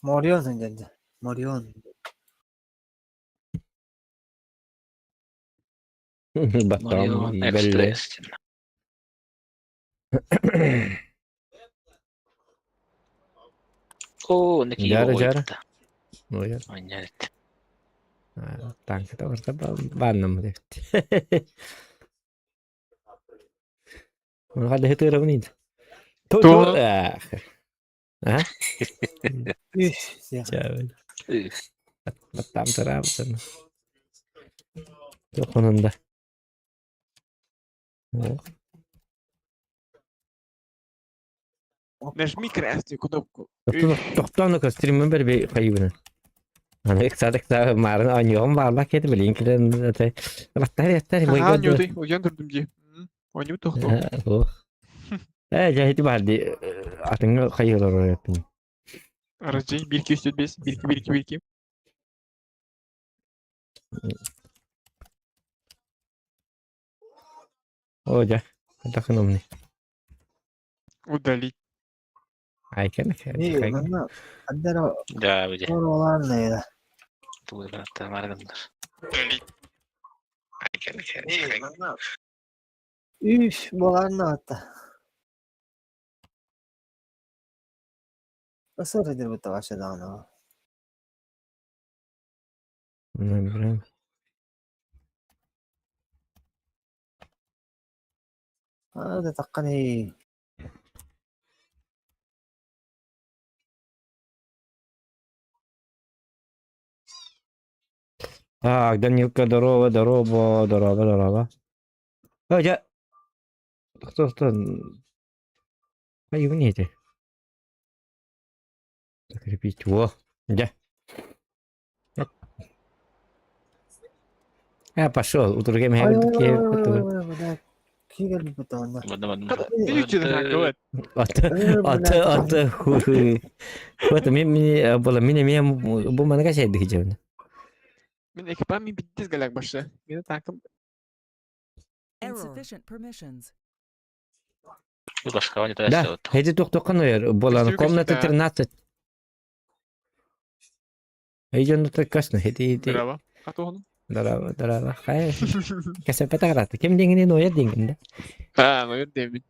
Morion'un dedi. Morion. Bakalım Marion belli. Express. Oo, ne ki Jara iyi jara. oydu. Oya. Aynen. Tankta orada banna mı defti. Onu hadi hetera buniydi. To. Doğru. Ha? Üf. Ya. Çabuk. Tam tarafı sana. Yok onun da. Нажми красную кнопку. Toptan da stream'in bir kaybını. Ana eksa marın oynuyorum varlar kedi bilin ki de rattar bu Ага, gördü. нюдай. Уян дурдum diye. Oyunu toxtu. O. Cahidi vardı atın kayıyorlar oraya. Aracı 1-2-3-4-5. 1-2-1-2-1-2. Oja. Takın omni. Удалить. Ay kan. İyi. Bana. Adder o. Ya bir de. Doğru olan neydi? Tuğla hatta vargındır. Удалить. İyi. Bana. Üf. Bu ne hatta? Nasıl nedir bu tavaşa onu? Ne bileyim. Hadi takkan iyi. Dan yuk daraba. Oja. Doktor. Kayu ini aja. Такой чего? Да. Пошел. Утро game Ay habit ke. vay. Kim geldi bu tavana? Bunda. Ne yüzünden kanka var? Atı. Вот мне было меня bu mana kaç eddik canım. Ben ekipman mi bittiz galak başta. Yine takım. Insufficient permissions. Başka oyunu da Да, yaşadı. heди тоқтоқан боланы Истерика комната всегда. 13. Идем на такасны heди. Bravo. At onu. Daraba. Хай. Kesepet aratı. Kim dingini noya dinginde. Ha, oyun demin.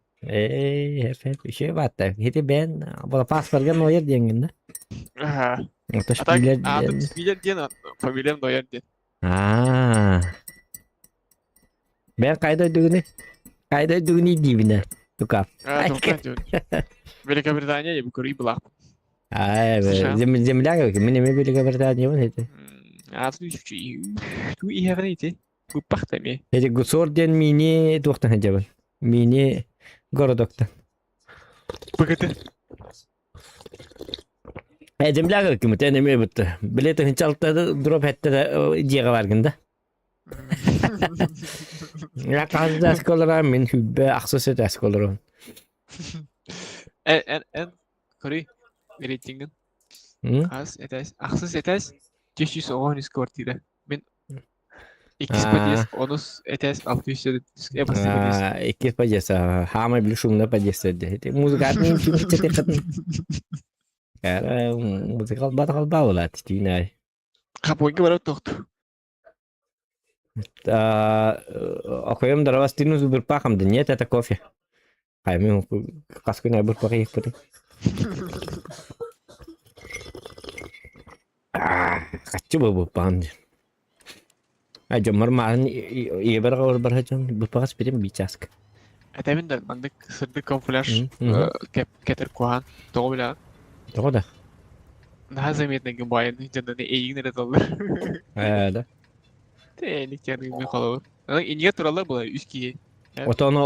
Hep bir şey var da. Hedi ben bu pasparga noya dinginde. Aha. Taş Atak bilir. adım bilir diyen familyam doyar diye. Ha. Ben kayda düğünü dibine. Tukap. Ha, doktor diyor. Велика Британия ya bu kuruyu bulak. Ay Sıcak. zemля как мне были говорят не вот это. Ağzını düşüyor. Tu iyi hemen iti. Bu bakta mı? Эти гусорден мини доктор хажабан. Мини городокта. Bakıtı. Zemля как мы тяне me бут. Билеты хинчалта дроп хетте жига баргында. Я казда сколара мен хүббе ахсус эт сколара. En kuruyu. Ratingin. Az etes. Aksız etes. 510 skortide. Ben İkiz pajes onus etes 600 yapası pajes. Ikis pajasa hama bilu şunla pajasa de. Muzikatın çete katın. Kara muzikal batakal bawla titina. Kapıyı var toktu. Окоем даравастину зуберпахам да нет это кофе. Ай ми каску на бурпахи их пути. Хочу бы панди. А жомар ман ебер гор бархачам бурпахас пирим бичаск. Etemin de mandık sırdı kamuflaj keter kuhan. Doğru. Тода. Daha zemiyetine bayani canını eğin nere dolur. Да. Tenik yanı kalır. Ama inye turallar bu üst ki. Отоно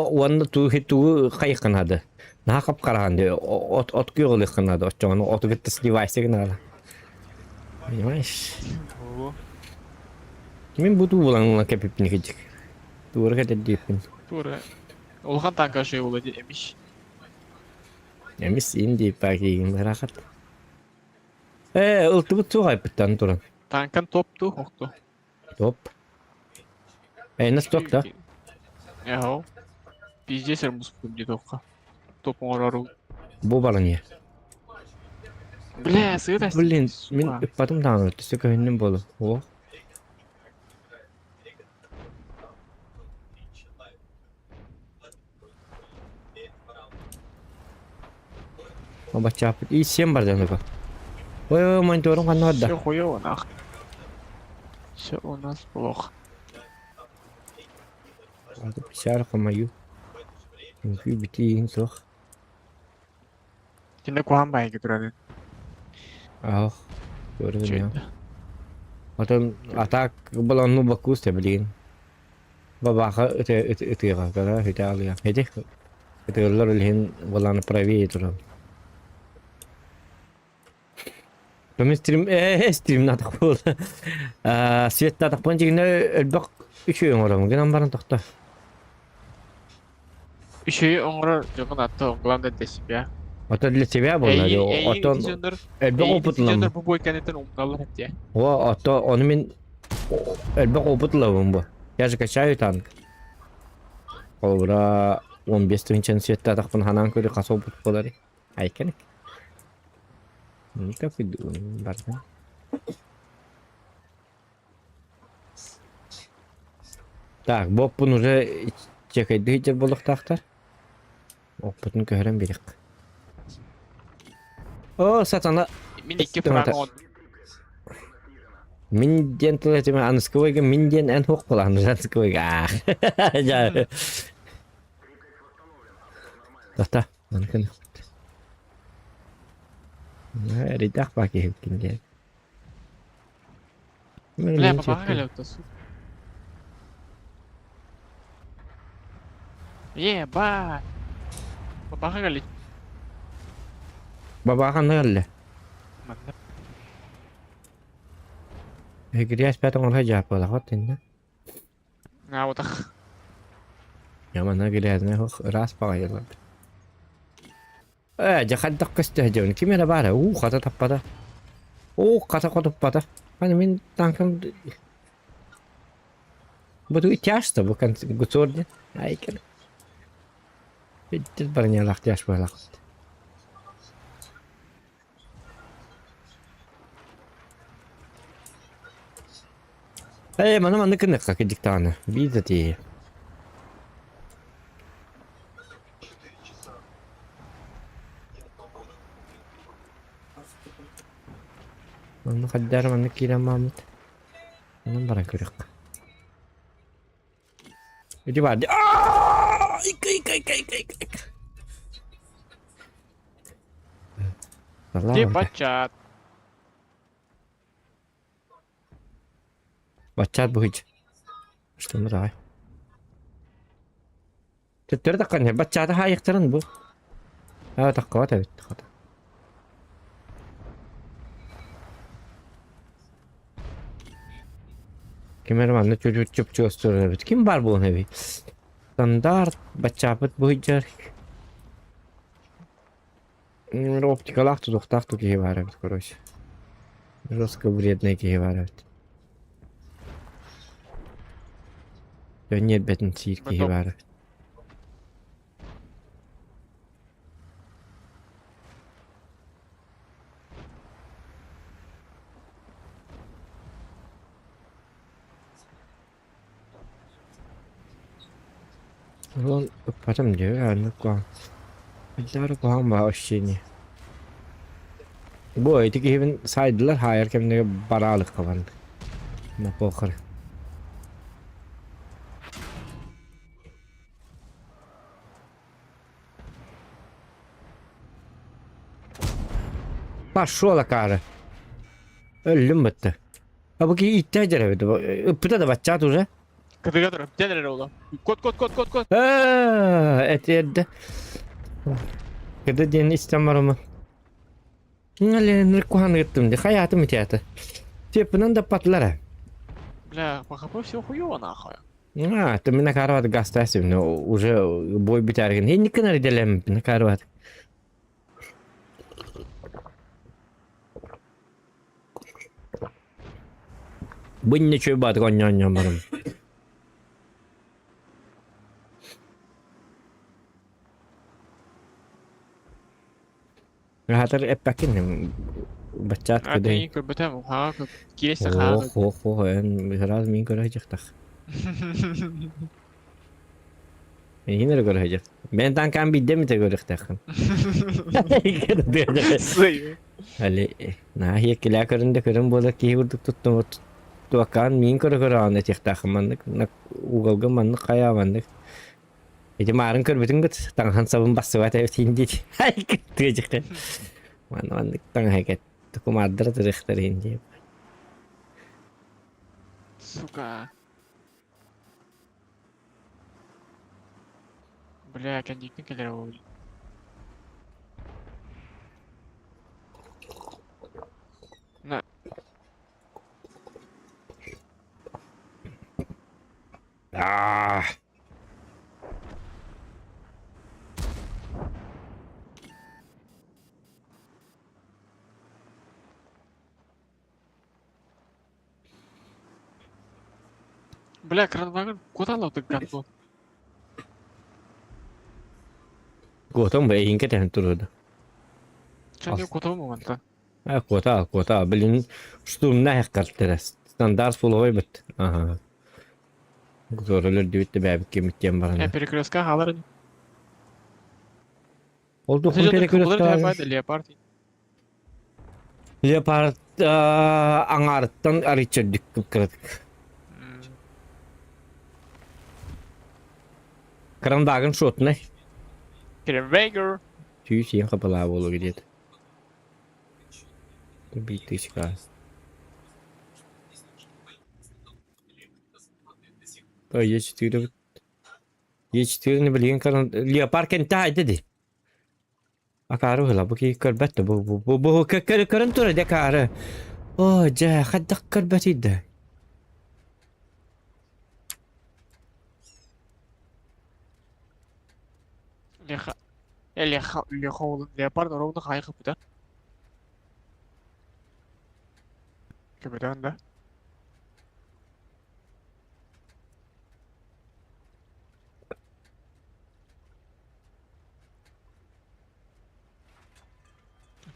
уанна ту хиту кайканады. Нахап караганды от күйгөл иканады. Отчону оту гиттес девайсы гынады. Понимаешь? Мен буту булан кепипни кечик. Тура кетет депин. Doğru. Olhan tanka şey oldu demiş. Эмис инди паки рахат. Ылтыбыт тугайпыттан туран. Tankan toptu, hoktu. Топ. Нас токта. Yahu. Bizce sermus bugün diye tokka. Topun oraru. Бу балане. Бля, сыгыт астын. Блин, мен ыппатым таң өттүсө көйүнүм болу. О. Бача, и сем бар жаныга. Ой, мониторум кандай Все да. хуёво, нахуй. Все у нас плохо. Шар камаю. Үгүй битиин сох. Тинде куан байги турады. Аа. Көрдүм я. Чөйдө. Отон атак баланну бакус тебилин. Бабаха өтөга кара хиталия. Хеде. Өтөлөр илин баланы правее турам. Көмү стрим надак болду. Светта так понжигине элбак үчөң орам. Генам барын токта. Үшөйү оңорор жогун атты оңгланда десип я. Отон для тебя было. Отон элбак опытлам. Бу бойканеттен умдалар эт я. О, ото onu мен элбак опытлавым бу. Я же качаю танк. Олбра 15 тынчан светта такпын ханан көрү касо опыт болары. Айкенек. Ник афиду барда. Так, боппун уже чекайды хитер болук тактар. Опытын көрөн берек. О, сатана. Мен 2 фраг он. Минден төлөтөм анскойга минден эн хок болан анскойга. Я. Тата, манкын. Ридах паки хекинде. Бля, бабаға келіп су. Ба. Бабаға келіп. Бабаға нэлле. Манда. Грязь пятом он хаджа пола хотин. Отақ. Ямана грязный хох раз пагайла. Жахаддак кыстыжын кимера бара. Хата таппада. Ката котуппада. Hani min tankım bu da ihtiyaçta bu kan götürdü. Ay kan. Bitti barnya lak ihtiyaç var lak. Mana mana kena kaki diktana. Biza ti. Mana kadar mana kira mamut. Mana barang kurik. Jadi badi. Ik. Де бачат. Бачат bu hiç. Что мы давай. Tetleri de kan ya. Bachata hayıkların bu. Evet takkat evet. Kemermanla çocuk çıp çöstürüyor. Kim var bu evi? Standart bachapet bu hiç. Оптика лахту дохтахту киеварит, короче. Жестко вредные киеварит. Я нет бетен сир киеварит. Он потом делает, ну Bizler kuhan ощущение. Bu etik evin saydılar hayır kemine baralık kalan. Ne pokır. Пошел cara. Öldüm bitti. Ha bu ki ihtiyacı evet. Pıta da batacak уже. Кыдыга тур. Денелер оло. Код. Et yedi. Kada diyen istemar mı? Ne kuhan gittim de hayatım itiyatı. Tepinen de patlara. Бля, похапай все хуёво нахуй. Ты меня карват гастасим, но уже бой битарген. Я никогда не делаем на карват. Бын ничего бат гонёньо барым. Hatır hep bakın Бачат кыдай. Атайын көрбөтөм. Ха, киресе ха. En biraz min görecek tak. Yine görecek. Ben tankan bir demite görecek takın. Сый. Ali nahiye kila köründe körün bola ki vurduk tuttum tuakan min körü anı tek takım mandık. Nak ugalga mandık kaya mandık. Ece marın kör bütün gıt. Tangan sabun bası var evet hindi. Hay gıt. Mandık tangan haket. Tukumadra tırıktır hindi. Сука. Бля, кондитник или роль? На. Ah. Бля, кранвагон, куда лото говно? Gotam be inke ten turdu. Чё не куда момента? Kota. Bilin stum ne hakkartderes. Standart full bit. Aha. Zorlar düğütte be kemitten Я barana. перекрестка халар. Oldu Ты же kumpere куда kürüs лепард, лепард. Leopard angarttan arıçırdık kıpkırdık. Karandağın şut ne? Кремвейгер. Tüy şeyin kapılağı olur gidiyor. Bitti çıkar. Geçtiğini bileyim karan Leopard kenta dedi. Akaru hela bu ki karbette bu karın tura de karı. Oh ja xaddak karbeti de. Леха. Леха, лепард ровно хай капыта. Капитан, да?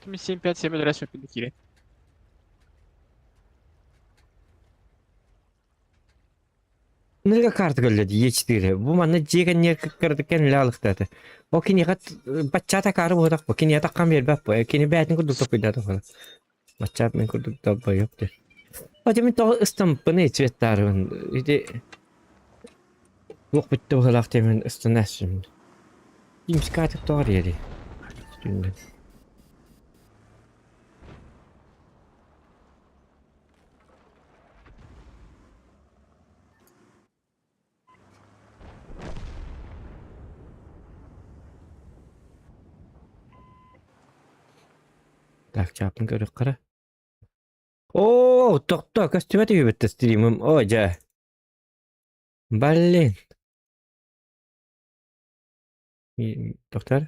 Ты мне 7-5-7 раз все пидохили. Nereye kart gölledi geçtiği. Bu manna cegen yer kırdıkken lalık dedi. O kini kat bachata karı bu tak. Kini yatak kamyer bap. Kini beğetin kurduk da kuydadı falan. Bachata men kurduk da yok der. O demin to istampını içvettarın. İşte yok bitti bu halak demin istanesim. İmskatık doğru yeri. Üstünden. Tak çapın görük kara. Oo, doktor kostüme de bitti streamim. Oca. Ballin. Doktor.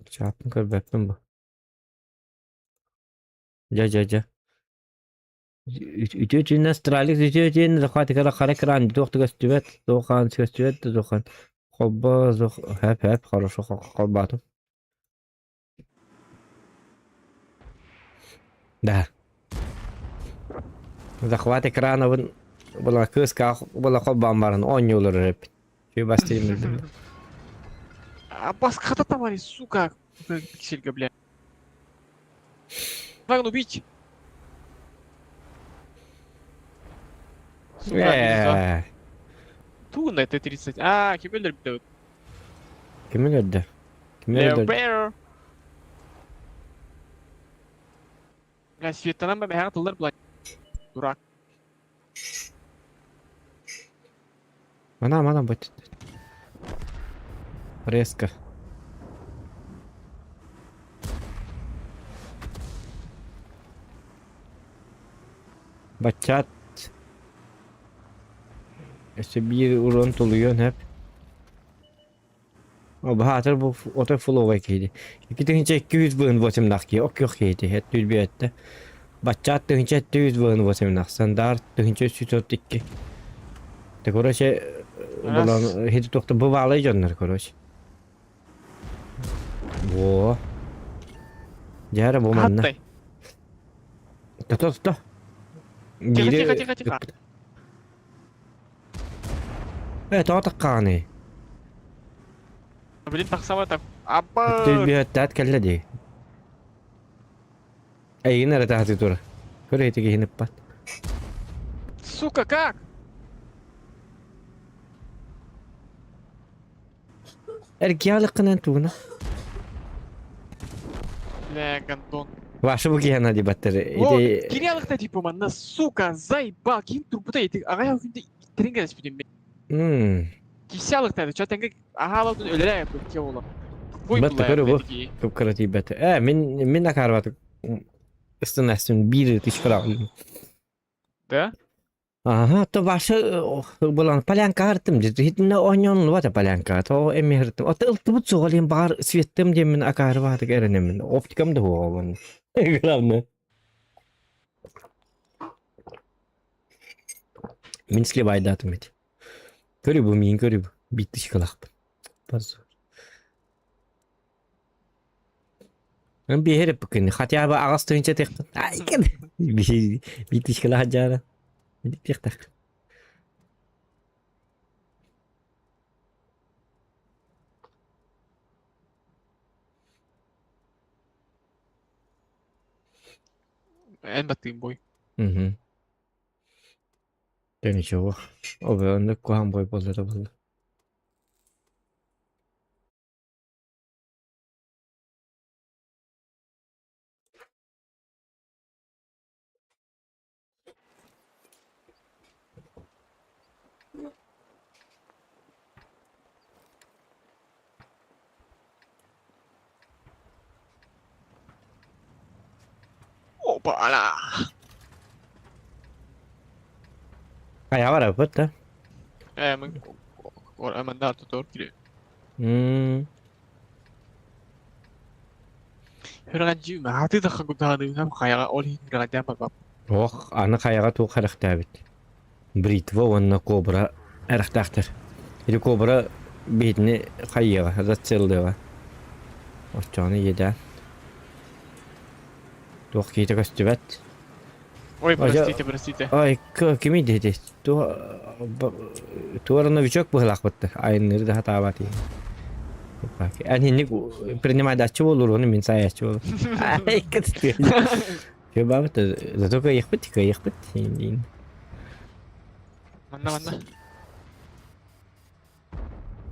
Çapın kör bakmam bu. Ja. Ütü nastralik ütü zakat kara kran doktor kostüme dokan kostüme dokan. Hobba hep хорошо хоббату. Да. Захват экрана была кыска была хоббам барын 10 yıldır hep. Şu bastırayım. А баската товарищ, сука! Пикселька, бля. Вагн убить! Сука, ту на Т-30. А, кибелдер бит. Kimin öldü? Kimin öldü? Леопер! Бля, светанам бе хаа тулдар бла. Дурак. Anam bu. Резко. Bachat. İşte bir urant oluyor hep. O bahadır bu oto full ovakiydi. İki tınca 200 bığın boşum nakki. Ok yok yedi. Het tülbiyette. Bachat tınca 200 bığın boşum nak. Standart tınca 132. De koroshe bulan hedi tokta bu bağlayıcı onlar koroshe. Во. Jara bu manna. Hatтай. Tuto. Тихо. Tuo takkaani. Блин, так само так. Апа. Tyybiöttäät kelle di. Ei nere tahti tura. Kuritikin hinneppat. Сука, как? Erkiyalıkkinen tuuna. Бля, гандон. Vaşı bu kiyana di batteri. О, İdi... гениалықты типа мана, сука, заебал. Кейін турбута етік. Ағай өкінде иттерін кәдес бітем мен. Кисялықты еді. Чатенге ағалаудың өлері әйіп өтке олар. Battı körü bu. Kupkarati battı. Min akar batı. Istınarsın bir tişkala. Да? Aha, to başı bulan palyanka hartım. Hitine oynuyorlu var da palyanka. To emmi hartım. O da ıltı bu çoğalayım bağır svettim diye min akar batı erenemin. Optikam da huwa olan. Gramne. Minskli baydatım et. Körü bu min körü bu. Bitti şıkalak. Pazar. Ben bir herif bakın. Hatta bu ağız tuyunca tektin. Ay kan. Bitti şıkalak hacara. Bitti tak. En battığım boy. Mhm. Dönüşü o. O böyle kuhan boy bolları buldu. Опа, ала. Kaya var abi da. Hemen hemen daha tutor giriyor. Hırgan cüme hati da kanku daha da hem kayaga oli hırgan cüme bab. Oh, ana kayaga tu karak tabit. Britva wanna kobra eraktaktır. Bir kobra bitni kayaga zatçıldı va. Orçanı yeda. Tuh kita kastübet. Ой, простите. Ay, kimi dedi? Tu arana birçok bu halakbattı. Aynı da hata var diye. Bak, yani ne принимать дачу olur onu min sayacı olur. Ay, kıtı. Şu babet da только ехать. Manna.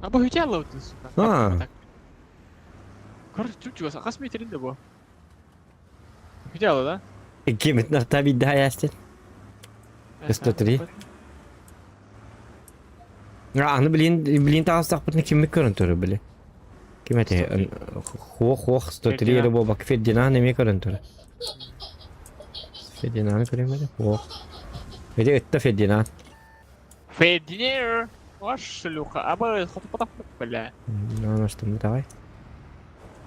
Apa hücel oldu suka. Ha. Kar çocuk asa kas metrinde bu. Hücel oldu. Kimin tabi daha yaştın? Istotri. Ya anı bilin taastak bunu kimi görüntülü bile. Kime te hoch stotri yere bu bak fedina ne mi görüntülü. Fedina ne görüntülü? Hoch. Bir de ette fedina. Fediner. Vaşluka. Aba kutu patak bela. Ne anlaştım mı daha?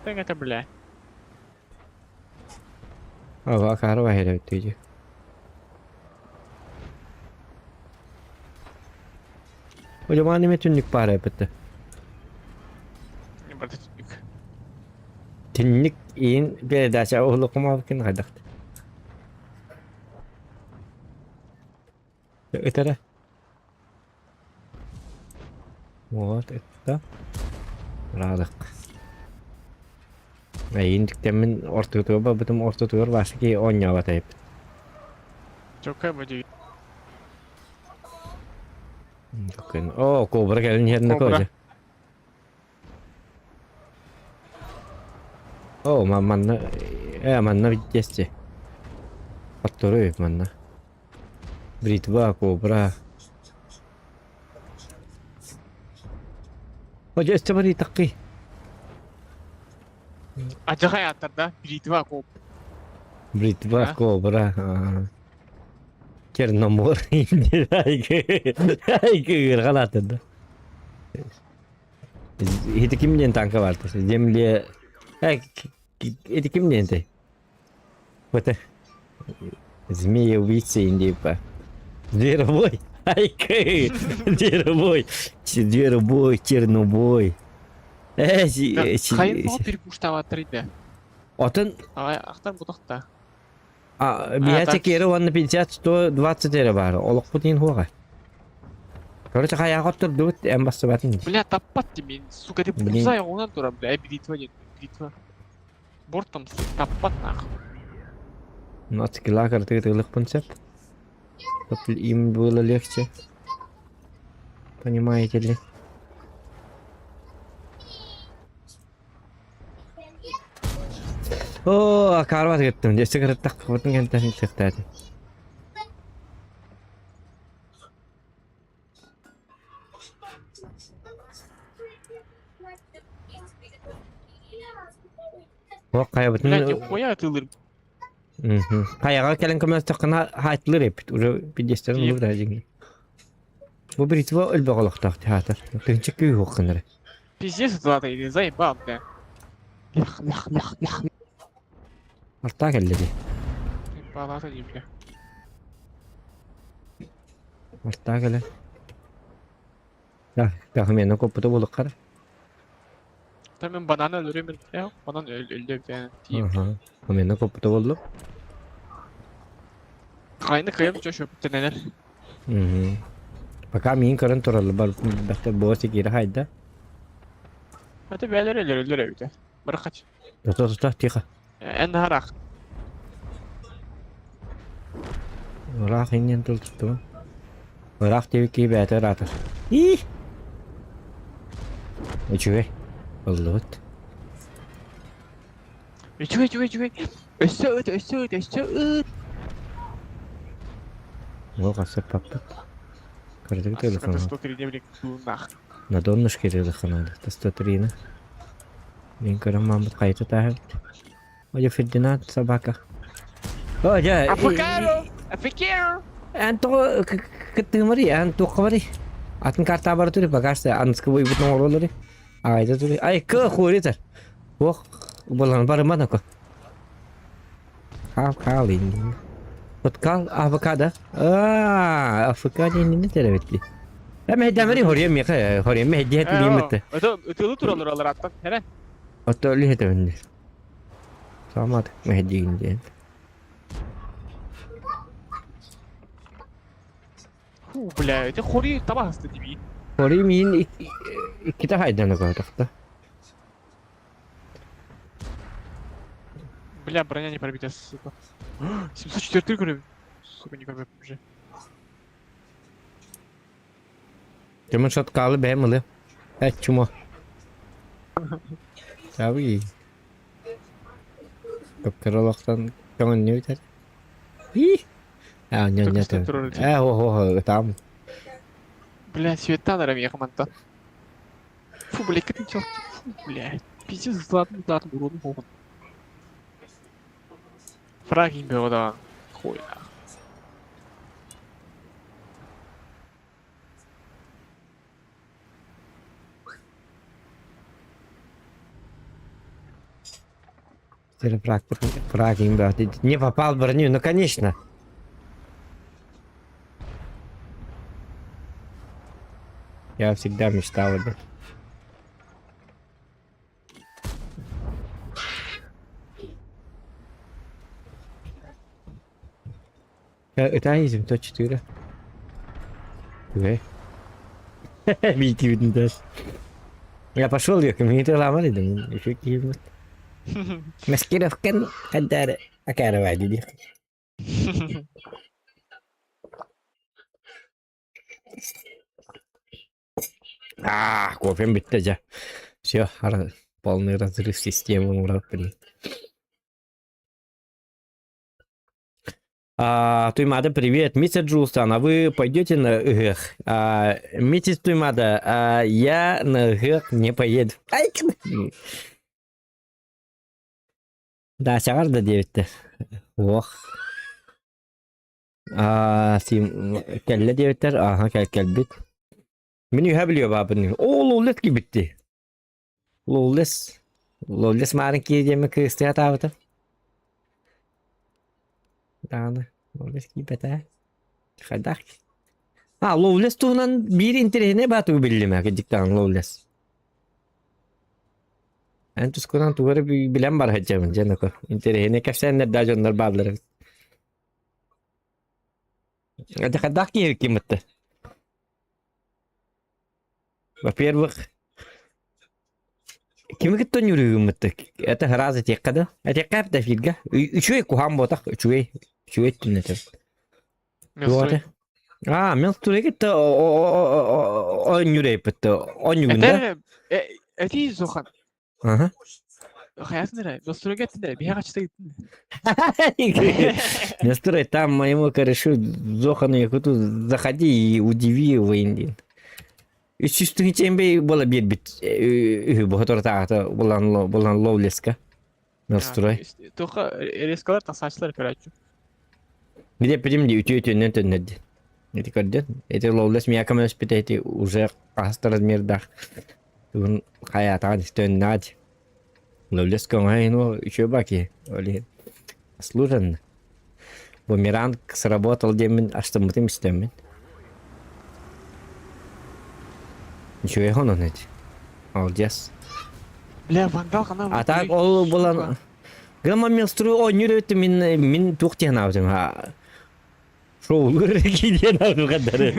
Tengah bela. Hava akar var hele ötücü. Hocam anneme tünlük para yapıttı. Ne berarti tünlük. Tünlük in bir daha aşağı oğlu kuma bakın kadak. Ötere. What etta? Radık. Ve indikten orta tuğba bütün orta tuğba başka ki 10 yava tayıp. Çok kaybediyor. Bakın. Oo, kobra gelin yerine Kobra. koydu. Oo, manna bitcesi. Faktörü manna. Britva, kobra. Hoca istemari takki. Acı hayatlarda biriydi var kop. Britva, Ha? kobra. Черномор. Ay, galatında. Это kimden tanka vardı? Земле... Это kimden de? Вот змея убийца индипа. Зверобой. Ай, зверобой. Зверобой, чернобой. Kayın falan bir kuş tava attırıydı. Отын Ахтан будакта. бияча так. кері оны 50-120 тері бар. Олық бұ дейін хуаға. Короче, қаяғы тұрды бұд, әм басты батын. Бля, таппат мен, сука, деп Блин. ұзай оңан тұрам, бля, бритва нет, бритва. Бортом таппат нах. Нацикила картыгы тылық пунцеп. Им было легче. Понимаете ли? О, карват кеттім. Десі кіріттақ бұтын кенттесін сықтады. О, қая бұтын... Бля, не хуя атылыр. Қаяға кәлін көмес тұқына хайтылыр епіт. Уже 50-тен ұлыр да жеңген. Бұл бритва өлбі қолықтақ театр. Тыңчы көй оқыныры. Пиздец атылады, или заебал, бля. Лях. Арта кәлледі. Балата не, бля. Арта кәлі. Тағы мені көпіті болық қара. Там мен бананы өлürüm, банан öldü yani. Diyeyim. Meni көпіті болды. Kayını kıyam çöşüp neler. Пока мен көрін тұралы бар. Бәкті боғасы кері хайда. Hadi beyler ölür evde. Bırak kaç. Тұта, тиқа. En harak. Рақ енен тұлтықты ма? Рақ деуі кей бәті ратыр. Ии! Өчуе. Oldu bak. Öçü. Öçü. O kasıp papıt. Kırdık telefonu. Сколько 103 дневник нах. На донышке телефонады. Тастатрина. Мен көрім мамыт қайты тағып. Оja Ferdinand собака. Оja. Афикаро. Анто кытымыры, анто қывыры. Атын карта бар түрі, багажда анысқы бой бұтын орылыры. Айда түрі. Ай, кы қойрытыр. Оқ, болан барыман оқа. Қал енді. Откал, авокадо. Авокадо енді не теребетли. Ama hedemleri horiyem ya, horiyem hediye etmeyeyim. Ötülü tur olur attan. Hele. Hatta öyle hedemli. Tamam hediye ince. Bля, это хори табах стативи. Horiyem yin iki de haydan koyduk da. Бля, броня не пробита, сука. 704 гривен. Сука, не пробил уже. Cuman shot kalı beğen mi? Evet cuma. Tabii. Kapkaralaktan kangen ne biter? Ih. Ya nyanyi tabii. Ho tamam. Бля, Светанером я команда. Фу, бля, как ты чё? Фу, бля. Пиздец, златный урон могут. Фраги имел, да. Хуй, да. Фраг им брат. Не попал в броню, ну конечно. Я всегда мечтал об этом. Это изим, то 4. Видите, даже. Я пошел, я комментарий ломали, да, эффективно. Маскировка, когда акарова дidi. Кофем bitti aja. Все, полный разрыв системы уровня. Туймада, привет, мистер Джулстон, а вы пойдете на ГЭХ? Миссис Туймада, я на ГЭХ не поеду. Да, шагар да 9'te. Ох. Kelle 9'ler. Aha kel bit. Meni biliyor babını. O Lawless gibi bitti. Lawless marın ki yeme kıstaya tavata. Dağını. Lawless gibi bete. Kadak. Lawless tuğunan bir internetine batı bildim ya. Gecikten Lawless. Antus kunan tuvarı bilen var hacamın canako. İnterehine kafsen da jonlar bağları. Hadi kadak yer kimette. Во-первых, kimi gittin yürüyüm mette. Ete harazi tekkada. Tekkap da filga. Üçüye kuham botak. Üçüye dinletem. Настрой. Мен турэ gitti on yürüyüp bitti. On yürüyünde. Эти зохан. Aha. Hayatında настрой gittin de bir kaçta gittin. Настрой там моему корешу Зохану Якуту заходи и удиви его индин. Üstün çembe bola bir bit bu hator taata bulan lowleska. Настрой. Только резкалар тасачlar короче. Bir de benim de ütü neden. Это когда? Это lowless меня камера спит уже астр размер. Он hayata işte nadi. Lowless kan ну еще баки. Оли. Служен. Бумеранг сработал демин, а что мы тем системе? Ничего его нет. Молодец. Бля, вандал kana. А так ол булан. Гамма милстру он юрет мин тухтя навдым. Шоу гидя навдым гадары.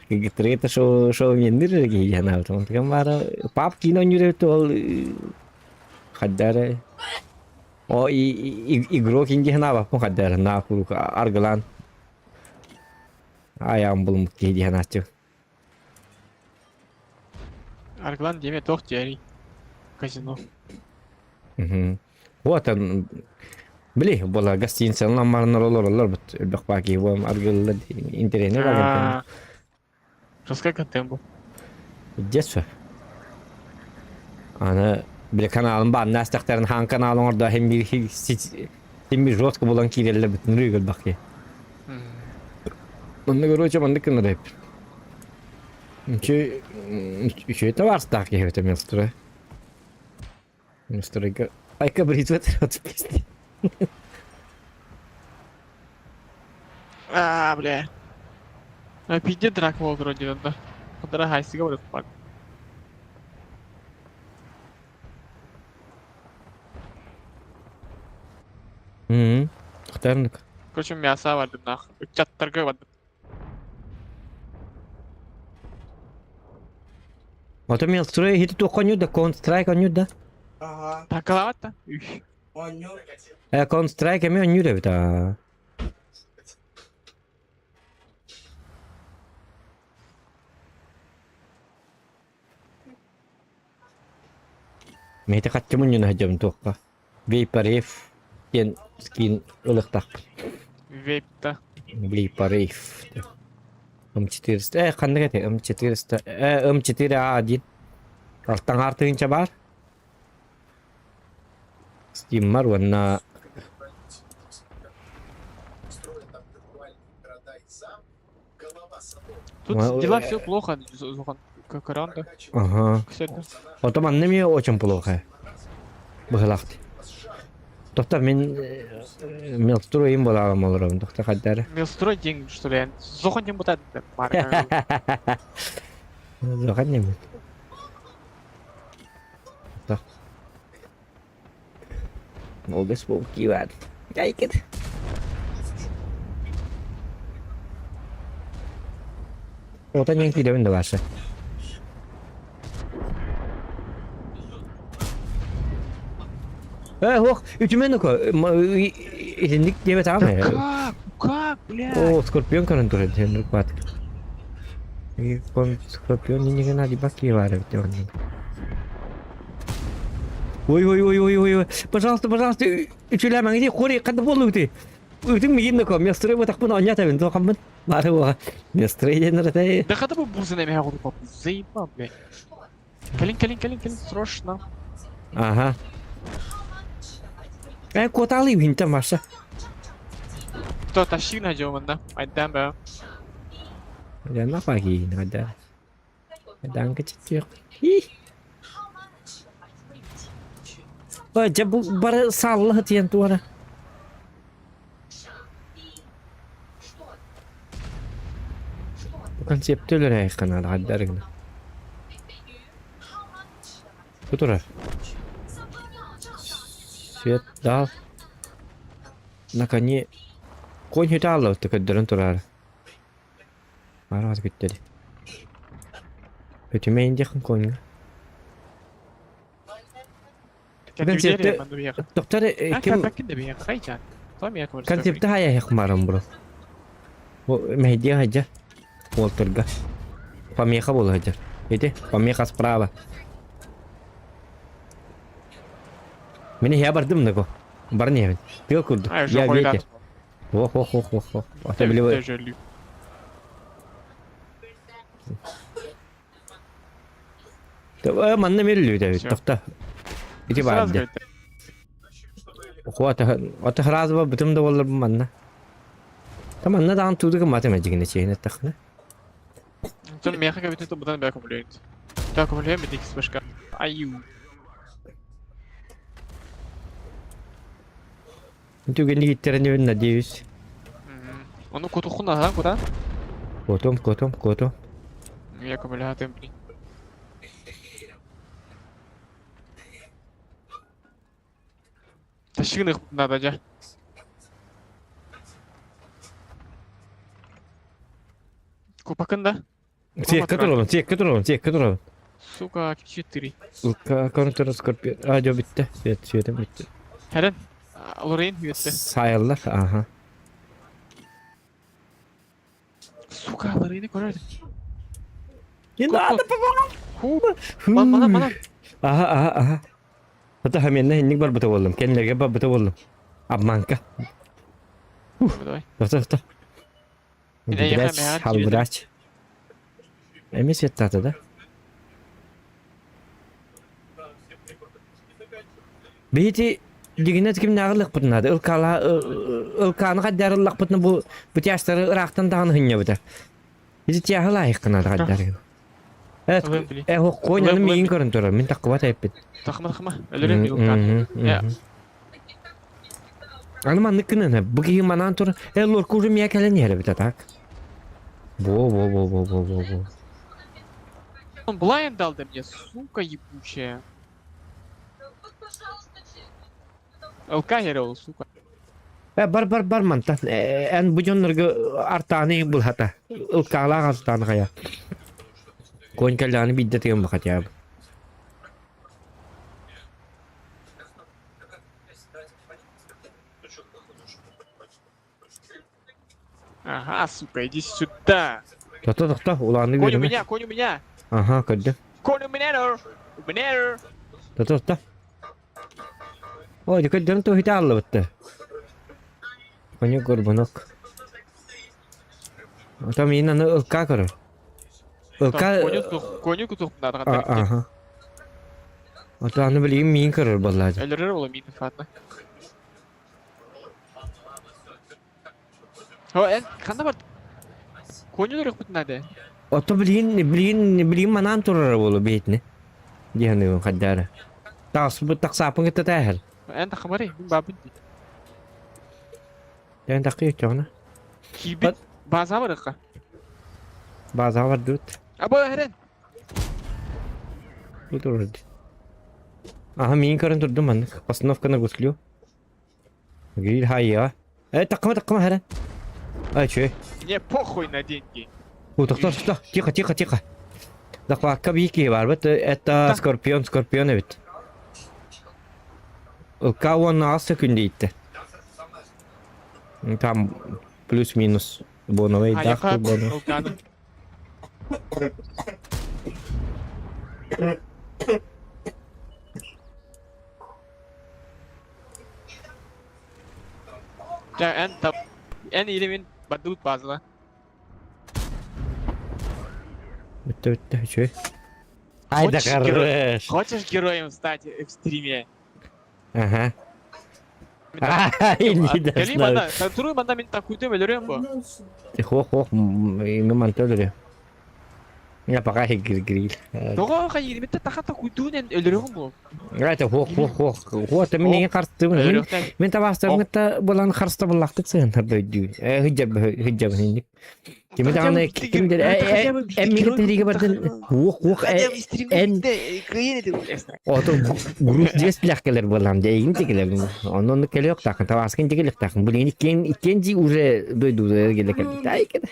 Гитрета шоу мендир гидя навдым. Гамара пап кино юрет ол гадары. O игрок инди хана ба хаддар на курук аргалан. Ayağım bulmuş giydi hanatçı. Арглан деме тох тери. Казино. Вот он. Бли, была гостиница, на марнар олар бит бакпаки вам аргаллар интернет баган. Раскакан тембо. Детство. Ana bir kanalın var. Nastakların hangi kanalın orada hem bir rotku bulan kirelle bütün rügül bakıyor. Onu görüyorum onu kınır hep. Çünkü de var stak ya evet Milstra. Milstra ayka bir hizmet atmıştı. Бля. Пиздец драк был вроде да. Куда хайси говорит пак. Aktarınık. Короче, мясо vardı нах. Чаттарга vardı. Ota Milstra'ya hiç dokunuyor da Counter-Strike oynuyor da. Takalavat da. Counter-Strike mi oynuyor evet ha. Mehte kaçımın yine hacım tokka. Vaporif yen skin ılıktak. Вейп-то. Vaporif. M400. Kandık ete M400. M4A1. Alttan artığınca var. Steam var vanna. Тут дела все плохо, Зохан. Как ранда. Ага. Кстати. O zaman ne mi очень плохо. Быхлахты. Тохта мен Milstro'yum bolalım olurum. Тохта kadar. Милстрой деньги, что ли? Зохан не будет. Zokan ne mi? Tah. Oldu spooky var. Like it. Otan yang tidak benda bahasa. Ох, ütümen oku. Ник evet abi. Как, бля? О, скорпион контур это хват. И скорпион не надо баки варить. Ой. Пожалуйста. Ütüleme gidi. Kore kadar bolu gidi. Ütüm mi yine kom? Mestre bu takpın anya tabii. Dokamın. Var o. Mestre yenir Да когда бы бузы на меня говорю, заебал, блядь. Калин, срочно. Aha. Kotalı hinten varsa. Кто тащи на да? Айдам, бля. Ya ne pagi ada. Kadang kecil. Baca bu bara salah tiyan tuara. Konseptler ya kanal ada. Betul. Свет дал. На коне. Конь хитало, так отдырын турар. Араз gitti. Ötüme yakın konga. Концепты... Концепты... Doktor kim konsepte haya yakmarım bro. O Mehdi Hajar. Walter'ga. Pamiyaka bol Hajar. Ede pamiyaka sprava. Meni ya bardım da ko. Barni evet. Diyor kurdu. Ya getir. Oh. Atabiliyor. Tabii manna veriliyor tabii. Doktor. İki bardı. Wata hrazba bitim de olur bu manna. Tamam ne dağın tuğdu ki matematikine şeyine takına. Sen meyaka kabineti topladan bir akımlıyor. Bir akımlıyor mu dikis başka? Ayyu. Itu gini gittiren yönüne diyoruz. Onu kutukun da lan kuda. Kotum. Bir akımlıyor hatem bile. Taşıgın ıkpında da ca. Kupakın da. Cek duralım. Сука, кичеттiri. Kontra Scorpion. Radyo bitti. Svetim bitti. Heren. Lorraine hüyette. Sayarlar. Aha. Сука, Lorraine'i koyardım. Yine adı Bana. Aha. Hatta hemen hindik barbata oldum. Kendilerine barbata oldum. Abmanka. Давай. Doktor. Bir de Biraz yakın halbraç. Emis yattı da. Beyti digine kim nağırlık pıtnadı. Ilkanı kaddarlık pıtna bu yaşları Irak'tan dağını hınya biter. Hiç tiyahı layık kınadı kaddarı. Evet. O koynanın meyin görün durur. Min takıva tayip bit. Takma. Ölürüm Ilkan. Ya. Anımanlık kınana. Bu giyin manan turur. Lor kurum ya kelen yere bit atak. Bo. Он блайнд дал да мне, сука ебучая. ЛК ярил, сука. Bar mantan. En bu jonlarga artani bul hata. Ilkala artani kaya. Koyn kalani biddet yem bakat ya. Ага, сука, иди сюда. Doktor ulandı Конь у birine. меня, конь у меня. Aha gördüm. Конь у меня. У меня. Doktor. Oy dikkat edin to hita allı bitti. Konya kurbanok. Tam yine ne ılka kırır. Ilka. Коню кутуп надо. Aha. Otanı bileyim min kırır vallahi. Ölürür oğlum iyi fatma. Ho en kanda var. Коню da rıkbıt nade. Oto bileyim manan turur bolu beytni. Diyanı kaddara. Tak sapın kita tahir. En takmari, bin babin. Dan takıyor çona. Kibit baza var ka. Baza var dut. Abo Heren. Dur. Aha min kırın durdum ben. Pasnovkana gusluyor. Gir hayya. Takma Heren. Ay şey. Мне похуй на деньги. Doktor. Тихо. Закладка Вики var. Это Скорпион evet. Кого на секунде gitti. Там плюс-минус боновый А я дах. как Улкану. Ya en iyilimin badut bazıla. Bitti şey. Hayda kardeş. Хочешь героем стать в стриме? Aha. Geli bana, turu bana min takuydu ölürüm bu. Hoh, mi mantığı Ya pakai grill. Doğa kayı mitte takata kuyduğun ölürüm bu. Evet hoh. Hoh temin karstı mı? Men tabastım gitti bulan karstı bulaktık sen tabii. Hicab hindik. Kimi dağına kimdir? Emmi getirdiği bardın. Huk en oto grup jes plakkeler bolam deyim tekeler. Onun kele yok takın. Tavaskin tekeler takın. Bu ikinci ure doydu gele geldi. Tay kede.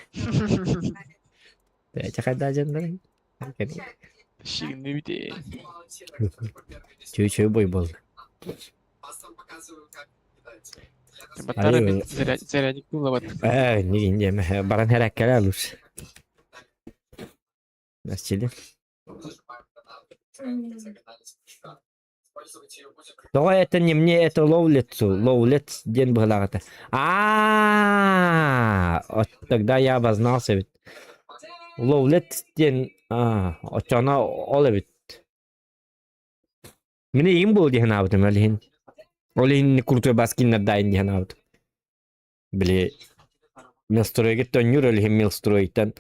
Çakar da canlar. Şimdi bir de. Çöy boy bol. Batarya ben zararcık bulamat. Ne diyeyim baran her akkale alır. Nasıl? Doğa это не мне, это ловлицу. Ловлец день была. Вот тогда я обознался ведь. Ловлец день. Вот она оловит. Мне им был день авто, малин. Олин крутой баскин надайн день авто. Бли. Мелстройге тонюр олин мелстройтан.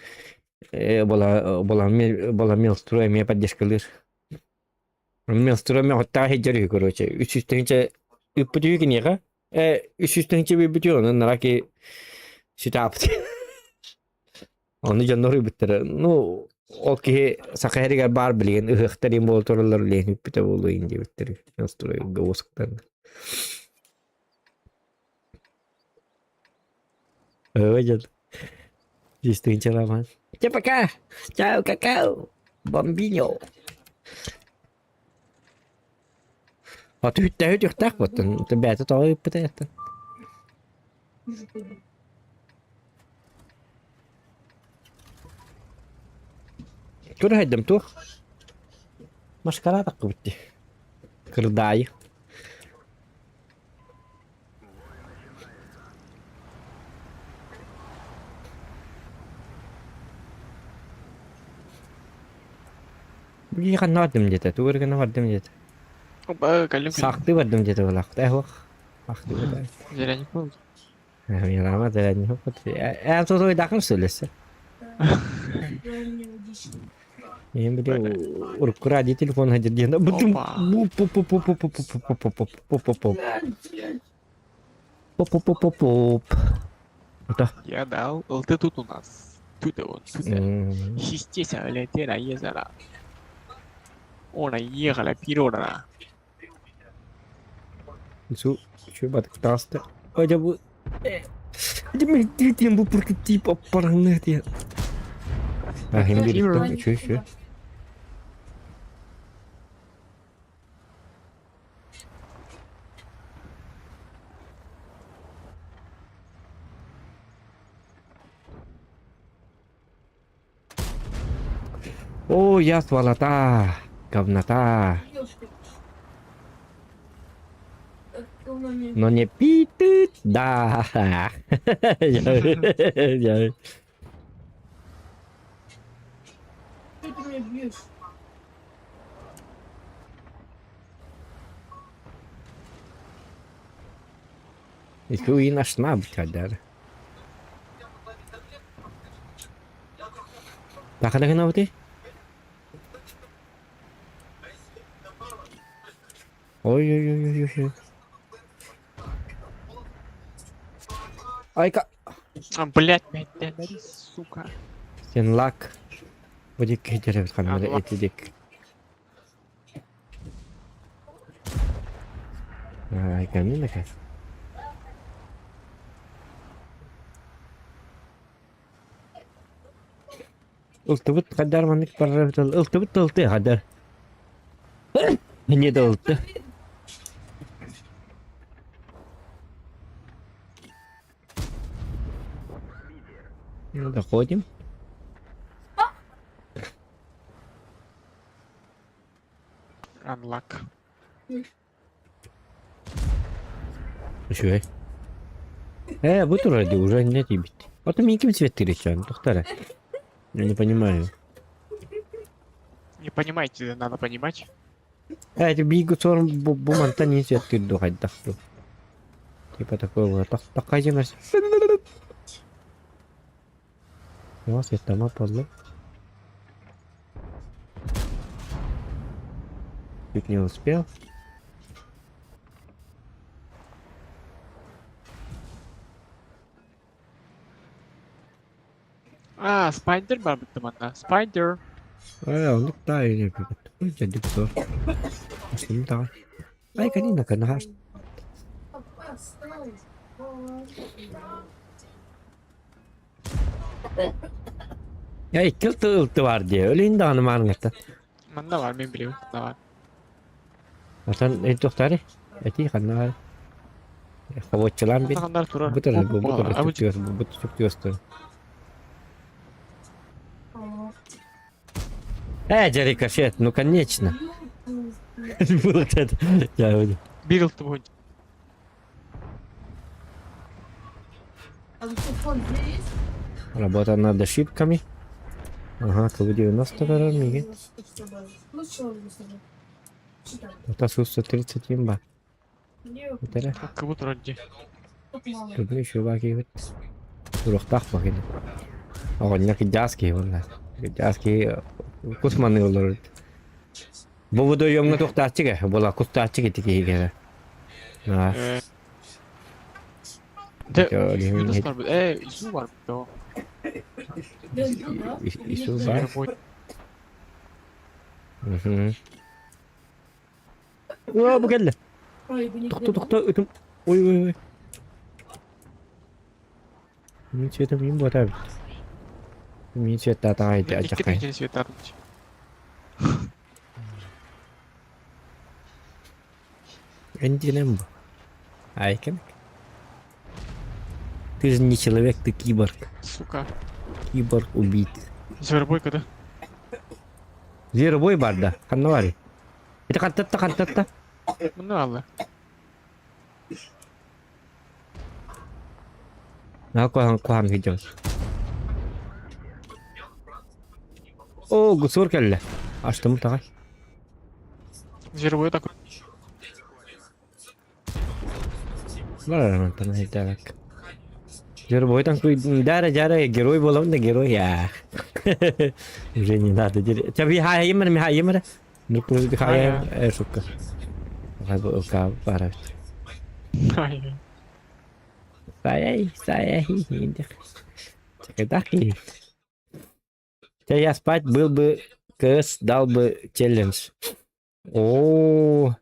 Была мелстрой, мне поддержкалыр. Мелстрой hatta heceri короче. Üç üstünce üpütüyü ki niye? Üç üstünce bir bitiyor onun naraki şitaptı. Onu canları bitir. No okey sakaheriga bar bilin ıhtarim boltorlar lehen üpüte bolu ince bitir. Melstroy gavosuktan. Öyle. Üstünce laman. Cepaka. Ciao cacao. Bambino. Oot ühte takvatan, te peate too õpetajat. Kuda haddam tuh? Maskara takku bitti. Kırdayı. Bagi kan nadim jeta, tuh kan nadim jeta. Kalem Sakti vardım jeta balak. Teh Sakti vardım. zararcık oldu. Ya lama jalan yok. Tuh dakang sulis. Yang beli urukura di telepon aja dia nak betul. Udah. Я дал, ты тут у нас. Тут он, тут. Естественно, летела езера. Она ехала пирожна. Su, coba tasta. Aja bu. Aja mesti yang bu perkecil orang lah dia. Hem bir cuy. Oh ya swalata. Говнота. Но не питает, да. Если и наш набить хотят. Так, а на ты? Ой. Айка. Блять, сука. Сен лак. Будет кидерев камера этидик. Айка минака. Ultibut kadar manik parratal. Ultibut ulti hadar. Не долго. Доходим. Unlock. Что? Вот вроде уже не бить. Вот мне каким цвет ты речан, доктора? Я не понимаю. Не понимаете, надо понимать. Это бигу сором буманта не цвет ты духать дахту. Типа такого такая земля. Ну, свет там подло. Чуть не успел. Spider var bitti bana. Spider. Onu da yun yung jadi ko. Gusto mo tayo. Ay, kanina ka na. Ya iki ıltı var diye. Öyle indi hanım anlattı. Bunda var ben biliyorum. Bunda var. Zaten en çok tane. Eti kanına var. Havaççılan bir. Kanlar turar. Bu tarafı bu tarafı Abi çok diyorsun. Bu çok diyorsun. Джерика, шет, ну конечно. Вот это. Я вот. bir yıldı bu. Работа над ошибками. Ага, КВ-90 миги. Это СУ-130 имба. Это Hakkı bu turuncu. тут еще баки вот. Турухтах баки. Огонь кидяски валла. Кидяски кусманы olur. Bu video yomuna toxtatçı ge. Bola kustatçı gittik iyi gene. Ha. De Yunus var bu. İsmi var bu. O. İsu var. Bu Hı hı. Bu geldi. Tuk ötüm. Oy. Mi çetem yim bu tabi. Mi çetta taydı iki acak. tane şey tartmış. Endinem bu. Айкен. Ты же не человек, ты киборг. Сука. Киборг убит. Звербой когда? Зверобой барда. Ханнавари. Это кантатта. Bunda valla. Kuhan gidiyoruz. Oo, gusur kelle. Açtım takay. Zverboy takır. Var mı tane hitabak. Зверобой там дара герой был, он герой я. Уже не надо. Тебя я емер. Ну, я шутка. Ка пара. Hayır. Saya Таки. Я спать был бы КС, дал бы челлендж. О,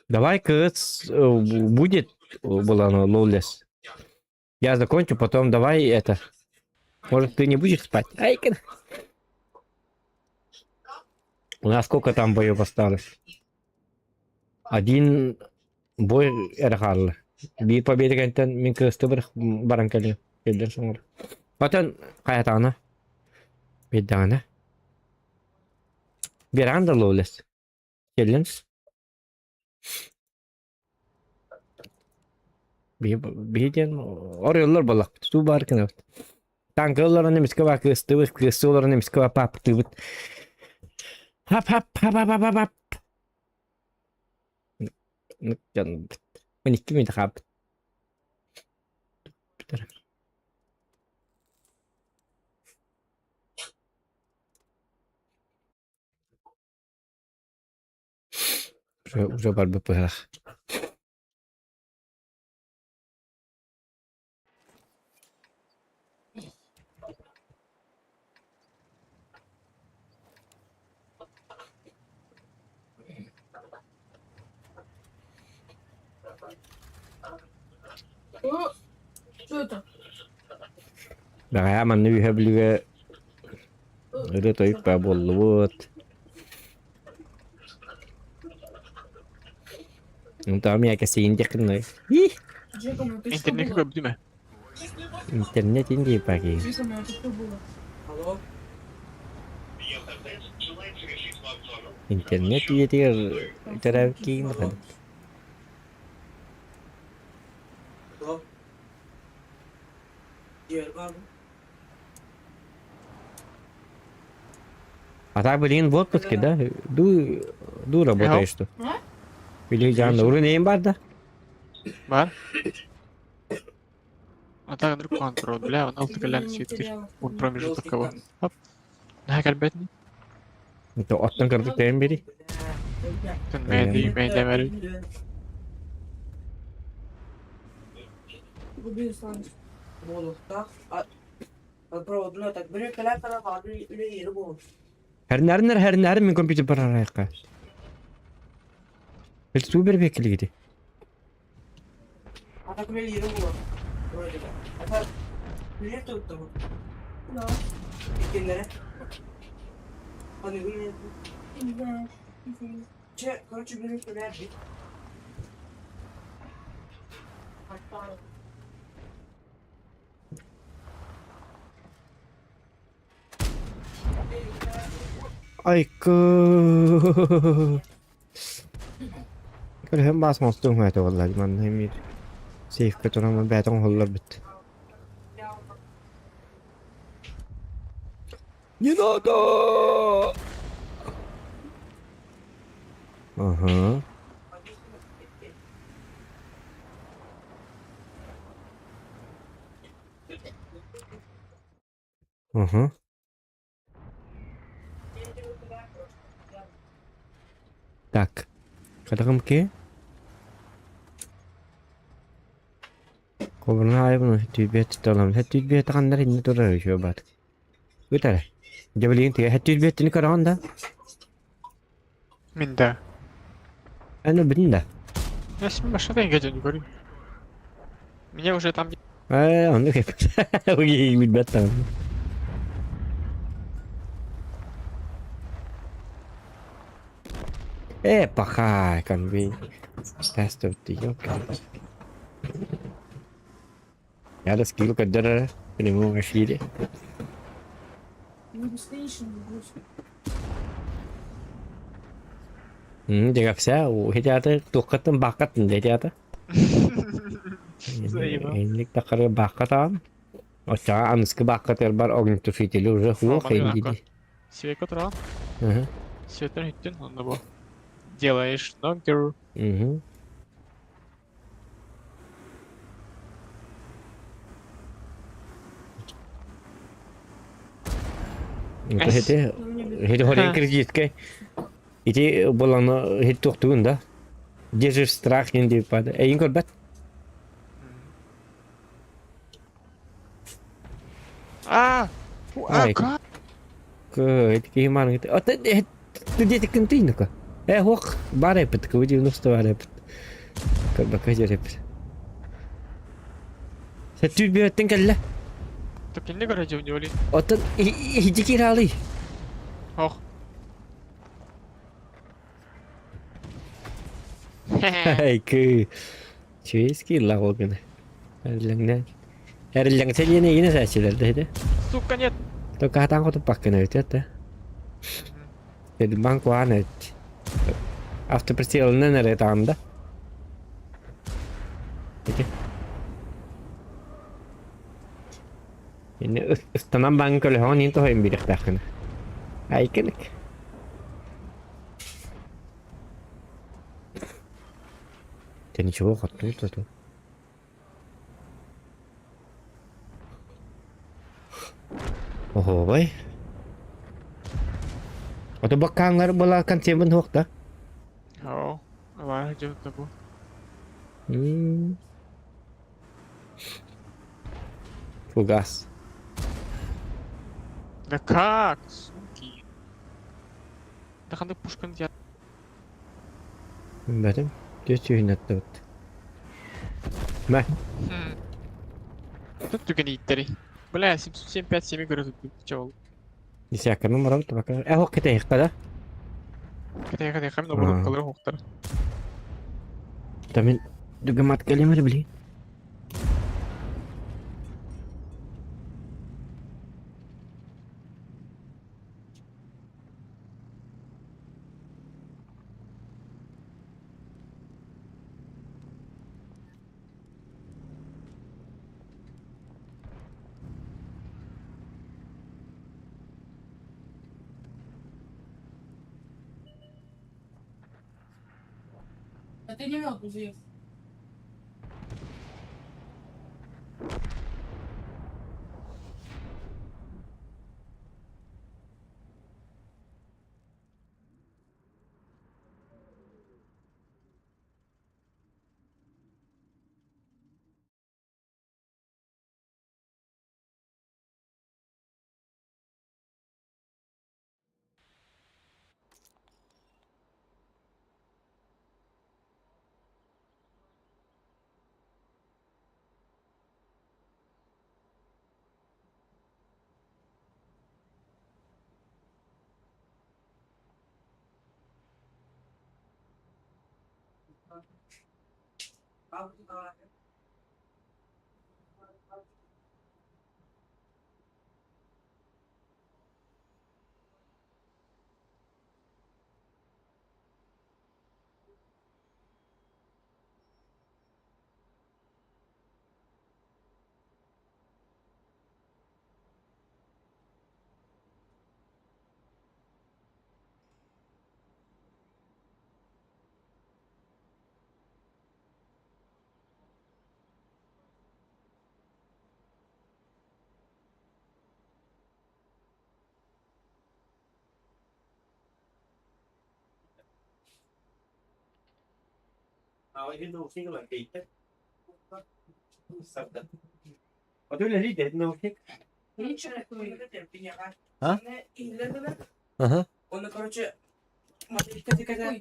давай КС будет было оно лоулес. Я закончу, потом давай это. Может, ты не будешь спать? Айкен. У нас сколько там боев осталось? Один бой эрхал. Bir победа кенттен мен кысты бір баран келем. Келден соң. Потом каятана. Бедана. Беранда лоулес. Челлендж. Бейден ореллар болак. Ту бар кена. Танкыллар немиске бак кысты, кыстылар немиске бак папты. Хап. Can 12 miydi abi? Уже бар БПХ. Что это? Nah, man nu har blivit röta upp på bollet. Там я касин декны. Джеком, это что İnternet было? köprü değil mi? Интернет инди паки. Джеком, это что было? Алло? Интернет yeter tarafki mı? Diğer var mı? А так, блин, в отпуске, да? Ду работаешь что? Или Джан, уровень бар, да? Var. Атака друг контрол. Бля, он алты калян светкер. Он промежуток кого. Хоп. На кальбетни. Это оттан кырдык тем бери. Sen meyde verir. Убью Саныч. Bolukta. Проводной так bir kala kala kaldı öyle yeri bu. Her nere min компьютер парарайка. El super bekli gidi. Ata öyle yeri bu. Böyle. Ata bir tuttu bu. Да. İkinlere. Hani öyle. Да. Извини. Короче bir kala bir. Ay kı. Kyllä hem basmastung ha to wallahi man hem safe ka to na betong hollar bit. Yinada. Aha. Aha. Так. Kadang ke? Kobrna ay bunu tübet talam. Het tübet kan dari ni to ra şu bat. Betul. Jabalin tiga het tübet ni karan da. Min da. Ana binda. Я с ним что-то не говорю. Меня уже там... Onu hep. Oye, mi betam. Pakai kan bi. Test tutti, ok. Ya da skill kadar ini mau ngasih deh. Не стоишь, не грусть. Dia saya, dia ada tuh bakat dia ada. Zayıf. Ini tak ada bakat am. O çağın sıkı bakat bar ogni tu fitili uje hu Форма hem не gidi. Свет утра. Hı Светер хиттен, он его. Делаешь ногер. hı. Itu hete hete horen kredit ke. Iti bolana hit tuğunda. Держишь страх не дипада. Ey korbat. А! Ай. Ага! Ke itu gimana gitu. Oh, tu dia kentin ka. Hok bare pet ke uji nusto bare pet. Ke bakaj repet. Satu biar tinggal lah. Так не гаража у него ли? Otan hiji kirali. Ох. Hai ke. Cuy skill lah kok kena. Herlang saja ini saya sudah dah. Сука, нет! Tu kadang aku tu pakai nanti ada. Jadi bangku aneh. After persialan nere tanda. Oke. Ini tanam bangku lehon itu yang bidak takkan. Hai kenek. Jadi coba kau tu. Oh boy. Atau bakang ngar bola kan siapa hok dah. Ау. Var же bu. Fugas. Да как? Суки. Да ханды пушкан я. Betul. Dia cuy nak tu. Mah. Тут только не иттери. Бля, 775 7 игр чел. Disiapkan nomor tu bakal. Hok kita kada. Ката я хамин обрудок калыр хоқтар. Tapi juga mat kali mana beli? А ты не мёд уже. Ha? Aha. Onu короче mandıkada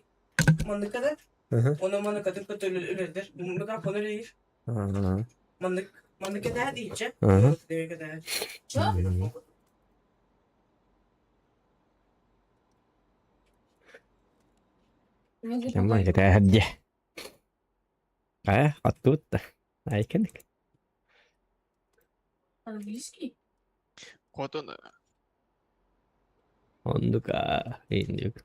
mandıkada Aha. onu mandıkada kötülüdür. Bu kadar konu değil. Aha. Mandıkada diyeceğim. Aha. Demek kadar. Emang kita aja. Atut. Ay kan. Английский? Вот он. Onduka. Ini yok.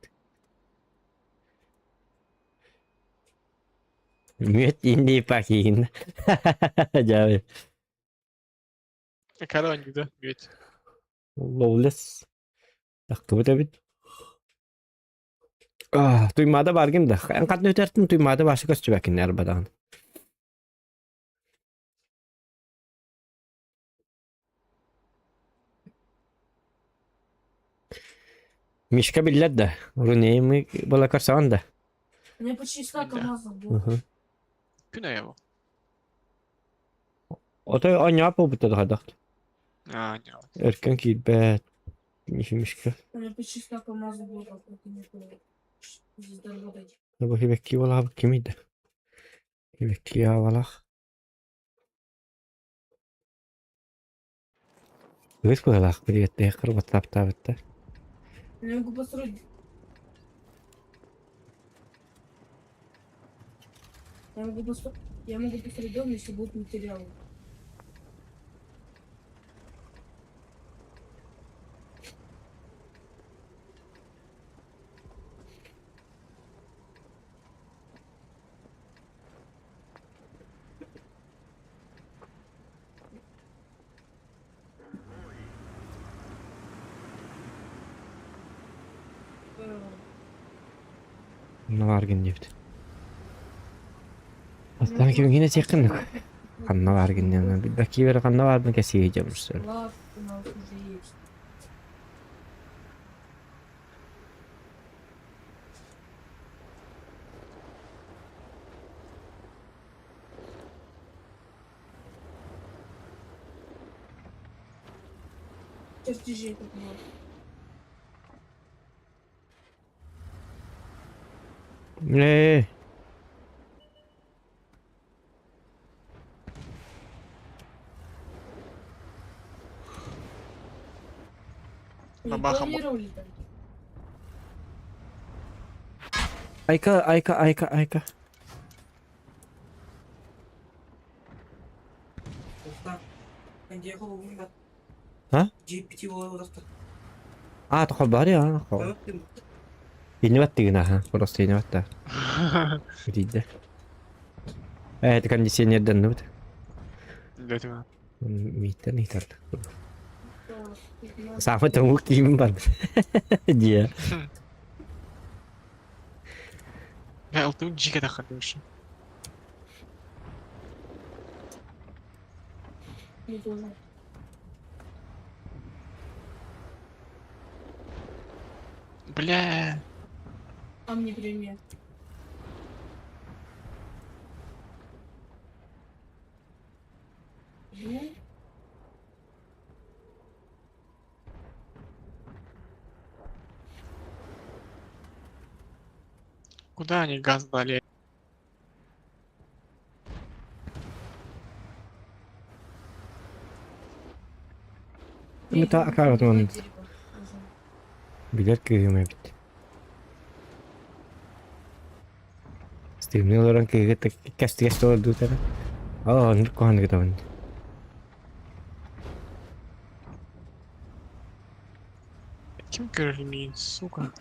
Müet indi pakin. Jauh. Когда он где? Ведь. Lawless. Tak tuh tapi. Tuymada bargın da. Angkat nötertin tuymada başı kaç çöbekin arbadan. Мишка билlet de. Runeyimi bula karsan da. У меня почти 100 Да. КамАЗов было. Күн его. O da anya bu da hadak. А, не. Erken ki be. Mişka. У меня почти 100 КамАЗов было, как это не было. Здесь доработать. Bu hibekki wala kimiydi. Hibekki ya wala. Wis wala bir kırbat tapta. Я могу построить. Я могу построить дом, если будут материалы. Ne var gün diyeydi. Aslan kim yine çekin. Kanna var gün yani. Bir dakika ver kanna var mı kesiyeceğim işte. Лав у нас уже есть. Чертежей тут много. Ne? Не Бабаха. планировали там? Ayka. Usta. Ben diye kovulum da. Ha? GPT olarak da. Tuh bari ya. Evet. Ini wat tigna ha. Prosto ini wat da. Tidak. Itu kan di sini dan nut. Для этого. Mita nih tar. Да, 15. Sama tunggu kimban. Dia. Я алтын жиге тақырдым үшін. Не тоже. Бля. А мне пример. Ну, Куда они газ дали? Ini tak akar teman. дерево уже. Bilir ki yeme bit. Streaming orang kayak cast oldu tara. Oh, ini kohan kita ban. Kim görünüyor? Сука.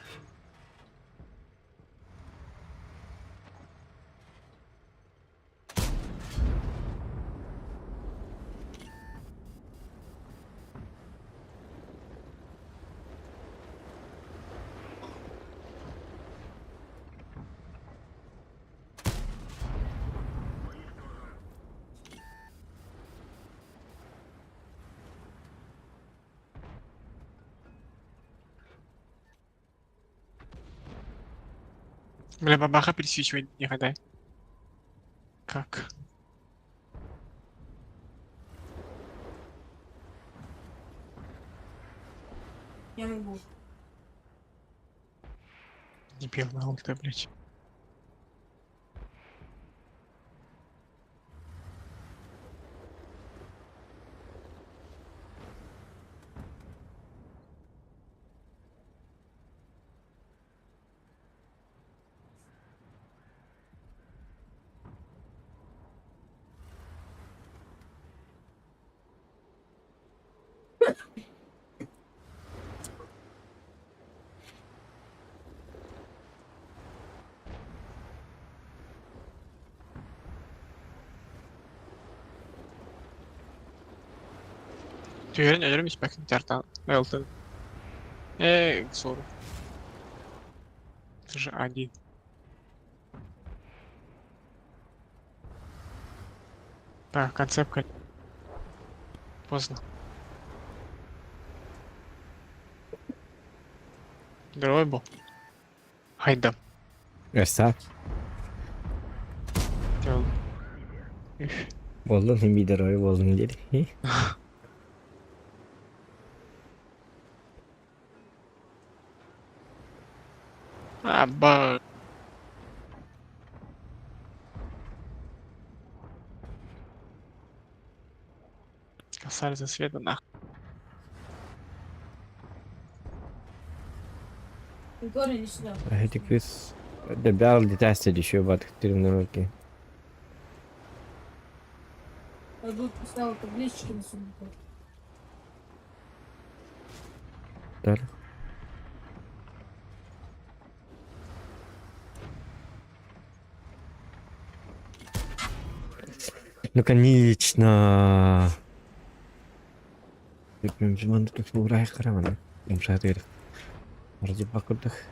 Бля, бабаха пересвечивать не ходай. Как? Я могу. Не пил на ульта, блядь. Тüylerin ölürüm hiç bakın tartan. Алтын. Соru. Это же один. Так, концепт. Поздно. Здоровый был. Хайдам. Esat. Делал. Oldun hem bir de roy oldun dedi. Аба. Касались света нахуй. Горы не сюда. Hadi kız. De bir test düşüyor bak durumdan okey. Я тут поставил таблички на сундуку. Дар. Ну конечно. Benim zaman тут buraya karamana. Umsat edip. Aracı bakırdık.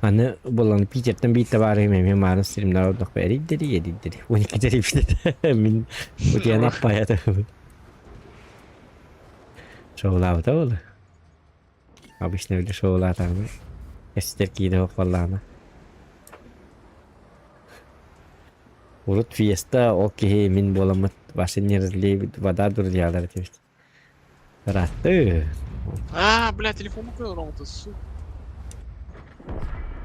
Hani bulan pijetten bir tabarı meyme marın streamler olduk be yedi dedi. 12 dedi bir min bu diye napaya da. Şovlar da olur. Обычно öyle şovlar var. Ester ki de vallahi. Urut fiesta okey min bolamat başın yerli vada dur diyorlar işte. Rahatı. Бля, телефон украл ровно, сука.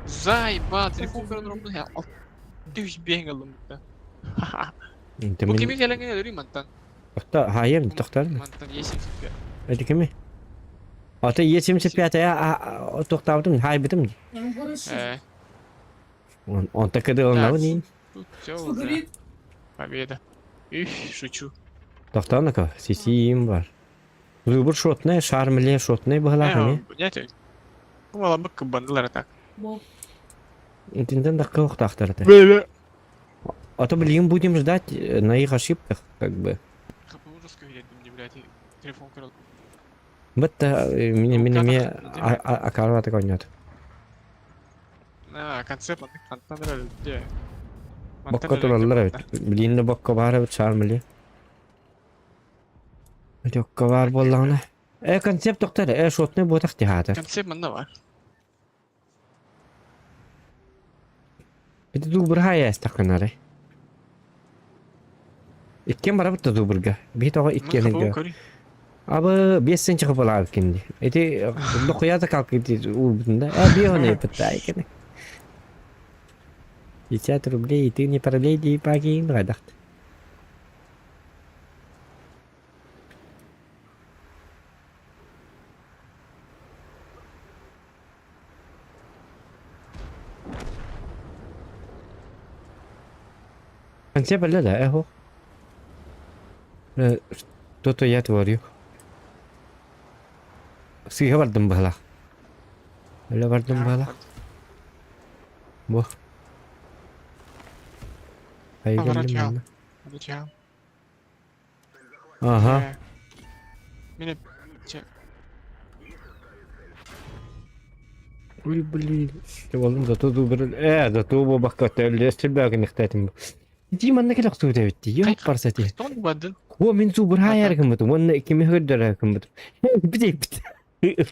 Заебал, телефон украл ровно. Я ты ж бегал да. Bu kimin gelene göreyim mantan. Hatta hayır doktor mu? Mantan yeşil ya. Hadi kimi? Hatta yetim sepiyata ya doktorun hay bitim. Я могу расширить. On takıdı onları Да, neyin? Тут все Что уже. горит? Победа. Шучу. Doktor ne kadar? Sisiyim var. Zubur şot ne? Şarmile şot ne? Bahlar ne? Понятие? Ну, мало бы кабандалар так. Бог. İntinden dakika yok doktor. Бля. А то, блин, будем ждать на их ошибках, как бы. ХП ужас видеть, мне, блядь, и телефон украл. Бітті меніме Катах, акарваты конят. Концепт манtan öldü. Бокко тураллар evet. Билинде бокко бар evet шармили. Бокко бар болланы. Концепт доктор, шотны bu тахтихаты. Концепт manda var. Bir de dubur haya istakınları. İkken bara bitti duburga. Bir toğa ikkenin ХП gö. укори. Abi 5 sen çıkıp alar kendi. Eti dokuya da kalk eti ulbunda. Bir onu yapıttı ikeni. 50 рублей, ты не пролей паги инрадах. Конце бәлі да, әхо. Тото я творю. Сыйға бардым бағалақ. Әлі бардым бағалақ. Бұ. Ай Ағара келдім чал. мәні. Hadi çağım. Ага. Benim Ой, блин. Oğlum da tutu bir... da tuğ bu bak kötü. Estil belki nixtetim. Diyman ne kadar tuğ devletti. Yok parsati. Son badın. هو من زوبر هاي رقمته وانا كم يهدر رقمته بديت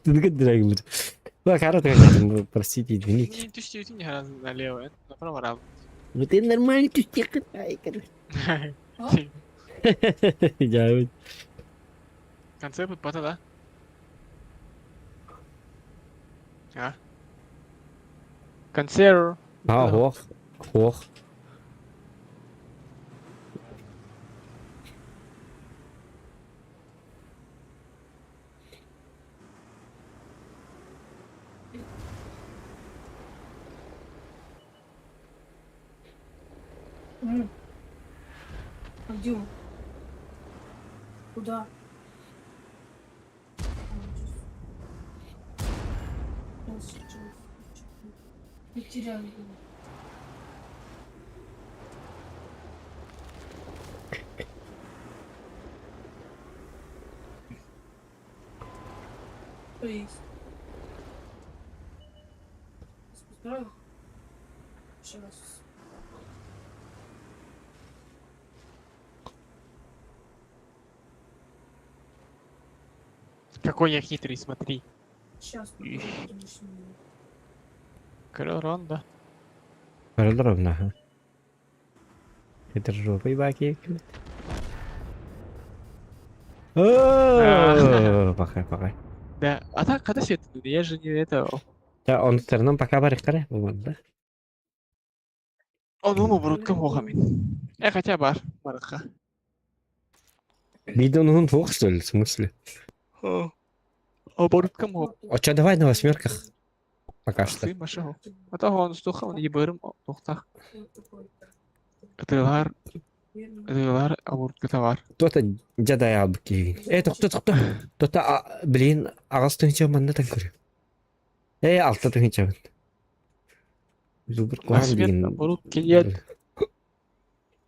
تقدر رقمته وكارت رقمته برسيتي دنيك Niye düştüğün ya herhalde Leo en. Sonra var abi. متين نرمال تشتيق هاي كده جاوب Kan saya put patah dah. Ya. Kanser. ها هو Пойдем. Куда? Потерял его. Что есть? Устроил? Сейчас. Какой я хитрый, смотри. Сейчас. Ih. Потому что Ронда. ضربنا ها الروبي باقي اوه بقى Да, а так, когда свет? Я же не это. да он стороном пока барикаре والله Onu mu buruttum hoğamin? Хотя бар, барыха. бидон фух что ли в смысле А буруткам хоğ. а что давай на восьмерках пока что Сы маша хоğ. Ата хоğ стуха, он ебарым тоқта. Атылар абуртката бар. кто-то деда яблоки кто-то блин ағыстың чаманна танкөр алтытың чаман зубыр куан Асмет деген бурут келет.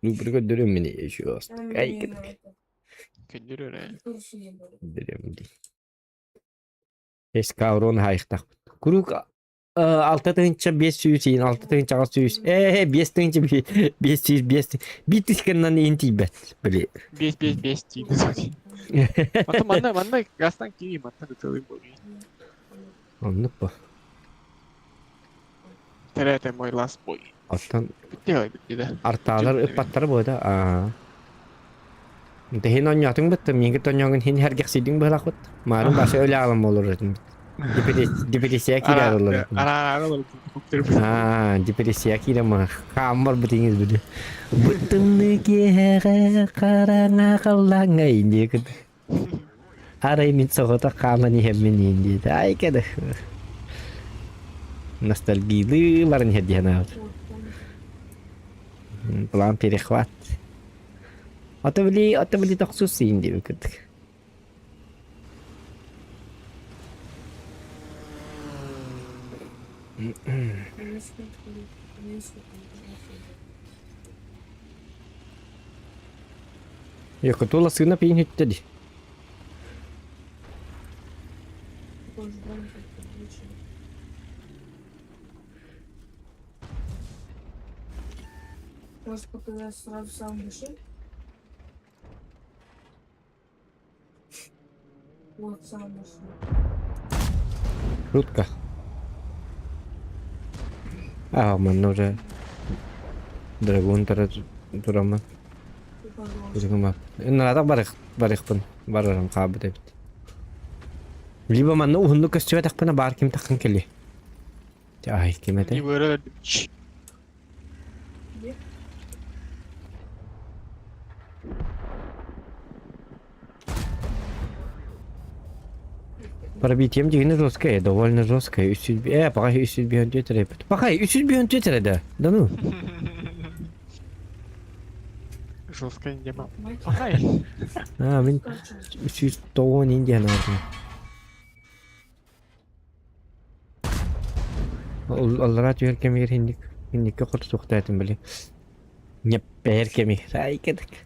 зубыр көдөрөм мени еще ай Көндөрөр. дөрэм ди эскаврон хайхтак курук алтытыңча 500 ин алтытыңча 600 бестыңча 500 битишкеннан интибет били Бес дейді. Ата манда гастан киви манда целый бой. онны по Терете мой лас бой. аттан Делай биtti. арталар ыппаттар бойда Дехин оньотың бітті, менгі тоньоңын хин хәргексейдің бұлақ бұт. Марын басы өлі алым olur өтін. Депрессия кирер olur. Ara olur. Депрессия кирер ма. Қамыр бітіңіз бүді. Бұттымны кеғі қараңа қалаңа инде күді. Арай мен соғыта қамын ехеммен инде. Ай кәді. Ностальгийлы барын хедден ауды. План перехват. Отабли тахсуси инде бүкірдік. Йоко тула сына пейін хүттеді. Может, показать сразу сам души? Вот сам души. Шутка. Мен уже драгун турамын. Үзіңім Надақ барықпын. Барырым қабы деп. Либо манны ұғынды көстіге тақпына бар кем таққан келі. Ай, кем әді? Не вырылır. Пробитием дегені жесткая, довольно жесткая. Пока 300 бьон тетер. Пока 300 бьон тетер, да. Да ну. жестко индема. Мать, Ай. Ha, men короче, 309 indian aldım. Onlara diyor kemir hindik kurtu soktaydım bile. Nyepper kemir. Ay kedik.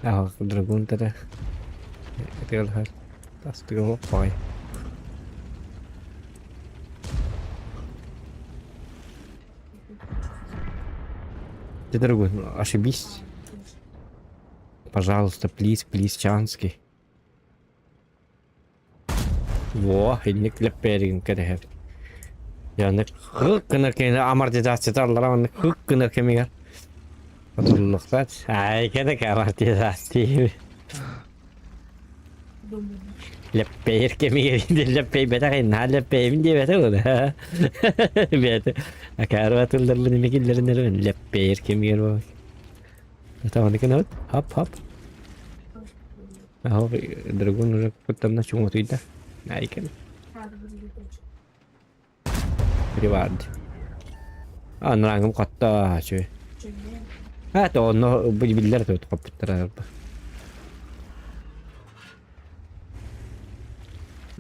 Ah, dragon tada. Real har. Tas go boy. Ты, дорогой, ошибись. Пожалуйста, плиз, чански. Во, инник лепперин кедер. Yani hıkkınır ki amortizasyonu tarlaran hıkkınır ki mi? Oturluklar. Ay kede ki amortizasyon. думаю, Leppeyir kemi yerinde leppey beta kayın ha leppeyin diye beta o da. Beta. Akarı atıldır bunu mikillerin nereden leppeyir kemi yer bak. Tamam ne not? Hop. Aho dragon udah kutamna cuma tu ida. Ay kede. надо будет точно. Reward. Ah nerangum kota cuy. Что, не? Ha to no biller tuh komputer apa.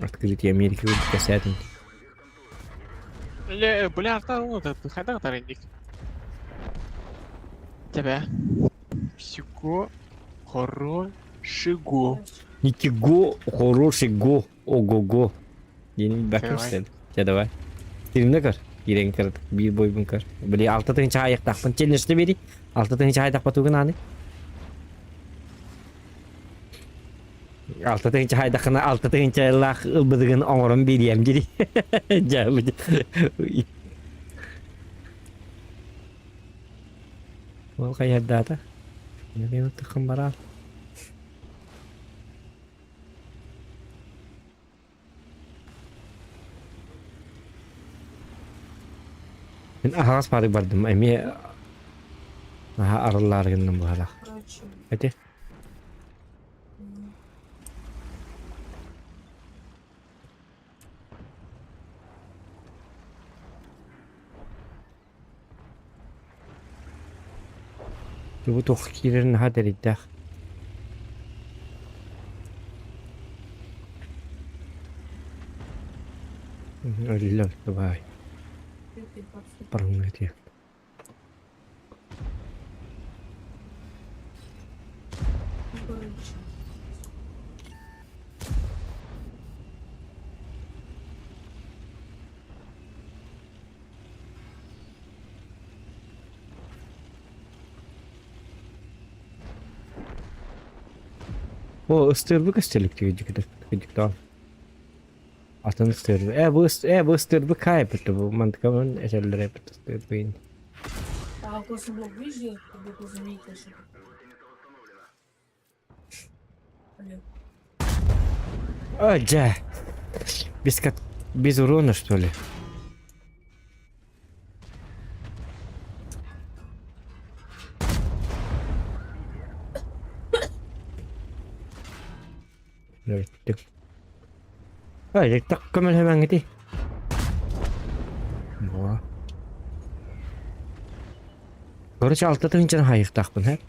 Открытие Америки будет касать. Бля, вот это, хайда тарендик. Тебя. Всего хорошего. Ничего хорошего. Ого-го. Yeni bir bakayım Давай. sen. Ya давай. Filmde kır. Giren kır. Bir boy kır. Böyle altı tane çay yaktak. Ben challenge'de biri. Altı tane çay yaktak batuğun anı. Altı tane çay yaktakına altı tane çay lak ılbıdığın oğrum biriyem dedi. Cevabı. Wal kayak data. Ini untuk kembaran. Ben ahas pari bardım. Emi aha arılar gönlüm bu hala. Короче, Hadi. Bu tohkilerin hader iddia. Öyle vay. ты подступил. Parang dia. Короче, O ıstırбы köstelik diyor gidip Atın ıstırбы. Bu ıstırбы kaybetti bu mantıklı eserler yapıp ıstırбы. а после блок видишь, как будто заметил, что... Алло. Önce. Без урона что ли? Evet. Öyle takımın hemen gitti. Bu. Короче, altta tınçın hayır takın hep.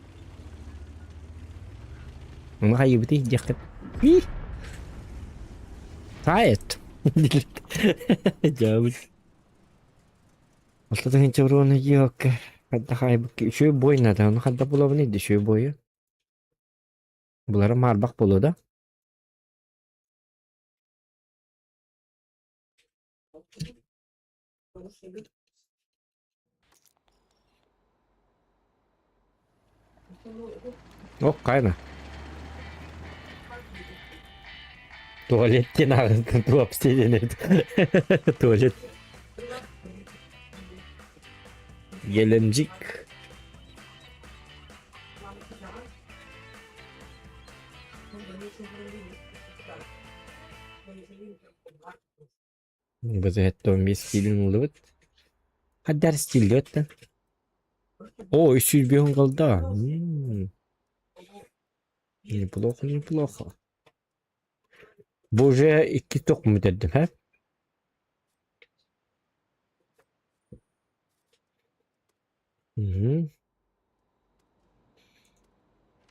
Onu hayır bitti yakıt. Gayet. Jauh. Altta tınçın uronu yok. Hatta hayır bu şu boy neden? Onu hatta bulabilirdi şu boyu. Bunlara marbak bulu da. Oh kayna. Tuvalet ağzını tu обстелен. Tuvalet. Gelincik. Biz ettim bir stilin olup. Hadi stil götten. O 300 bin kaldı. Неплохо. Bu уже 2 tok mu dedim he? Hı.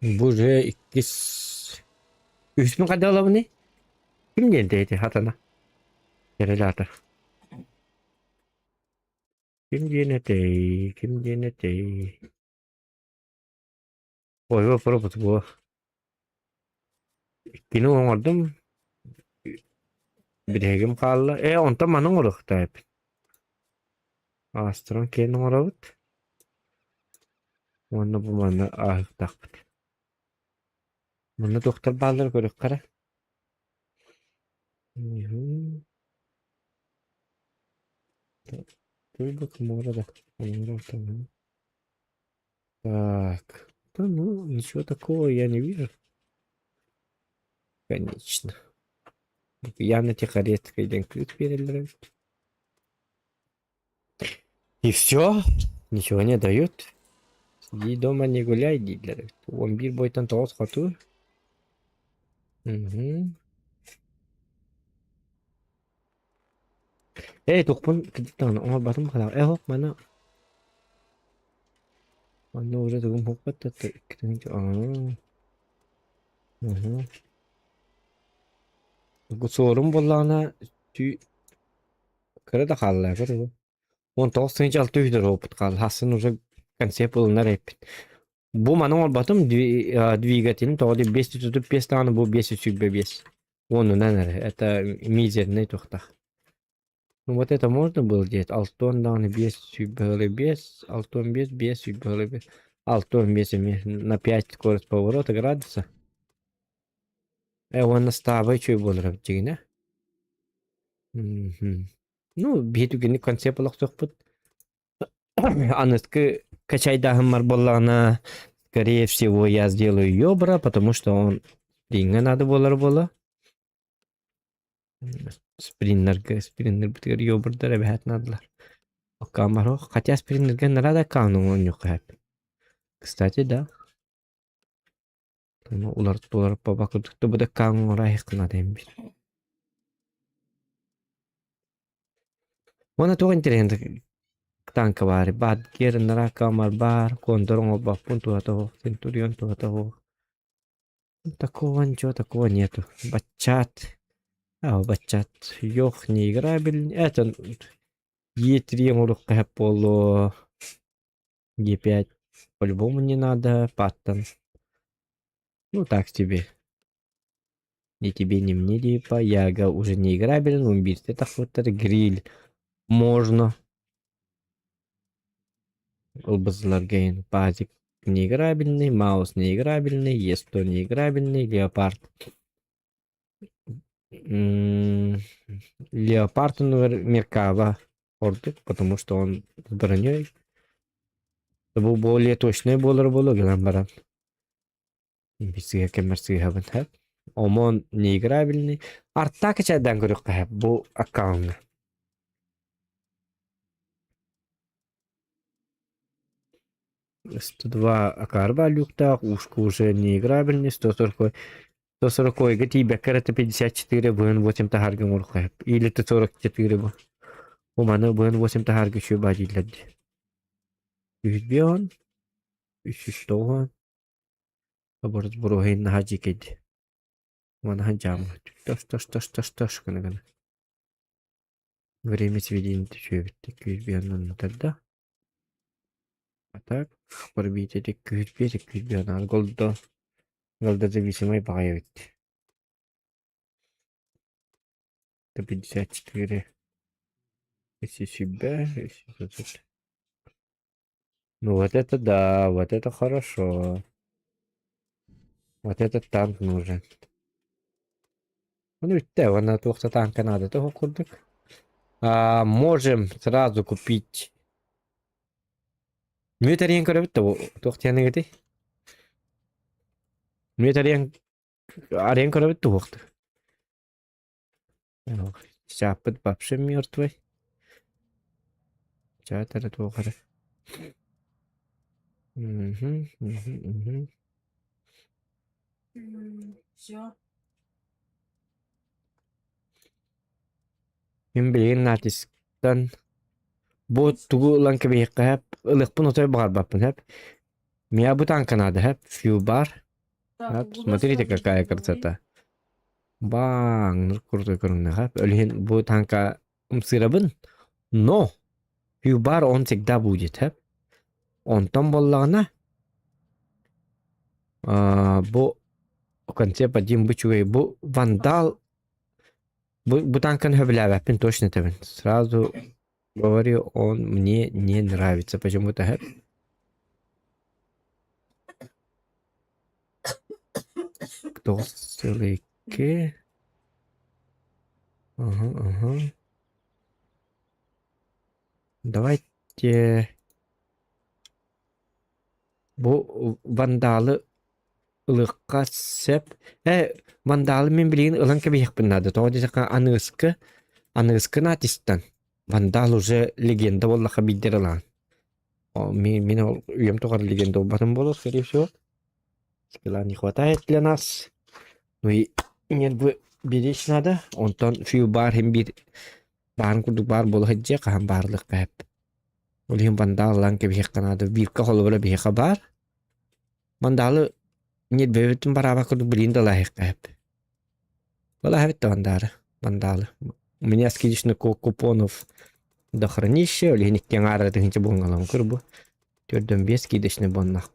Bu же ikis. Üstün kadar ne? Kim geldi hatana? Yerelerde. Kim yenetey? Kim yenetey? Oy bu propos bu. Kini oңордum. Birегим kallı. Onta manın orukta hep. Astron kendi oravut. Onu bu manı ahık takpıt. Bunu doktor bağlar görük kara. Dur bakayım orada. Tamam. Так. Да ну, ничего такого я не вижу. Конечно. Явно тихорецкая ленд-клик перелив. И все. Ничего не дают. Сиди дома, не гуляй, дилер. Он бир бойтан тоғыз қату. Эй, тухпун кредиттан оңа батым қала. Хоқ, мана. Мана уже тугум хоқ бат татты. Sorun bollana tü kara da kallar kara bu. 19 altı yüzde robot kal. Hasın уже konsept olunar hep. Bu manın olbatım двигателин тоғды 5 tutup 5 tane bu 5 sübbe 5. Onu neler? Это мизерный тохта. Ну вот это можно было делать. Алтон таны 5 sübbe 5, алтон 5, 5 sübbe 5. Алтон 5 на 5 скорость поворота градуса. Он наставай чүй болар жигине. Ну, бету гени концепт олақ соқпыт. Анысты качайдағым бар болағына, скорее всего, я сделаю ёбра, потому что он спринга надо бола. Сприннер бітігер ёбрдар әбәхәт надылар. Оккан бар оқ. Хотя сприннерге нарада аккаунның он yok әп. Кстати, да. Улар по бакырдықты бұда аккаунның орайық надайым бір. Ona çok interesante tanka var. Bad gerin rakamar bar, контрол по пункту того, центурион того. Такого нету. Бачат. Бачат. Yok не играбельный. Это E3 урок поло E5 по-любому не надо. Паттон. Ну так тебе. Ни тебе, ни мне типа. Яга уже не играбельный. Убийство это вот гриль. Можно. Обозлагаем пазик неиграбельный, маус неиграбельный, Е100 неиграбельный, леопард. Леопард Меркава ордык, потому что он с броней. Бұл более точный болар гелан баран. Бисиге кемерсиге хабын. Омон неиграбельный. Артта качадан көрік қайып бұл аккаунт. 102 акарба люкта, ушка уже не играбельный, 140 гатибекер это 54 бн 8 тахарган урхайп. Или это 44 бн. У мана бн 8 тахарга şu бадиллади. 100 300 аборт бурохин хаджи кеди. Мана хаджам. Тош кана. Время сведения течёт. 200 тогда. А так, пробить эти кюзбе на голда зависимой появит. 154. Если себя, ну вот это да, вот это хорошо. Вот этот танк нужен. Ну, это на двухта танка надо, того курдык. Можем сразу купить. Мютариен көрөбүт да тоқтияны кетей. Мютариен арен көрөбүт да тоқты. Шапыт вообще мертвый. Чатары тоқары. Все. Мен білген артисттан bu tuğu lan kebih hep ılık bunu tabi bağır bakın hep. Miya bu tankan adı hep few bar. Вот, смотрите, какая красота. Бang, ну крутой көрінді. Өлген бұл танка сырабын, но фьюбар он всегда будет. Онтон боллағына бұл концепт один бычугай, бұл вандал, бұл танканы хөбіләвәппен точно табын. Сразу говорю, он мне не нравится. Почему-то кто ссылки? Ага. Давайте бұл вандалы ылыққа сәп. Вандалы мен білейін ылан кәбейік бұнады. Тоғы десіға анығысқы натистан. Вандал уже легенда боллақа биддер ылан. Мен үйем тоғар легенда болбатын болу, скорее всего. Скилла не хватает для нас. Ну и нет бы беречь надо. Онтон фью бар хем бир барын курдук бар болу хаджи қахан барлық бәп. Олихим вандал лан кәбейік қанады. Бирка холы болы бейқа бар. Вандалы нет бәбетін бараба курдук білейін да лайық бәп. Ола хәбетті вандалы. У меня скидочный купонов до хранища. Олихин иккен ары дығынчы болғалам курбу. Төрден бес скидочный боннақ.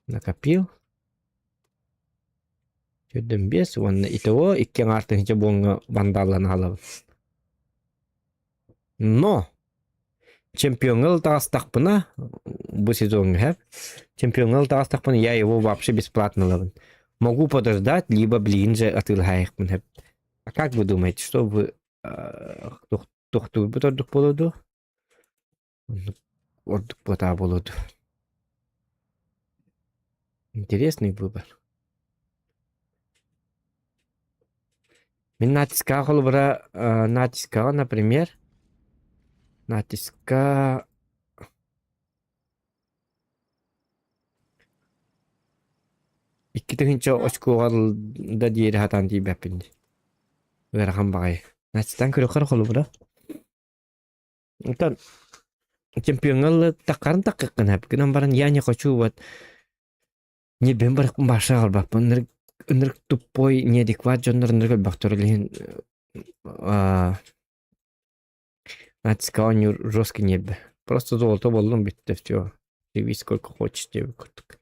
Накопил. Төрден бес. Онна итого иккен ары дығынчы болға вандаланы алабын. Но чемпионгал тағыстақпына бұл сезон чемпионгал тағыстақпына я его вообще бесплатно ловын. Могу подождать, либо блинже атылхайықпын. А как вы думаете, что вы тухтур бұт ордық болуду? Ордық бұта болуду. Интересный выбор. Мен натискаға қолы бұра, натискаға, например, натиска икки тыгынча очкуғалда дейірі хатан дей бәппінді. Верхан бағай. Натистан көрі қар қолы бұра. Онтан чемпионғалы таққарын таққыққын әп. Гынан баран я не хочу вот не бен барықпын башы албақпын. Үнірік тупой, неадекват жондар үнірік өлбақтырылығын натиска он жесткий небе. Просто золото болдым битті все. Живи сколько хочешь тебе куртук.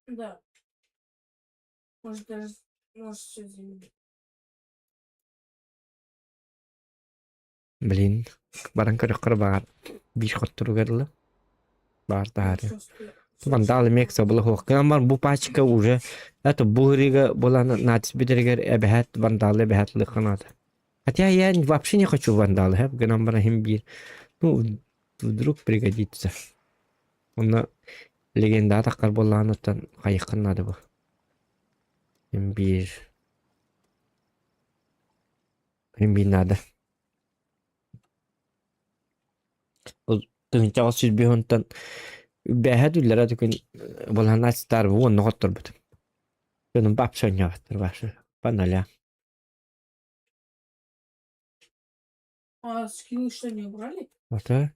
Да. Может даже, все земли. Блин, баран көріққыр бағар. Биш қоттыру кәділі. Бар тағары. Вандалы мекса было хохкан бар бу пачка уже это бурига была натис бедергер эбехат вандалы эбехат лыханат. Хотя я вообще не хочу вандалы, гнам барахим бир. Ну вдруг пригодится. Он легенда такар болланы тан кайыккан надо бу. Бир надо. Тынча сүз бехонтан бәһәдүлләр атыкын болана стар бу ноготтор бит. Төнүм бап сөньяктыр башы. Паналя. А скиллы что, не убрали? Ата.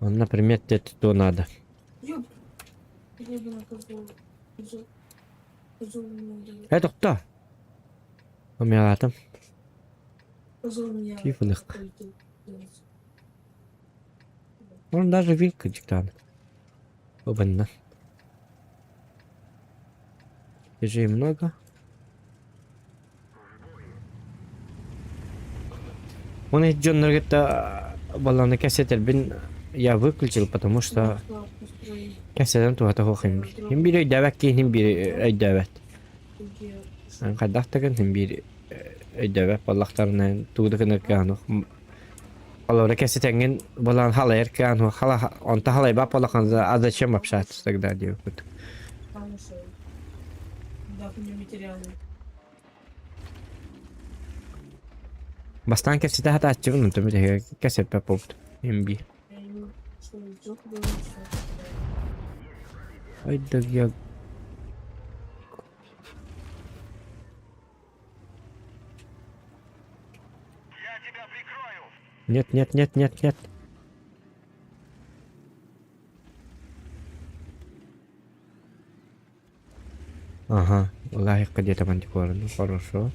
Он, например, это то надо. Ёп. Я думаю, Это кто? У меня там. меня. Тифлых. Он даже вилка диктант. Обанна. Ежей много. Он и Джон Нагета баллоны кассетер бин я выключил, потому что кассетен туа того хим. Хим бири давак ки хим бири ай дават. Ан кадахтаган хим бири ай дават баллахтарнан тудыгын эркану. Алора кассетенген балан хала эркану хала он та хала бап балаханза а зачем общаться тогда диyor. Потому что да, материалы. Бастан кепсите хата ачыбын унту бите кесеппе попт. Эмби. Benim çok görmüş. Айда я. Нет, нет, нет, нет, нет. Ага, лайк где-то мантикора. Ну хорошо.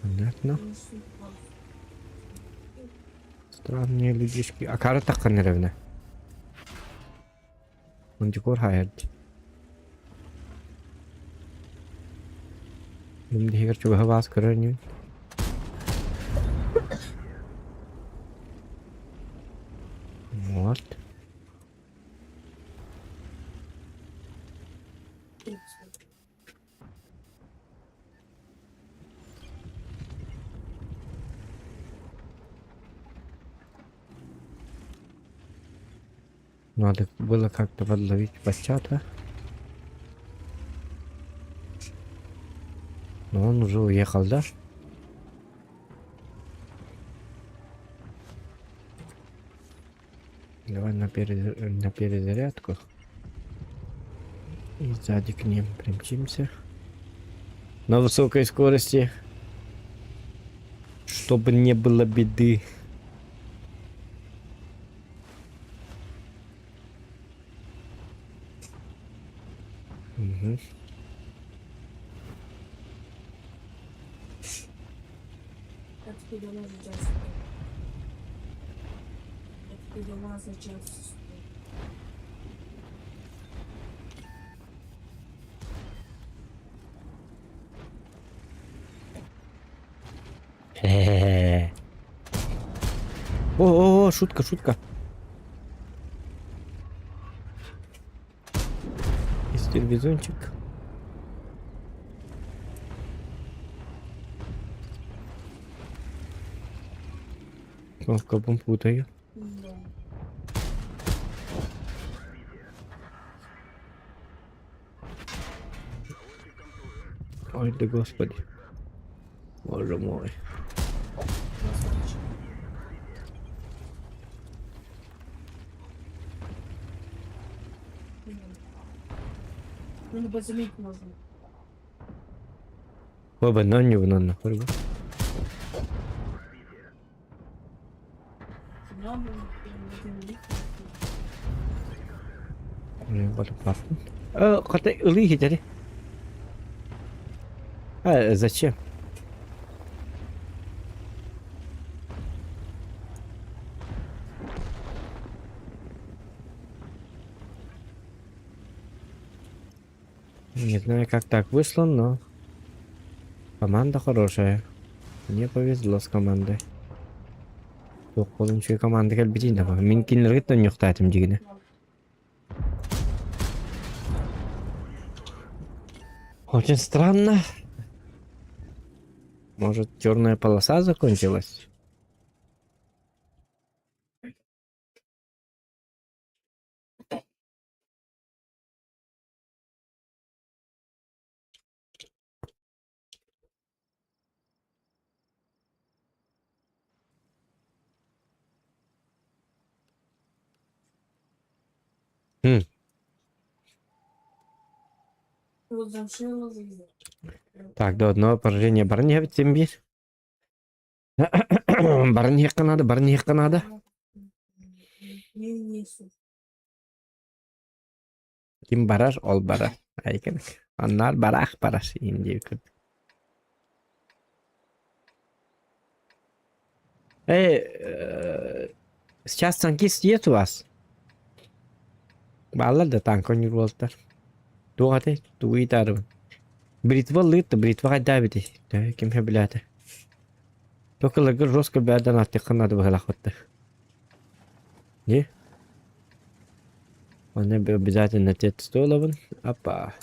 Понятно. Странные людишки. А кара таккан неревне. Мантикор хайд. Ним дихер чуга хавас карарни. Вот. Надо было как-то подловить бачата. Но он уже уехал, да? Давай на перезарядку. И сзади к ним примчимся. На высокой скорости. Чтобы не было беды. Угу. Откуда можно часто? Откуда можно часто? О, шутка, шутка. Телевизончик. В капом путаю. Да. Ой, да господи. Боже мой. Ну, позаметь можно. Оба, но не вновь. Нам Вот папа. Хотя лихи тери. А зачем? Не знаю, как так вышло, но команда хорошая. Мне повезло с командой. Yok oğlum şu komanda gel biteyim de bak. Minkinler gittin yok tatim cigine. Очень странно. Может, черная полоса закончилась? вот замшило. Так, до одного поражения барни тем бир. Барни надо. Не несу. Kim barar, ol barar. Ayken. Onlar barak barar. İnce bir сейчас танкист есть у вас? Баллар да танк он yürüyorlar. Doğru, doğru tarım. Бритва кайда бити. Да, ким хебляте. Только лагер жестко бядан аттыхан надо было хотты. Не? Он обязательно тестирован. Опа.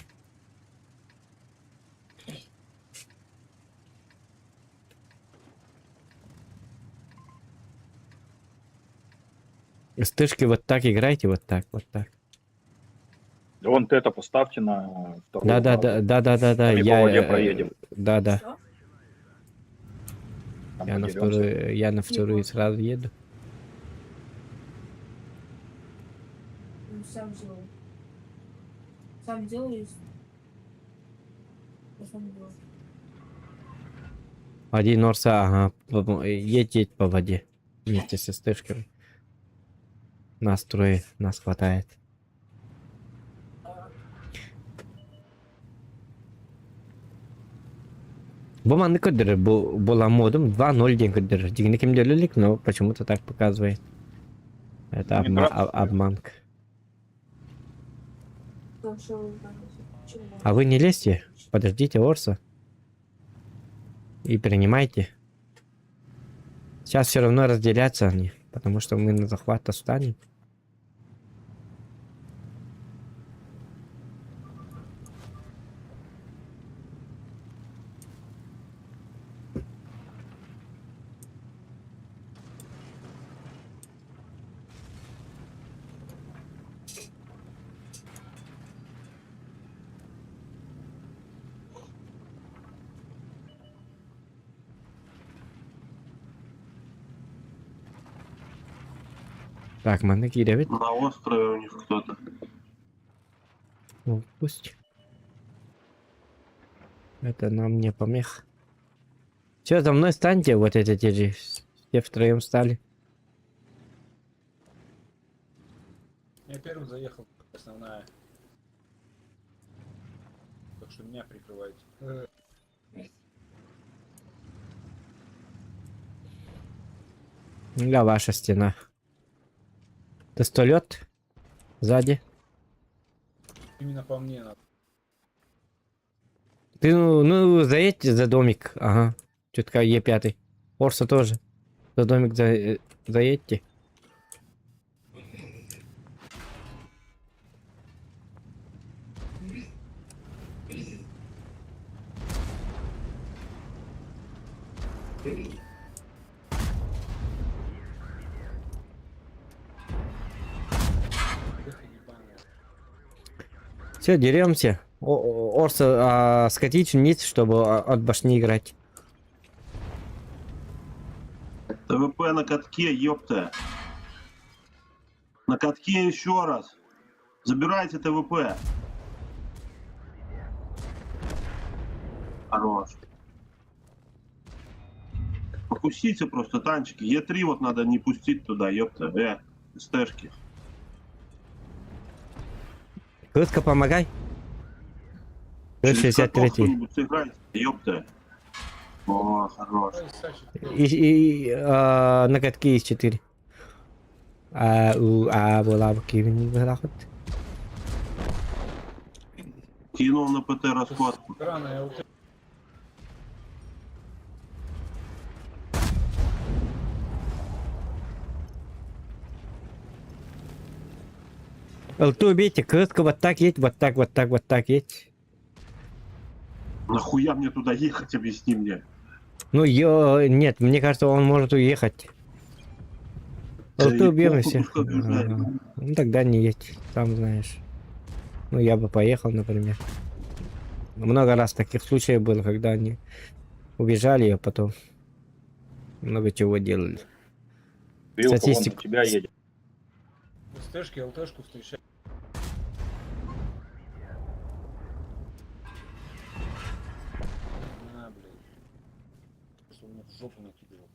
Стышки вот так играйте, вот так, вот так. Вон это поставьте на вторую Да, да, базу. да, да, да, да, да. Там и по воде проедем. Да, да. Что? Там Я на подеремся. вторую, я на вторую сразу еду. Ну, сам делал. Сам делал и... Я сам делал. Один Орса, ага, едь по воде вместе со стышками. Нас трое, нас хватает. Bu mandı kıdırır. Bu ламодом 2-0 день кыдырır. Дигни кем делилик, но почему-то так показывает. Это Не нравится, обманка. Потому что там... Чего? А вы не лезьте, подождите Орса. И принимайте. Сейчас все равно разделятся они, потому что мы на захват останем. Так, манеки Дэвид. На острове у них кто-то. Ну, пусть. Это нам не помех. Все, за мной станьте, вот эти те же. Все втроем стали. Я первым заехал, основная. Так что меня прикрывайте. Да, ваша стена. Пистолет сзади. Именно по мне надо. Ты, ну, заедь за домик. Ага. Чутка Е5. Орса тоже. За домик заедьте. Все, деремся. Орса, скатить вниз, чтобы от башни играть. ТВП на катке, ёпта. На катке еще раз. Забирайте ТВП. Хорош. Попустите просто танчики. Е3 вот надо не пустить туда, ёпта. СТшки. Кыска, помогай. Через каток 63. кто-нибудь сыграйте, ёпта. О, хорош. Ой, Саша, На катке есть 4. Была бы Кевин заход. Кинул на ПТ расходку. рано я вот Лту убейте, кыска, вот так едь, вот так, вот так, вот так едь. Нахуя мне туда ехать, объясни мне. Ну, нет, мне кажется, он может уехать. Лту убьем и все. Ну, тогда не едь, сам знаешь. Ну, я бы поехал, например. Много раз таких случаев было, когда они убежали, а потом много чего делали. Вилка, вон на Статистику. тебя едет. СТшки, ЛТшку встречать. На, блядь. Что у меня в жопу накидывал.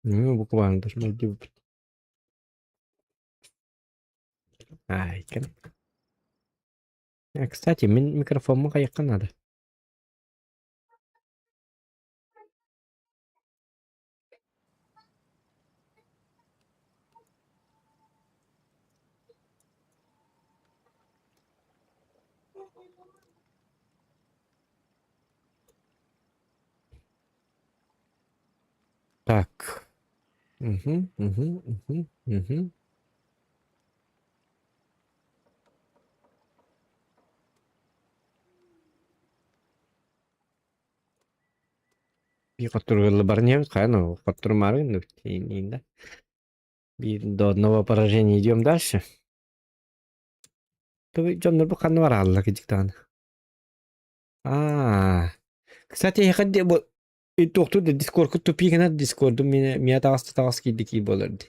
Ну, буквально даже могли выпить. Ай, кстати, микрофон махаяка надо. Так. Угу. Bir oturgalı var ne? Kayın oturmarın da. Bir до одного поражения идем дальше. Tabii canlar bu kanı var Allah gıcık tane. Kısaca yakın bu doktor da Discord'u topi kana Discord'u mine tağız giddik iyi olurdu.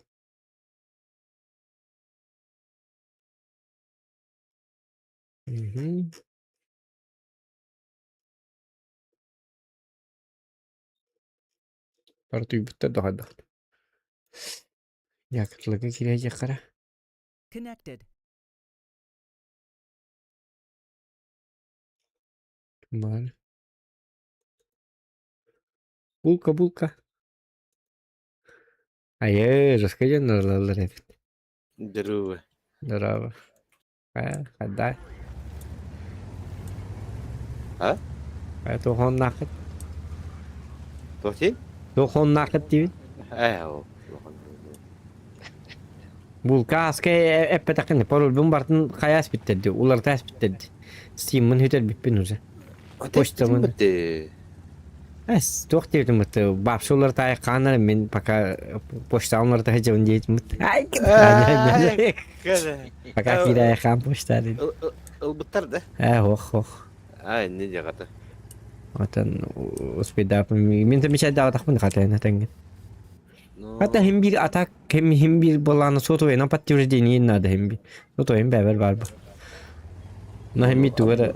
Parti bitti daha da. Yakıtlığı girecek kara. Connected. Mal. Bulka. Hayır, raskaya narlarlar hep. Здорово. Bravo. Hadi. Ha? Tohon nakit. Tohtin? Tohon nakit değil. O. Bulka aske eppe takın. Polul bombartın kayas bitti. Ular tas bitti. Steam'ın hüter bippin uza. Poştamın. Bitti. Es, toh dedim mut. Babşolar tay kanar men paka poştamlar da hecun diyet mut. Ay. Kada. Paka kira kan poştar. Ilbıttar da. Hoh. Ay ne diye kata. Atan ospeda min de mişe dağa takmın katayna tengin. Hatta hem bir atak hem bir bolanı soto ve napat diyor deni nada hem bir. Soto hem beraber var bu. Na hem bir tuğra.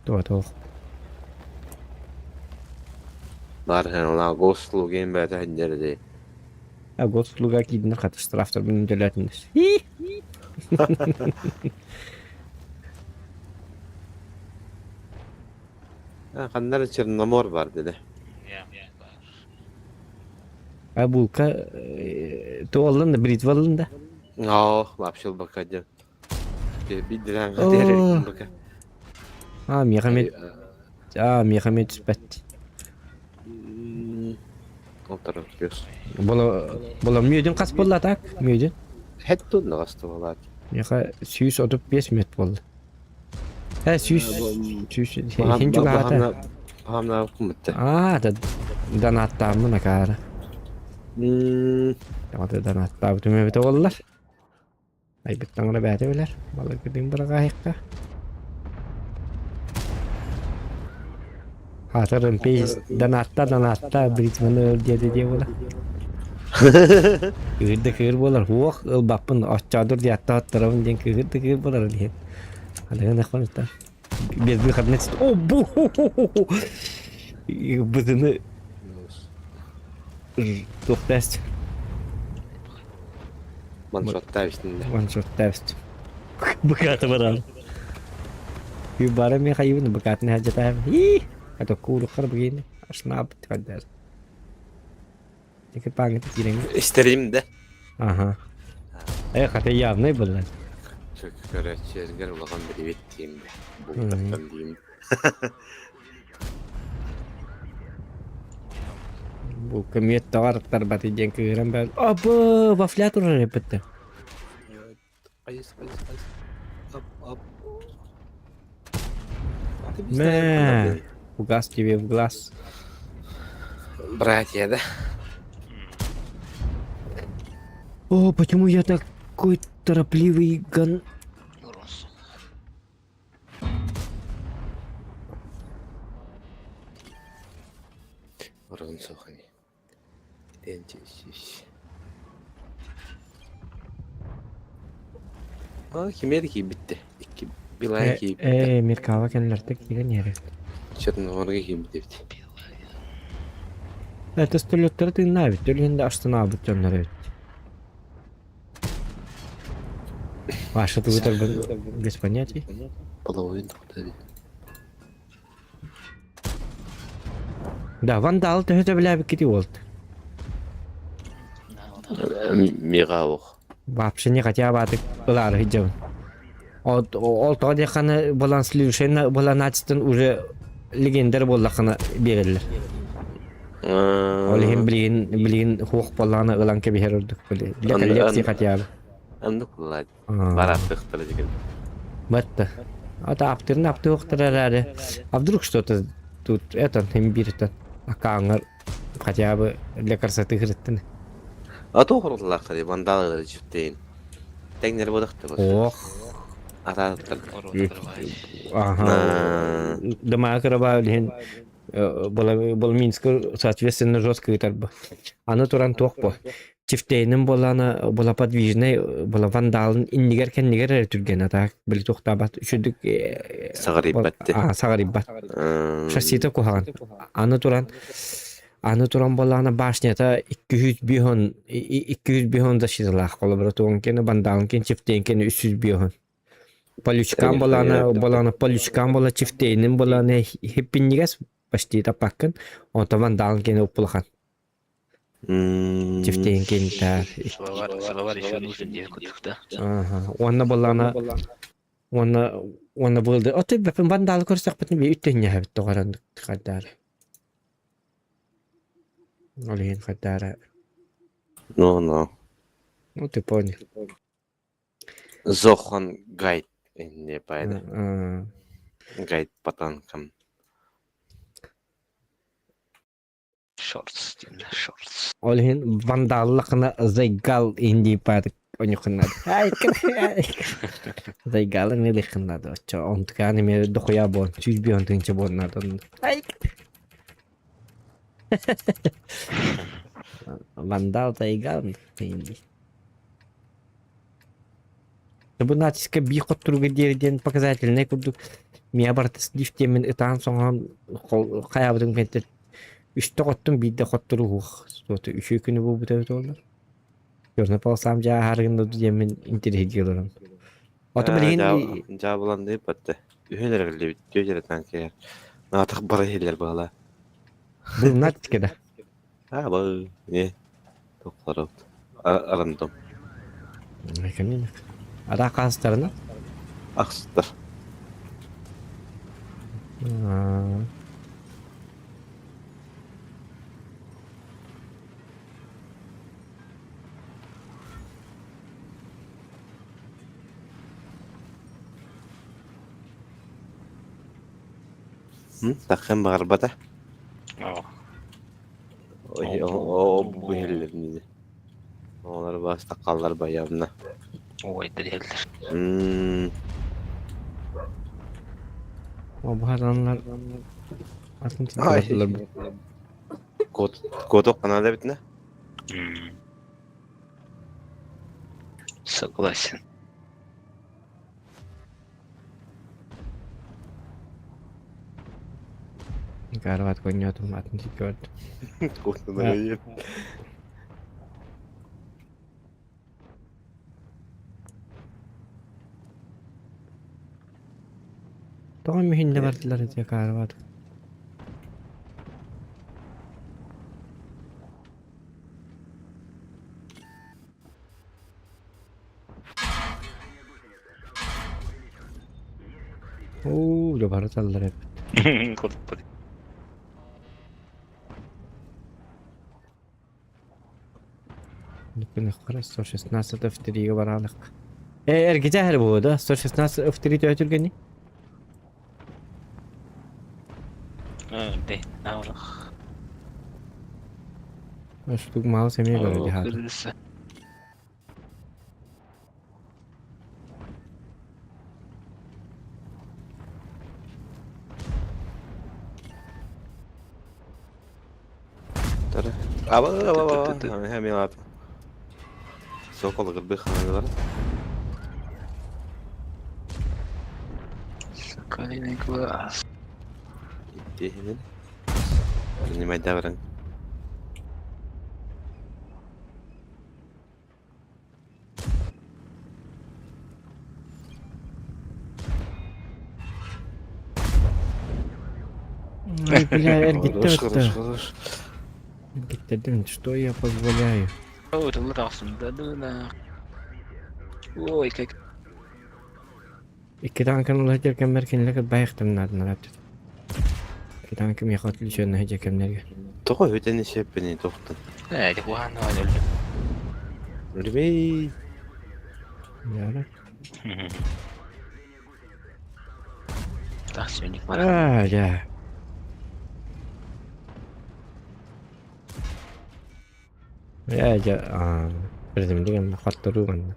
Tuğra. Var hen ola ghostlu game beta henderdi. Agos luga kidna katastroftır bunun delatınız. Kanlar Çernomor var dedi. Bulka tuğalın da Brit valın da. Vapşıl bakacağım. Bir diren Oh. deri baka. Mihamet spet. O taraf göz. Bola müydün kas bolla tak müydün? Hettun da gastı valla. Miha 135 met bolla. Ha 100 hincu gata. Hamla kumutta. Da danatta mı nakara. Da danatta bu me beto bollar. Ay bittan da bete beler. Bala gidin bıraga hekka. Hatarın pez danatta Britman öldü diye bola. Kır bolar. Hoq ılbapın aşçadır diye hatta tarafın den kır bolar diye. Hadi ne konuşta. Bir kadnet. Bu. Bıdını Test. One shot täysin. One shot test. Bekatı var abi. Bir bara mi kaybını bekatını hacet abi. Atau kuru kar begini. Asna apa kadar. Dikit banget kireng. İsterim de. Aha. Kata ya ne bulan. Çok kara çizgiler ulan bir bittiğim de. Bu taktan diyeyim. Bu kemiyet tawar terbati jeng keren ben. Apa waflatur repet. Ayıs. Hop. Me. Bu gas gibi bu glas. Братья, да? Почему я такой торопливый ган... Yorulsun. Orhan Sokhani. Dençeşiş. Kimyeri ki bitti. Bir ay ki bitti. Merkava kendilerinde giren yere. Çernomor'a ki bitti. Это столетtere тыгна бит. Өлгенде аштына бит жоннор бит. Ваша тугутар без понятий. Половину тугутар. Да, вандал төһөтө биле кити болду. Мигаух. Вообще не хотя бы атык ылары хиджабын. Ол тоде каны баланслившена баланатстын уже легендар боллакына берилер. Ол hem bilgin huquq bollarına ılan ke beherdik böyle. Lekallek хотя бы. Andık vallahi. Barattık tarafı. Battı. Ata aptırın aptı oqtırarады. А вдруг что-то тут это hem birden. Akağınlar хотя бы для красоты кырыттын. Ато хоруллар кали вандалдар жиптейин. Теңнер бодакты бу. Ох. Атааттар. Ага. Дома крабалин. Был Минск, соответственно, жесткий торба. Аны туран тохпо. Чифтейнин болана бола подвижный, бола вандалын иннигер кеннигер түрген атак. Били тохтабат үшүдүк Сагарып батты. сагарып бат. Шассита кухаган. Аны туран болана башнята 200 бихон защиталах коллаборатуон кені вандалын кен чифтейн кені 300 бихон. Полючкан болана полючкан бола чифтейнин болана хеппиннигес почти тапаккын. Онта вандалын кені уппулахан. Чифтейн кені тар. Салавар еще нужен дед кутукта. Ага. Онна болана онна болды. Оты бәпін вандалы көрсек бітін бей үттен яхабит тоғарандық қаддары. Олеген қаддары. Ну. Ну, ты понял. Зохан гайд не пайда. Гайд патанкам. Шортс, димде, шортс. Олеген вандаллықына зайгал инди падык онюқынады. Зайгалы не лихынады. Онтықаны мен дұқия bon. 100 бейон тыңчы болнады. Вандал зайгал инди. Бұл натиска бей қоттыруға дерден показательный күрдік. Мен бартыс дифтемен ытан соңған қаябыдың пенттер. Үшті қоттым бейді қоттыру құқ. Үші күні бұл бұтабыт олар. Көрініп алсам жа харғында дүдемен интерес елірім. Оты білген... Жа болан дейп батты. Үйелер кілі бітті өжері танкер. Натық бары елер бағала. Бұл натискада. Бұл не? Тоқлар ауд. Арандым. Әкімнен. Ада қасыстарына? Ақсыттар. Таққан бағар бата? О, бұл елер неді? Олар бас таққалар баябына. Ой, дірелдер. О, бұл адамлар... Атын тетірділер бұл. Код оққанада бітіне? Согласен. Гарват коньотом атын тетірді. Кодына ел. Тоғын мүйінде бардылар өте қарывады. Ооо, да бары талдар әп. Kodpadi. Нүкін ұққара 116 öfteriga баралық. Әргеде әрі болды, 116 öfteri тәйтіргені? De, navlıq. Şutuk malı semeye göre dihadı. Kırılsa. Hem yalatım. Sokolu kırбы xanalar. Соколиный глаз. Дегенен. Принимай давран. Ай, бля, Хорош. Эргиттердим, что я позволяю? Ой, ты лырақсың, да. Ой, как... İki tankın ula jerkenler kinleki bayıktım nadına raptı. İki tankım yakatlı şöyle jerkenlerge. Тоқой өтені шеппені тоқтын. Әді, оған өлді. Өлбей. Yara. Так, сөнік бар. Ya. Ya, bizim dengan faktor kan.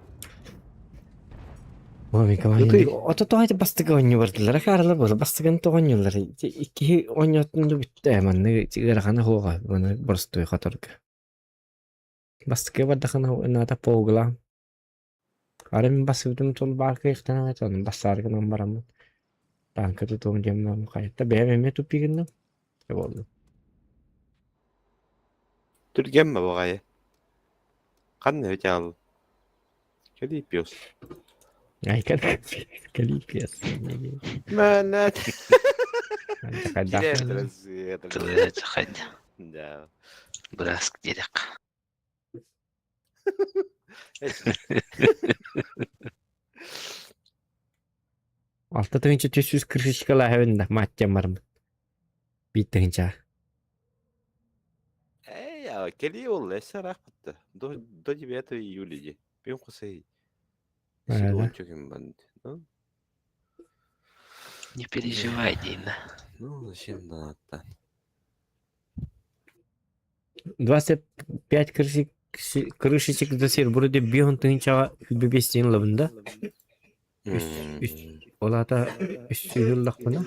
Wah, mereka main. Oto tuh aja pasti kau nyuruh karena bos pasti kan tuh nyuruh. Iki onyot itu bitte mana cigara kana hoga mana berstu khatar ke. Pasti ke pada kana nata pogla. Karena pasti itu tuh barke ikhtana tuh besar kan nombaram. Tangke tuh jam kayak. Tapi ya tuh pikin tuh. Coba. Türgen mi bakayı? Kan ne çal? Kedi yapıyoruz. Ay kan kali pias. Mana? Ada kadang. Gider terus. Ya, terus. طلعت خد Da. براس كتير Altta tığınca 343 kala hevinde maçcam var mı? Bir tığınca. Ya, kedi oldu. Eser akıttı. Do gibi ya da yulici. Benim kusayı. Öyle. Силуан чоким банд. Ну, Не переживай, Дина. зачем надо? 25 крышечек за сербуры деп бион тığınca бебестен лабында. Олата 300 yıllık buna.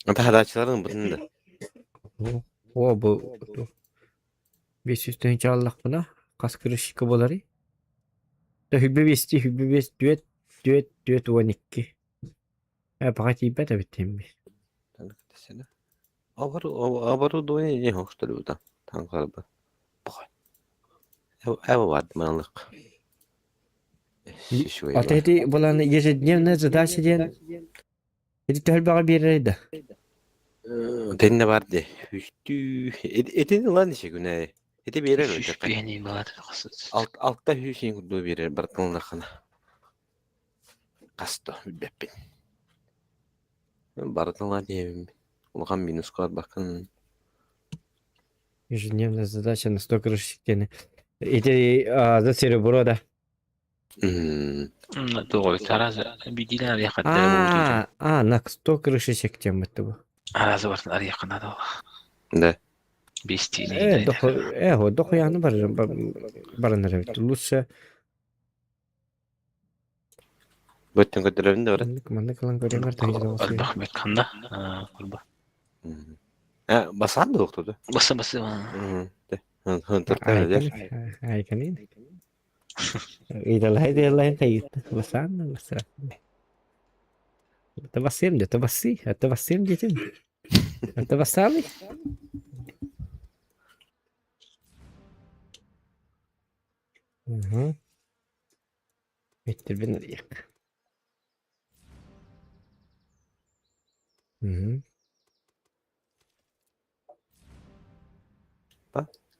Ata hadaçların bunda. O bu 500 tığınca allık buna. Kas kırışıkı bolari. Da hübbebesti düet 12. Fakat iyi de bittim. Abaru doyun ne hoştur bu da. Tankarba. Bakay. Ev vardı manlık. Şişoy. Ateti bulan ежедневно задача ден. Эти төлбағы береді. Tenne vardı. Hüştü. Etini lan işe güne. Eti bir yere öyle. Пьяный была خصوص. Altta hüşün kurduğu bir yer. Bartınla kana. Kasto. Hübbepin. Bartınla diyeyim. Улган минус код bakın. Ежедневная задача на 100 крышечек ден. Эти за серебро да. Doğru. Taraz bir araya kadar На 100 крышечек тем это bu. Arazı var araya kadar da. Да. Бестийный. Доху yani barınır evet. Lütfen. Bütün kötülerin de var. Mandık lan görüyorlar da. Albak mekanda. Kurba. Basan da doktordu. Bası. Hıntırtlar eder. Ay kanin. İdalay kayıt. Basan. Tabassim dedim. Tabassali. Bitir beni yak.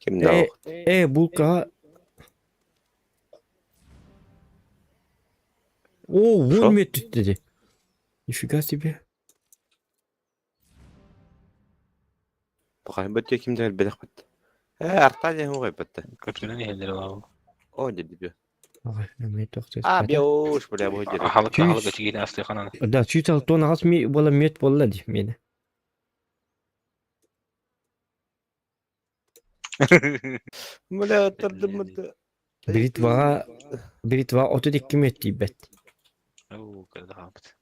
Kim de o? Bulka. Vurmuyor dedi. Nifika себе. Bakayım batıyor kim de elbette battı. Artalya mı kaybetti? Kötünün yerleri var. O dedi bir. Ne toktu. Abi hoş böyle bu dedi. Halı götü giydi hastaya kanan. Да, чуть алтон аз ми бола мет болла ди мени. Böyle oturdum da. Бритва 32 мет дибет. Oo, kadar hapet.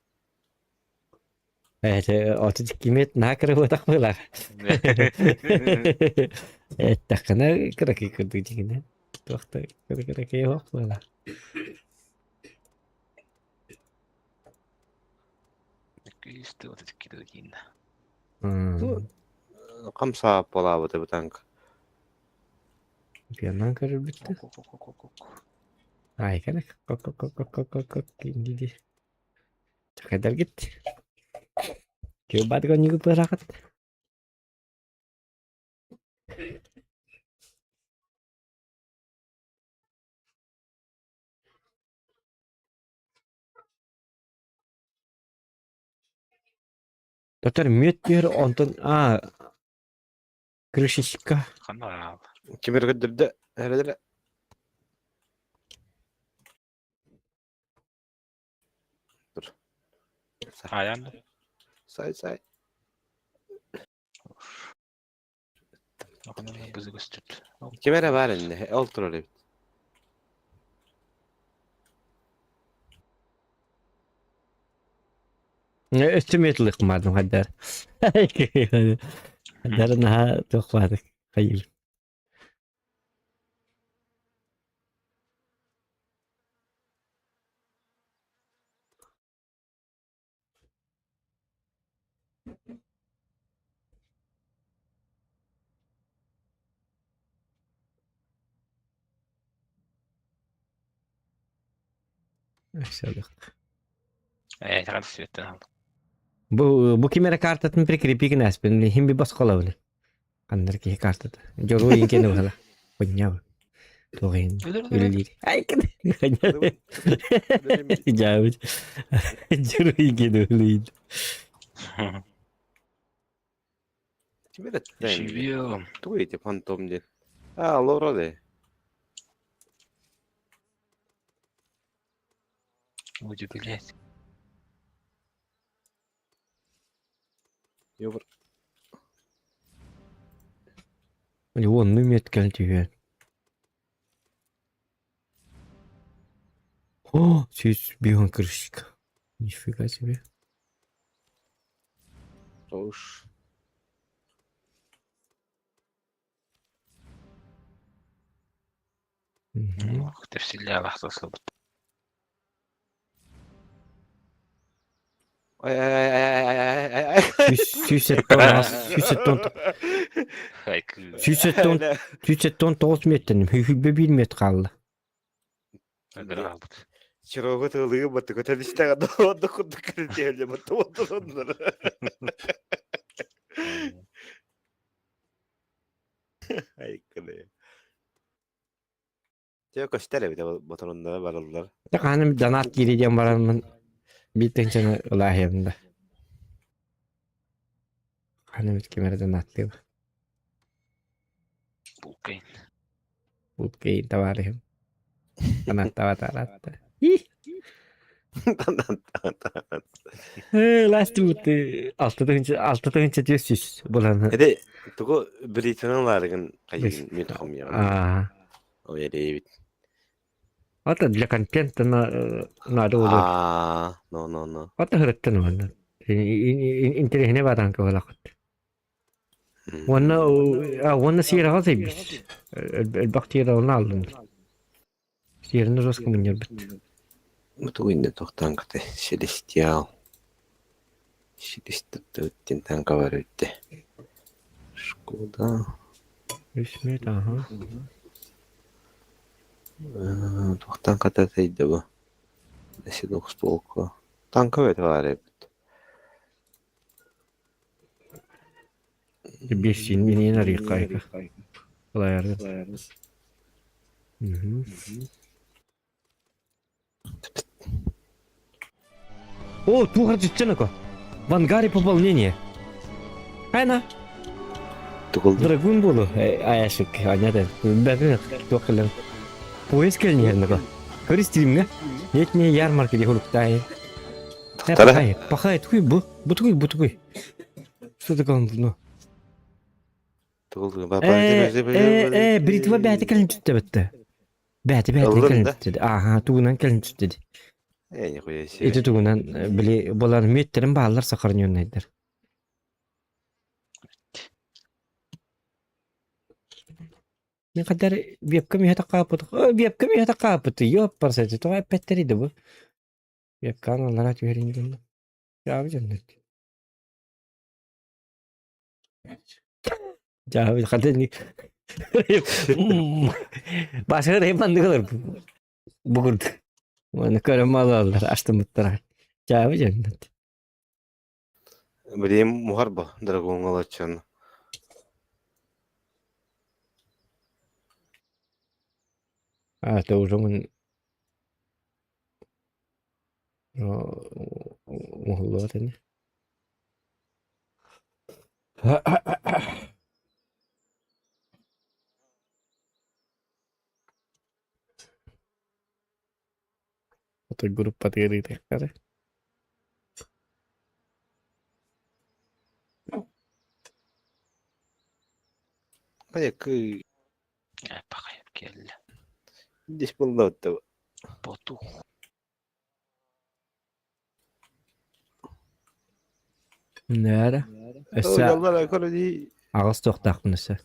Evet, 32 met nakara botak bola. Takana kıraki kurdu jigine. Tokta kıraki yok bola. İşte o dedik ki yine. Kamsa pola bu da tank. Bir yandan karır bitti. Ay kana kok gidi. Çok eder gitti. Coba kau nyugup berakat. Doktor mute diyor ondan крышечка. Kanal. Kim öldürdü? Herhalde. Dur. Ayan. Say. Bakın kızı gösterdi. Kimere var indi? Oltur öyle. Üstümetlik madem haddar. Haddar naha tokmadık. Hayır. Aşağıda. Takar süretten aldım. Bu kimere kartatın bir kripi nas ben him bir bas kolavlı. Kandır ki kartat. Joru yinkene bala. Punya. Togen. Ülli. Ay kene. Jauh. Joru yinkene ülli. Kimere Живьем. Tuh itu fantom dia. Ah, loro deh. Буду, блядь. Yok. Его нумет кальтивен. О, здесь беган крышечка. Нифига себе. Hoş. Мгм. Ты всегда лахта слабо. Ay. Süset ton Хайк. süset ton 9 metrenim. Hühübe 1 metre kaldı. Грабут. Чирого тылыгы баты көтен истега доонду кудду кирдиэле баты отуроннар. Ay kene. Тээ көстеле бите боторонда бараллар. Hanım danat gireceğim varanın bir tençene ulahiyemde. Hanım kemere danatlı. Букай. Bu keyin tavarihim. Danat tavatarat. Last but altı tınçı diyorsunuz bulanı. Hede tugu Britanın largın kayın mütxam ya. Aa. O yere bit. Hatta для контента надо olur. No. Hatta hırıttın onu. İnterehine badan kıvalakot. وانا سيرة غاضب البختيرة ونعلم سيرة نرسك من يربط Tugu tohtan kate Celestial. Celestial tanka var ötte. Skoda. اسمه aha Tohtan kate teyde bu. Nesi dostolku. Tanka var hep. 50 منين ريقايك الله يعرف О, тухар чеченко. В ангаре пополнение. Айна. Tukuldu. Драгун булу. Аяшык. Анядан. Бәбин токылым. Поезд келнернега. Көрістірімге. Етне ярмаркеде хулуктайы. Тахтара. Пахай, туй bu. Bu tuy. Что такое ну? Tukuldu. Бритва бәті келін түтті бітті. Бәті Aldın келін da. түтті. Aha, туғынан келін түтті. Ne koyuyor? Eti tuğunan bile bolan müetterin bağlar sakarın yönündür. Ne kadar webcam ya takapıt. Webcam ya takapıt. Yok parsaydı. Toğa petteriydi bu. Webcam onlara tüyerin dönüm. Ya bir cennet. Ya bir kadar ni. Başka da yapan ne kadar bu kurdu. Onu köremalı aldılar. Açtım mutlara. Ya bir cennet. Bileyim muharba. Dragon alaçan. Ah, тоже он могло это не. Это группа тыры, так. Аяк Bakayım geldi. десь боллавыттабы. Потух. Näre? Össä Jallara köredi. ağız toqtaqmınısa.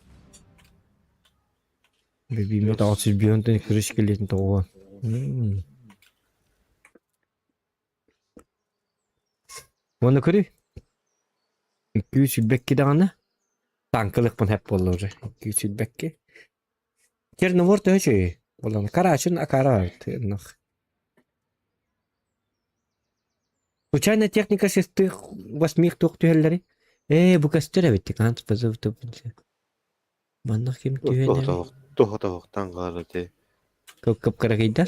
Bebeğime de 600 biyondan kırış geliydin toğuan. Onu kırı? 200 ülbekki dağını? Tankılık bunu hep olur. 200 ülbekki. Kerini vurdu höçü. Olan karaçın akara var. Tırnak. Случайно техника шестых, восьмих тухтуэллери. Bu кастера битти кант пазы втопунча. Маннах ким түйене. Тоқтан қалады. Көп карагайда.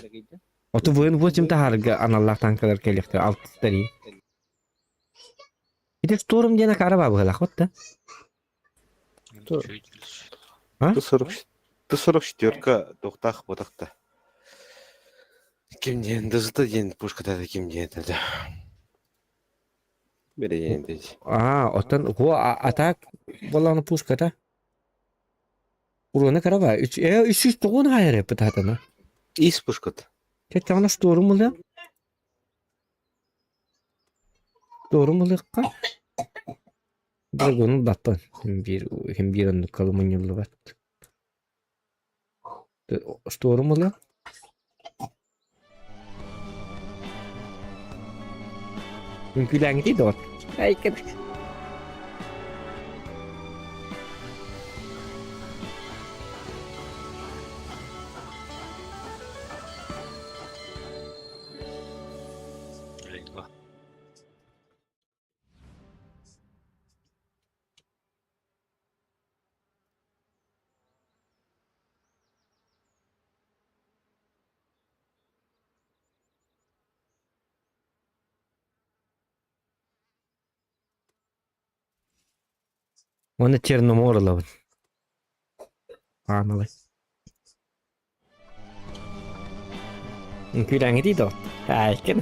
Оту вын восемь тахарга аналлах танкалар келехте алтыстари. Иде сторум дена караба была хотта. Т-44-ка тоқтақ ботақта. Кимден дызды ден пушкада да кимден деді. Берейін деді. Отан го атак боланы пушката. Урона караба. 309 хайры пытатана. Ис пушкада. Кетканы сторум мыла. Сторум мылыкка. Драгону даттан. Хим bir anlık kalımın yılı var. Сторум мыла. Күләңе дейді от. Айкын. Eyvah. Оны Черноморловын. Анылай. Күләңе дейді от. Айкын.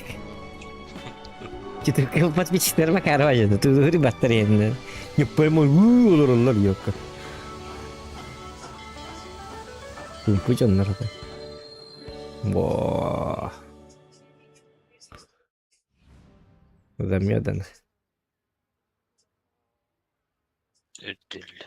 Читыркы подписчиктеріме қарып айды. Тудыры баттар енді. Не поймай, олар yok. Kumpu canlar abi. Vaa. Zamyadan. Ödül.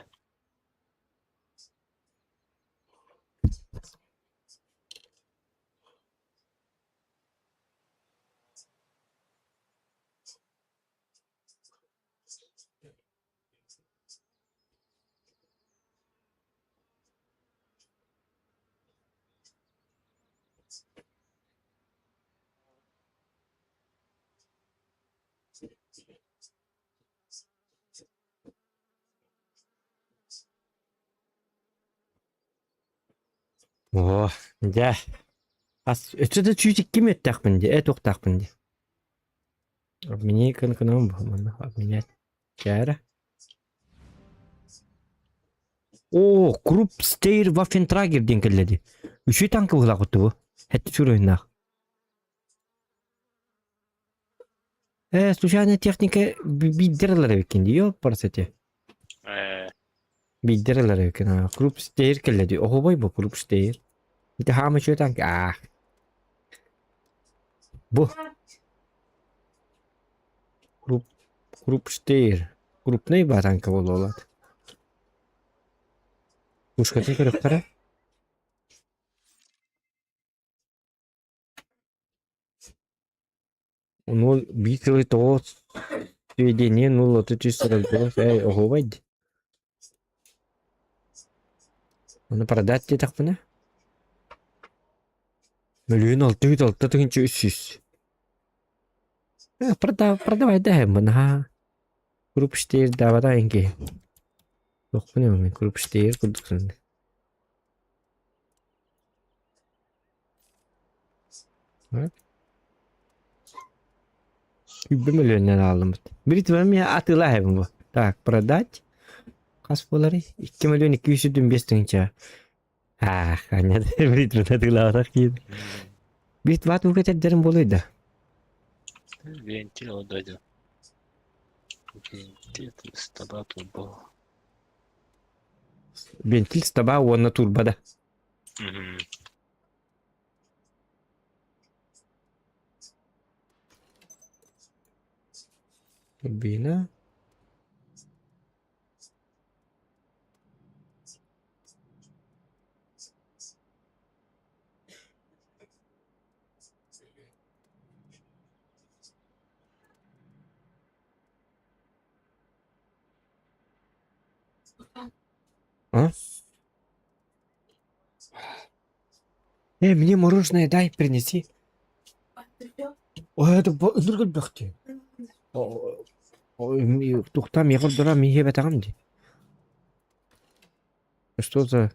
Oh, ja. Это чуть kim ettakmın diye, oktakmın diye. Обменяй канканом бахмана, обменять. Кяра. О, Krupp Steyr Waffentrager denkelledi. Üçü tankı bıla kutu bu. Hette çürüyünler. Случайно техника биддерлер екен diyor парасете. Биддерлер екен. Krupp Steyr келлedi. Охобай bu Krupp Steyr. İşte hamı şu tank. Bu. Krupp Steyr. Krupp ne bu tankı bolu olat. Ушкатын көрөктөрө. Ну, битвы то сведения 0.349. Ого, вайди. Оны продать те так мына? Миллион 600 продавай да мына. Krupp Steyr давада инге. Yok bu ne mi? Krupp Steyr kurduk şimdi. Evet. 1 milyondan aldım. Bir tane ya atıla hem bu. Так, продать. Kas poları 2 milyon 225 tınca. Hanya bir tane atıla olarak yedi. Bir tane bu kadar derin boluydu. Ventil odaydı. Ventil stabat bu. Bentil staba wonna turbada. Mhm. Turbina. А? Мне мороженое дай, принеси. Ой, это ыныргыл бөхті. Тухтам, я құрдыра мейе бәтағам де. Что за...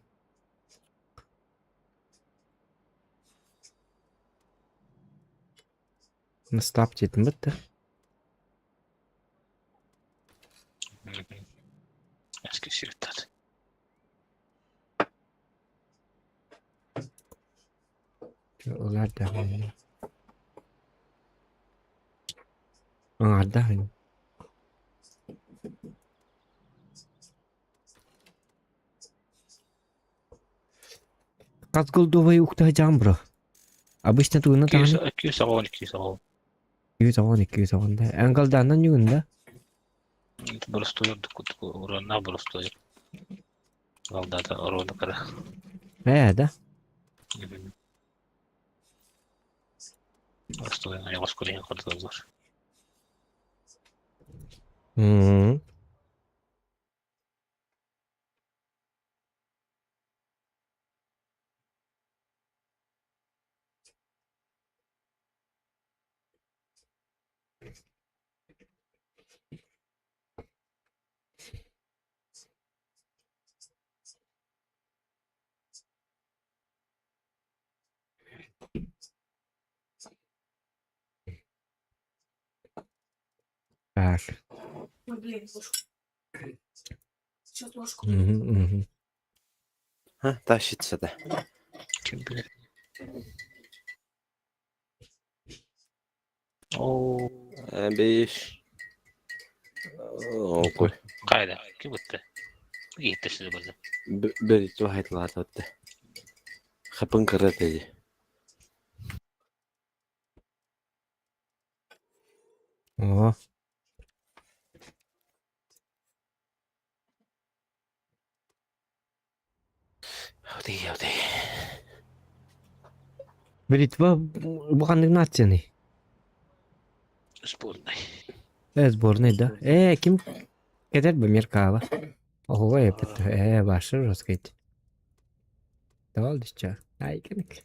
Настап дедім бітті. Mhm. Eski sirtler. Олар да. Аңарда. Казгылдовай ухта жамбро. Обычно тугына тағаны 200 200 да. Аңғалданнан югында. Просто урана просто. Алдата орода кара. Да. Просто я вас курение кырдыздар. Так. Ой, блин, ложку. Сейчас ложку. Ha, taşıtsa da. Kim bilir. Oo, 5. Oy. kayda. Kim bitti? Gitti sizi burada. Bir iki vahet lahat attı. Kapın kırı dedi. О. Hadi. Бритва бұқандық нацияны. Сборной. Сборный, да. Ким кетер бі Меркава? Ого, епет. Башы раскайт. Давал дешча. Ай, кенек.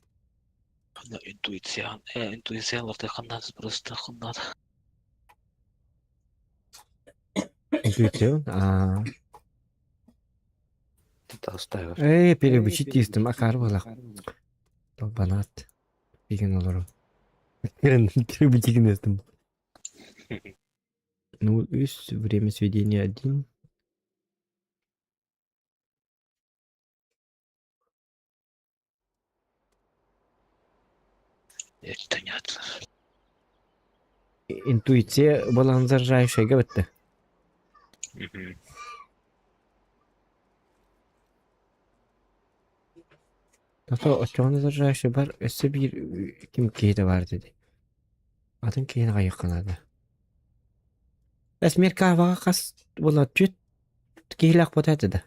Интуицияларды қандасыз просто қандады. Интуицион? Толстой var. Перебучить истим, акар балақ. Банат. Деген олар. Перебучить истим. Ну, время сведения 1. Это нет. Интуиция балан заржающая бітті. Тото очоғаны заржающая бар, өсі бір кім кейді бар деді. Атын кейді қайыққанады. Әс Меркаваға қас бола түт кейлі ақ бота деді.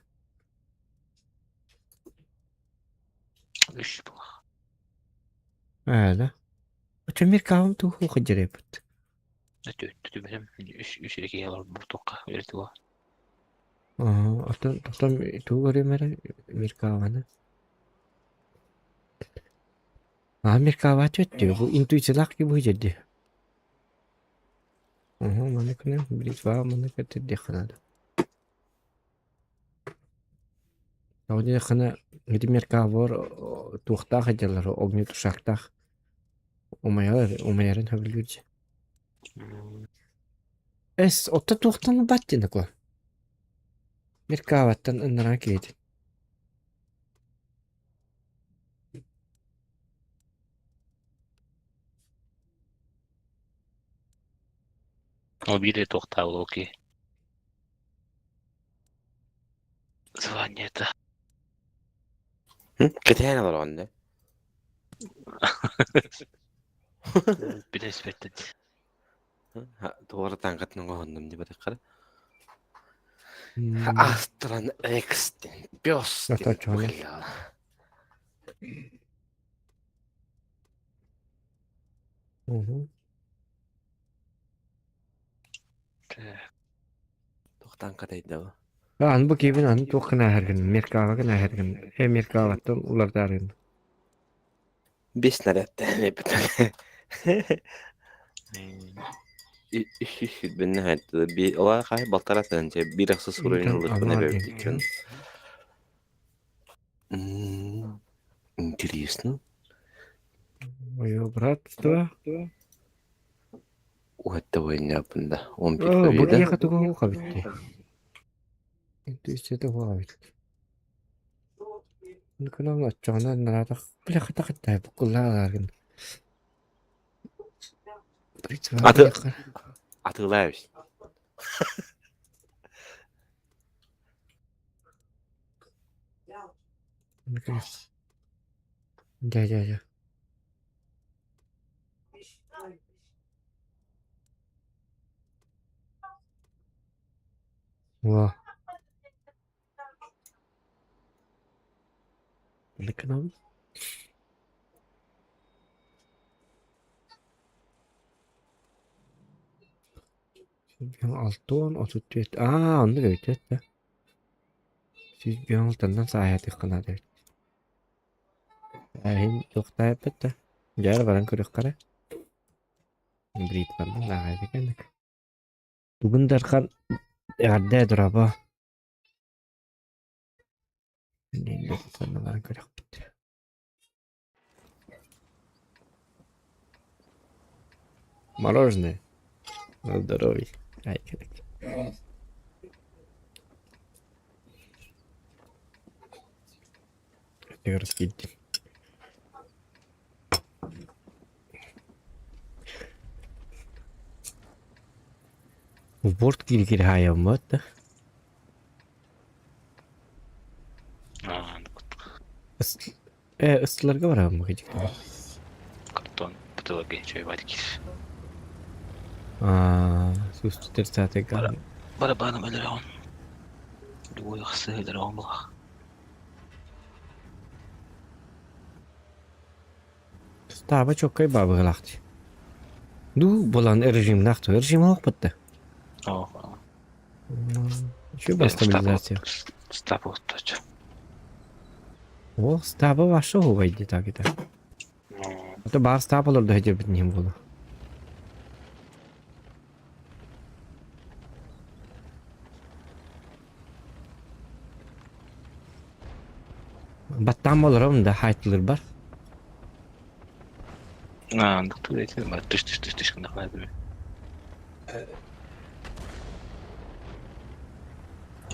Үш бұл. Да. Очо Меркавам тұғы қыджырай бұд. Өтті білім. Үш ереке ялар бір тоққа өреті бар. Отон тұғы көремері Меркаваны. Меркава түтті. Бұл интуициялақ кебі жерді. Маны күні Бритва маны көттерде қанады. Тауды қана геди Меркавар туқтақ әдерлері, огне тұшақтақ. Умаярын хабілгірді. Отта туқтаны баттені ко. Меркаваттан ыннара келеді. O biri toqta okey. Kanyeta. Ketene var onda. Bir de ispettin. Doğru tankatın oğlum diye bakar. Hmm. Astran Extin. Bios. Ata çöne. Tankataydı o. An bu kibin an tokna hergin, Merkava gana hergin. Merkavattan ular dargin. Beş nerede? Ne bitti? İş ben hayatta bir olay kay baltarat önce bir aksı soruyla Tam ılık bana aman verdik. diken. Интересно. Oyo bratstva. O hatta oyun yapında. 11 Bu seviyede. diye katı ko kabitti. Itu işte de ko kabitti. Ne kadar açacağına narada bile kata kata bu kullar dargin. Bratstva. Atı- Atılıyoruz. Ne kadar. Ya. Wah. Ne kadar. Bir altın 34. Onu da öyle de. Siz bir altından sahaya tıkına da. Ahin yok da yapıp da. Gel baran kırık kara. Brit bandan da gayet kendik. Bugün derkan yerde duraba. Ne de sana baran kırık bitti. Мороженое. На здоровье. Ай, kendik. Я раскидь. В борт кири hayvan mı attı? Islılarga var ama gıcık. Karton butulga çöy vadik. Sus tutar saate kal. Bara bana öyle on. Bu yaxşı öyle on bu. Staba çok kay babı gılaktı. Du bulan rejim naktı. Rejim yok bitti. Oh. Şu stabilizasyon. Stop otaç. O staba başa hovaydı ta gider. Hatta bazı stabalar da hece bitmeyeyim bunu. Battan olurum da haytılır var. Andık tu dedim. Dış kındak ne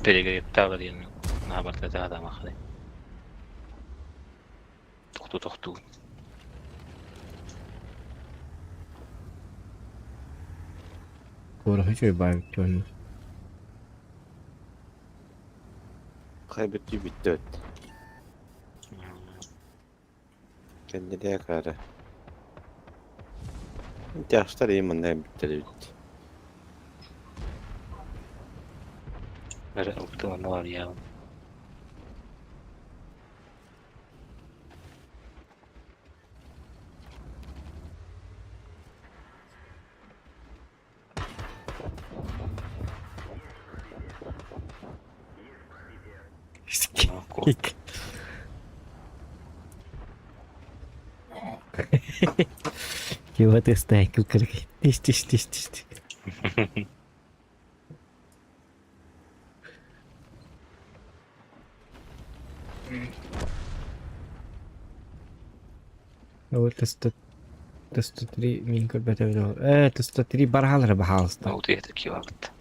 Perege tavır yani. Ne haber da adam akıllı. Tohtu. Doğru hiç öyle bayık gönlü. Kaybetti bitti. Kendine yakarı. Yaşlar iyi mi ne bitti. Nere oktu ne var ya. Kik. Его ты стайкал крик. Тиш. أول تستطري مين كل بتعمله تستطري برحال ربح أصلا او تيتك يا وقت.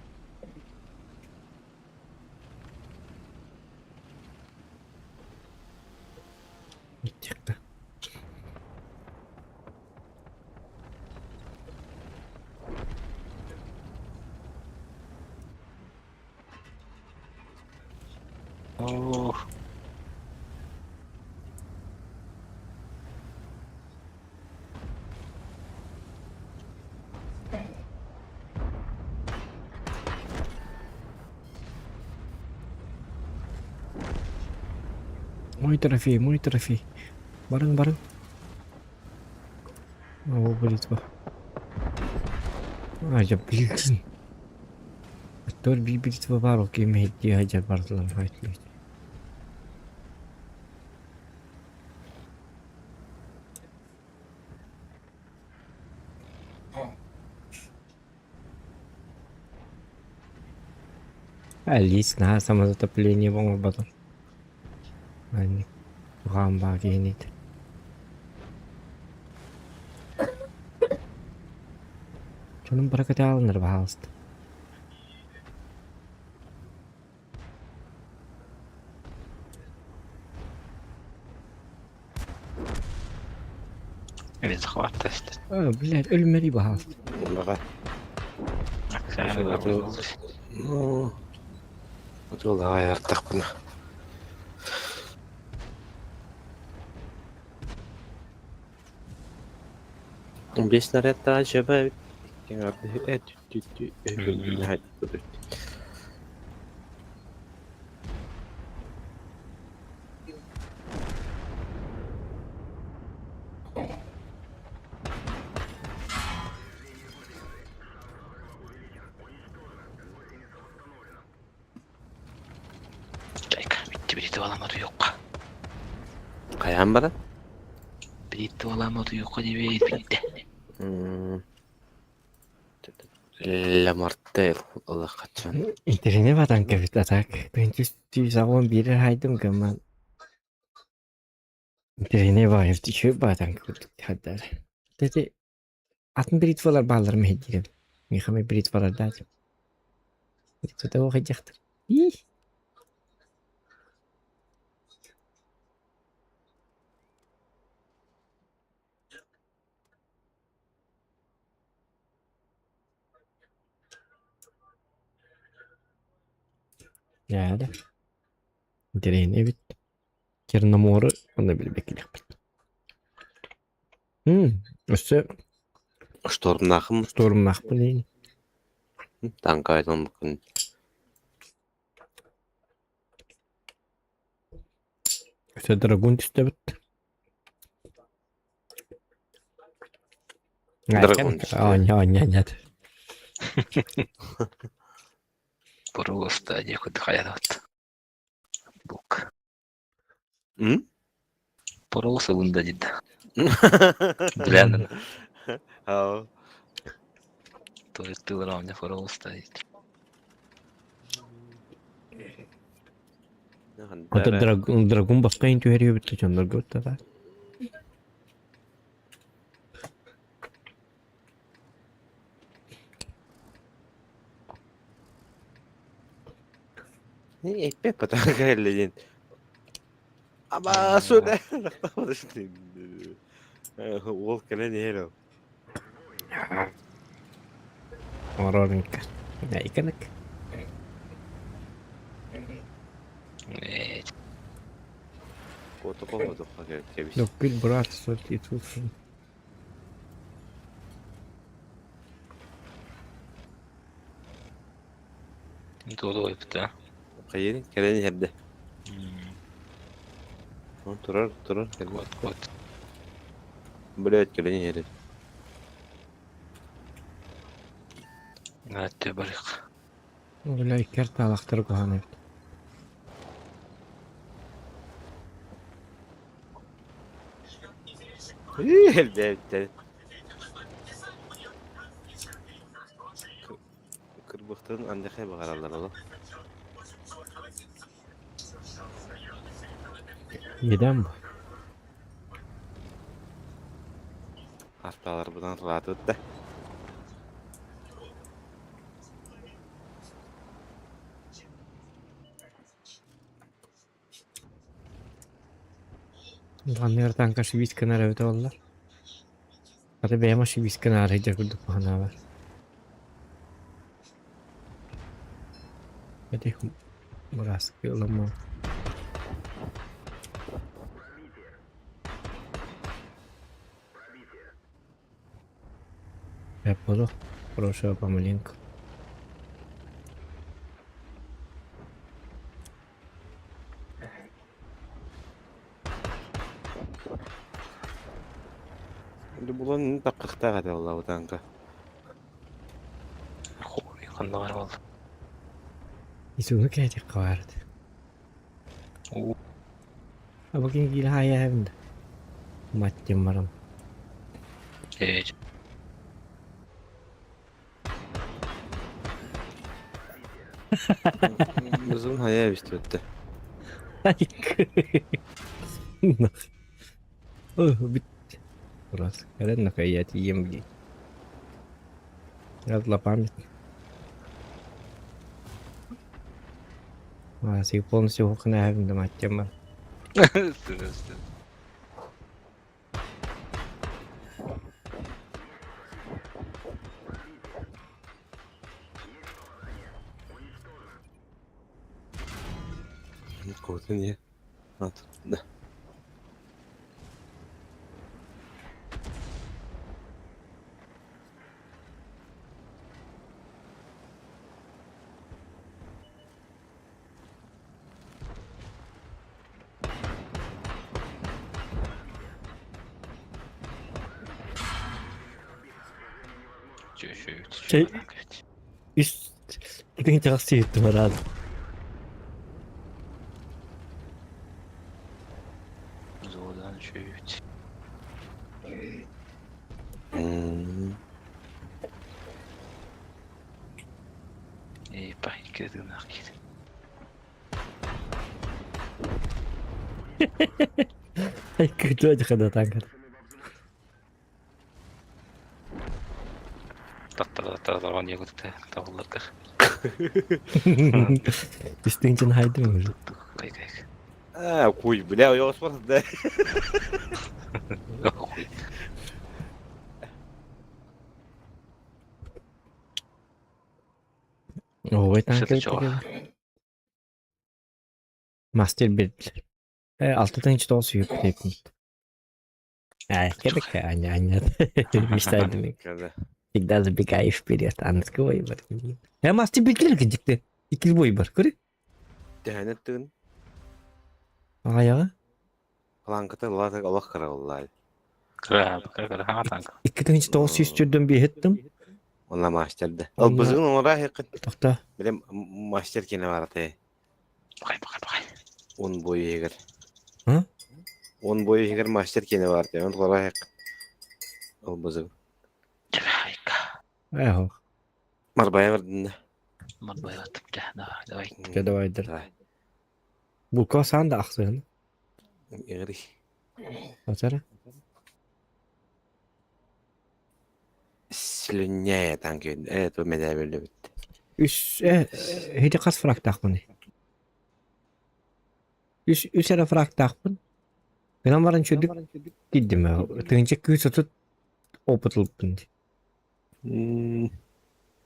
çıktı. Oo. Мой трофей. Барың. О, бритва. Acaba bilgin. Dur bir brитва var o kime ihtiyacı varlar hayatlı. Алис на самозатопление вам потом. Они гамба генит. Şunun bırakıtı alınır bahasta. Evet, kapat işte. Biler ölmeli bahasta. Baka. Sen de Otur. Otur ayarttık bunu. Beş naret daha şöyle bitti olamadı yok. Kayan bana? Bitti olamadı yok diye bitti. La Martel Allah kaçan. İnterine vatan kavit atak. Ben tüysağın biri haydım kaman. İnterine var evde şu vatan kavit haddar. Dedi atın britvalar bağlarımı hediyelim. Mihame britvalar dağıtım. Britva da okuyacaktır. İyi. Yani. Direğin evet. Yarın moru onu bile bekliyorum. Üstü Stormnachım. stormnak bu değil. Tankaydan bakın. Üstü dragon üstü bit. Dragon üstü. Anya. Просто дехуй хаят. Бук. Просто бunda cidden. Bilen. Ha. Tuvalet uğramaya просто. Hatta dragon başka intü veriyor bitti canlar götte da. Ne ekmek patan gelin. Ama sudah tahu sih. Wall kalian hero. Orarinka. Ya ikanak. Evet. Kotu kaget kebis. Dokbil brat sorti tutsun. Dolu yaptı. Kayerin kalian herde. Turun. Kot. Berat kalian herde. Evet, barik. Öyle iker alaktır kohanı. Elbette. Kırbıktın andaki bakarlar oğlum. Yedem bu. Hastalar buradan rahat ötte. Anlar tanka şu biz kenar evde valla. Hadi beğenme şu biz kenar hiç kurduk bahane var. Hadi burası yolama. Yapalım. Proszę o pomylinkę. Bulan dakikta kadar Allah bu tanka. Kandı var oldu. Isunu kayacak kavardı. Oo. Bakın gila haya hem de. Macam maram. Bizim hayal işte öttü. Oh, bit. Burası. Keren nak ayat yem beli. Yalla pamit. Masih pun suhu kena hem de macam mar. Üstüne üstüne. Kodu niye? At. Ne? Şey- Üst. Gidin taksi ettim herhalde. Zordan şöyle. Hmm. Bak girdin akit. Ay kötü acı kadar tankar. Taktara niye götükte tavırlarlar. Üstün için haydi mi? Kay kay. Kuy bile yok var da. Ой, tankar Şurada çok. Master bir. Altıdan hiç dolsu yok tepki. Gerek ya anya. Misal demek. Kada. Всегда забегаю вперед, английский выбор. Я мастер беглер gecikti. İkili выбор. Көрü. Dehanetin. Ayağı. Plankata latak Allah kara vallahi. Kıra ha tank. İkiden hiç dolsu üstürdüm bir ettim. Onlar maçlarda. Onlar- Al bızığın ona yakın. Tokta. Bilem maçlar kene var te. Bakay. 10 boyu yeger. Hı? 10 boyu yeger maçlar kene var te. On ona yakın. Al bızığın. Cevayka. Eho. Marbaya verdin de. Man bayatım cahda. Davay. Kada vardır. Davay. Bu kosan da aksın. Yeri. Açara. Silünye tanki. Evet o medeveli bitti. Üç. Hedi kas frak takmını. Üç ara frak takmın. Ben varın çödük. Gittim ya. Tınca küs tutup. Opatılıp bindi.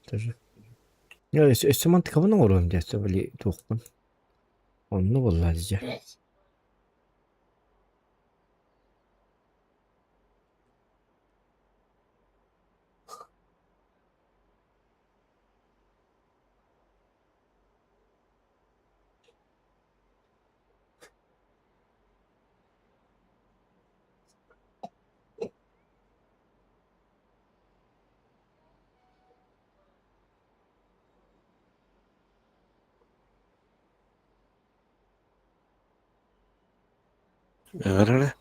Taşı. Ya üstüman tıkabına uğruyorum diye. Böyle tuhkun. Onu vallahi diyeceğim. Öyle.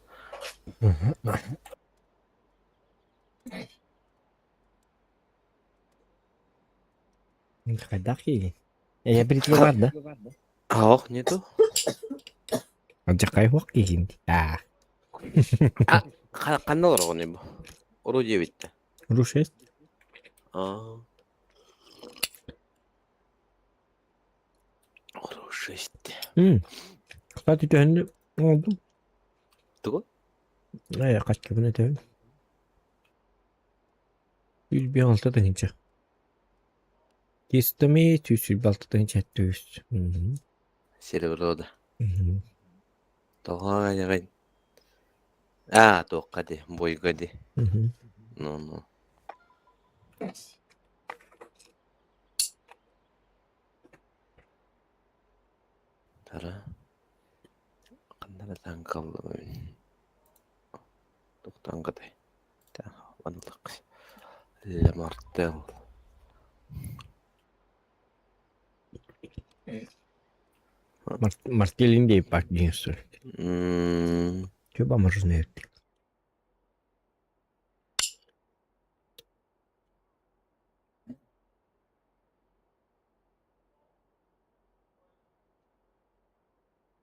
Kadak iyi. Ya bir itli vardı. Oh, ne tu? Acak kayak wak iyi. Ah. Kanal orang ni bu. Oru je bitti. Ruşes. Aa. Oru işte. Kısa tütüğünde oldum. Tu? Kaç gibi ne tütüğün? 106'dan ince. Kistami 106'dan ince düz. Seri berada. Tahu aja kan. Ah, tu kadi, boy kadi. No. Tara. Kan ada tangkal. Tuk tangkat. Ta. Anladık. Le Martel. Martelin deyip bak diyorsun. Chyba możesz nie.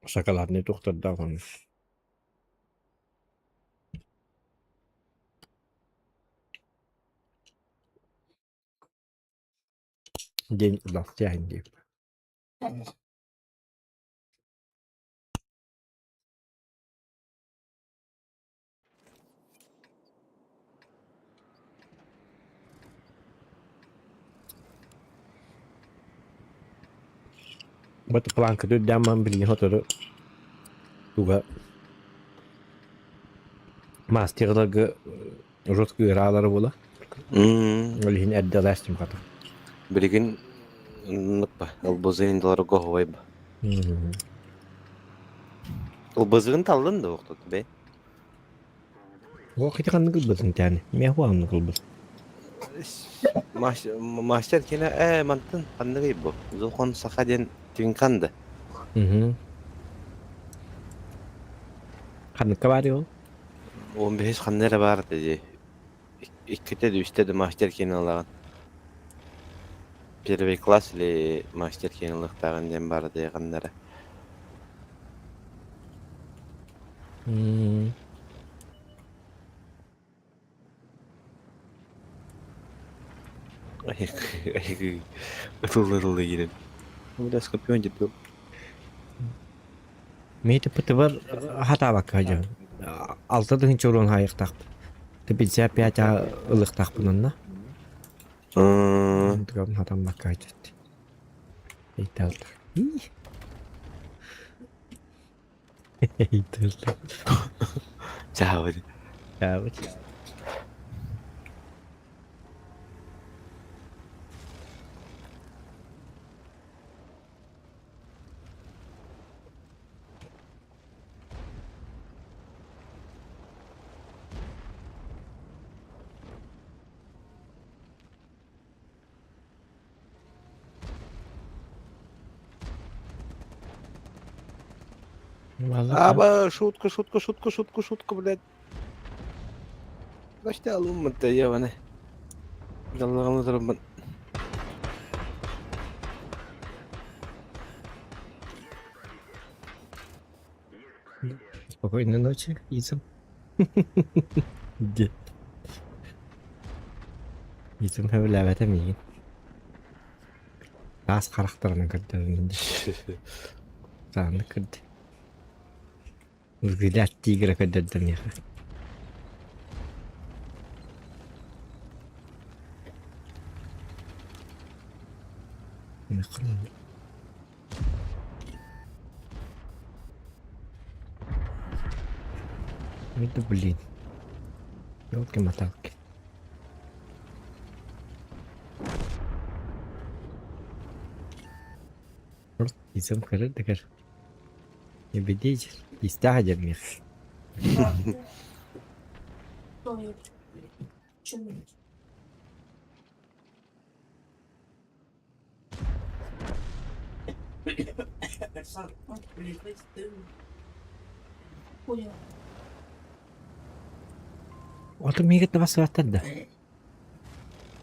Şakalar ne doktor da konuş. Den laf yani deyip. Batı plankada demen bilin hotoru. Tuga. Masterlagı rotku iraları bola. Ölihin eddelaştım kata. Bilgin nıkba. Albozayın doları gohvay ba. Albozayın tallın da oktu be. O kita kan kılbızın yani. Mehuam kılbız. Master kena mantın kandı bu. Zokon sakaden tinkandı. Kan kabar yo. 15 kanlara var dedi. İkkite de üstte master kena alan. Первый класс или master kenalıktan den var diye kanlara. Atılırlı girin. Bu da skopyon ciddi. Meyte pıtı var hata bak hacı. Altıda hiç olun hayık tak. Tepi sepiyata ılık tak bununla. Tıkabın hatam bak hacı. Eyti aldık. Eyti aldık. Ciao. Ya bu. Аба, шутка, блядь. Başta alın mı da ya bana. Allah'ını tarım ben. Спокойной ночи, Изам. Где? Изам хавлавата мигин. Аз характарына кырдырында. Саны кырды. Взгляд тигра кырдырдым я. Это, блин. Ёлки-моталки. Изам кырдыгар. Не бедейте. Истягадер мир. Ото мигет на вас хватает, да?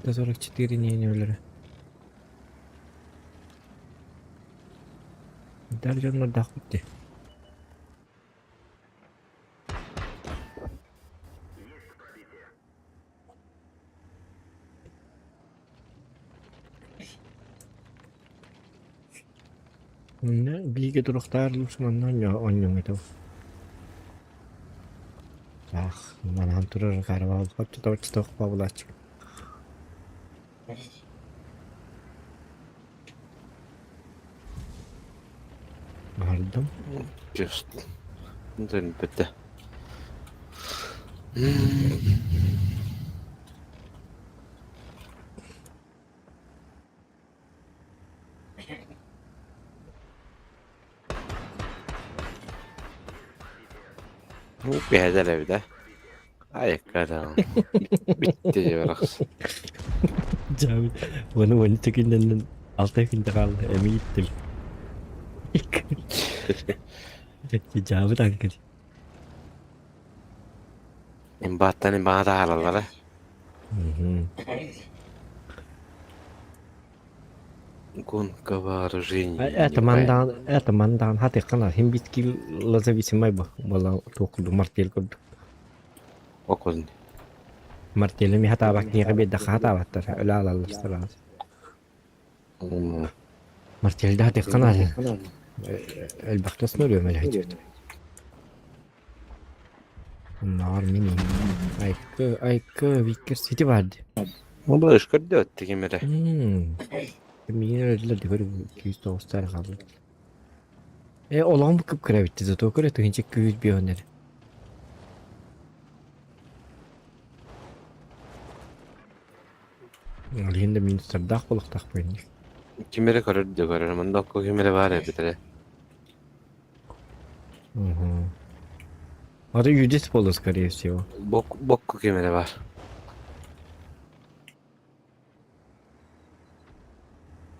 До 44 не ölür. Даже он отдохнуть. Ne bilgi duruklarım şundan ya onyum itu. Ah, mana antırır karva alıp tutok pavlaç. Aldım. Just. Den bitte. Bir heder evde. Ay kadam. Bitti ya bıraksın. Cavit. Onu çekinden 6 günde kaldı. Emi gittim. Cavit angkır. Imbattan bana da halalara. Kun kavarıcın. Это мандан hati kana hem bitki lazavисимый bu. Bala tokuldu martel kodu. Okudun. Martel mi hata bak niye bir daha hata battır. Öyle alalım. Martel de hati kana. البختص نوريو مالها جبت النهار مني ايك فيكر سيتي بعد والله ايش قد دوت كاميرا. مين اللي ديفر كيستو ستار خالص olan bu kıpkıra bitti zaten o kadar tühince küyüz bir öneri. Alinde minister dağ balık dağ boyunca. Kamera karar diyor karar. Ben de okku kamera var ya bir tane. Adı Юдис было, скорее всего. Bokku kamera var.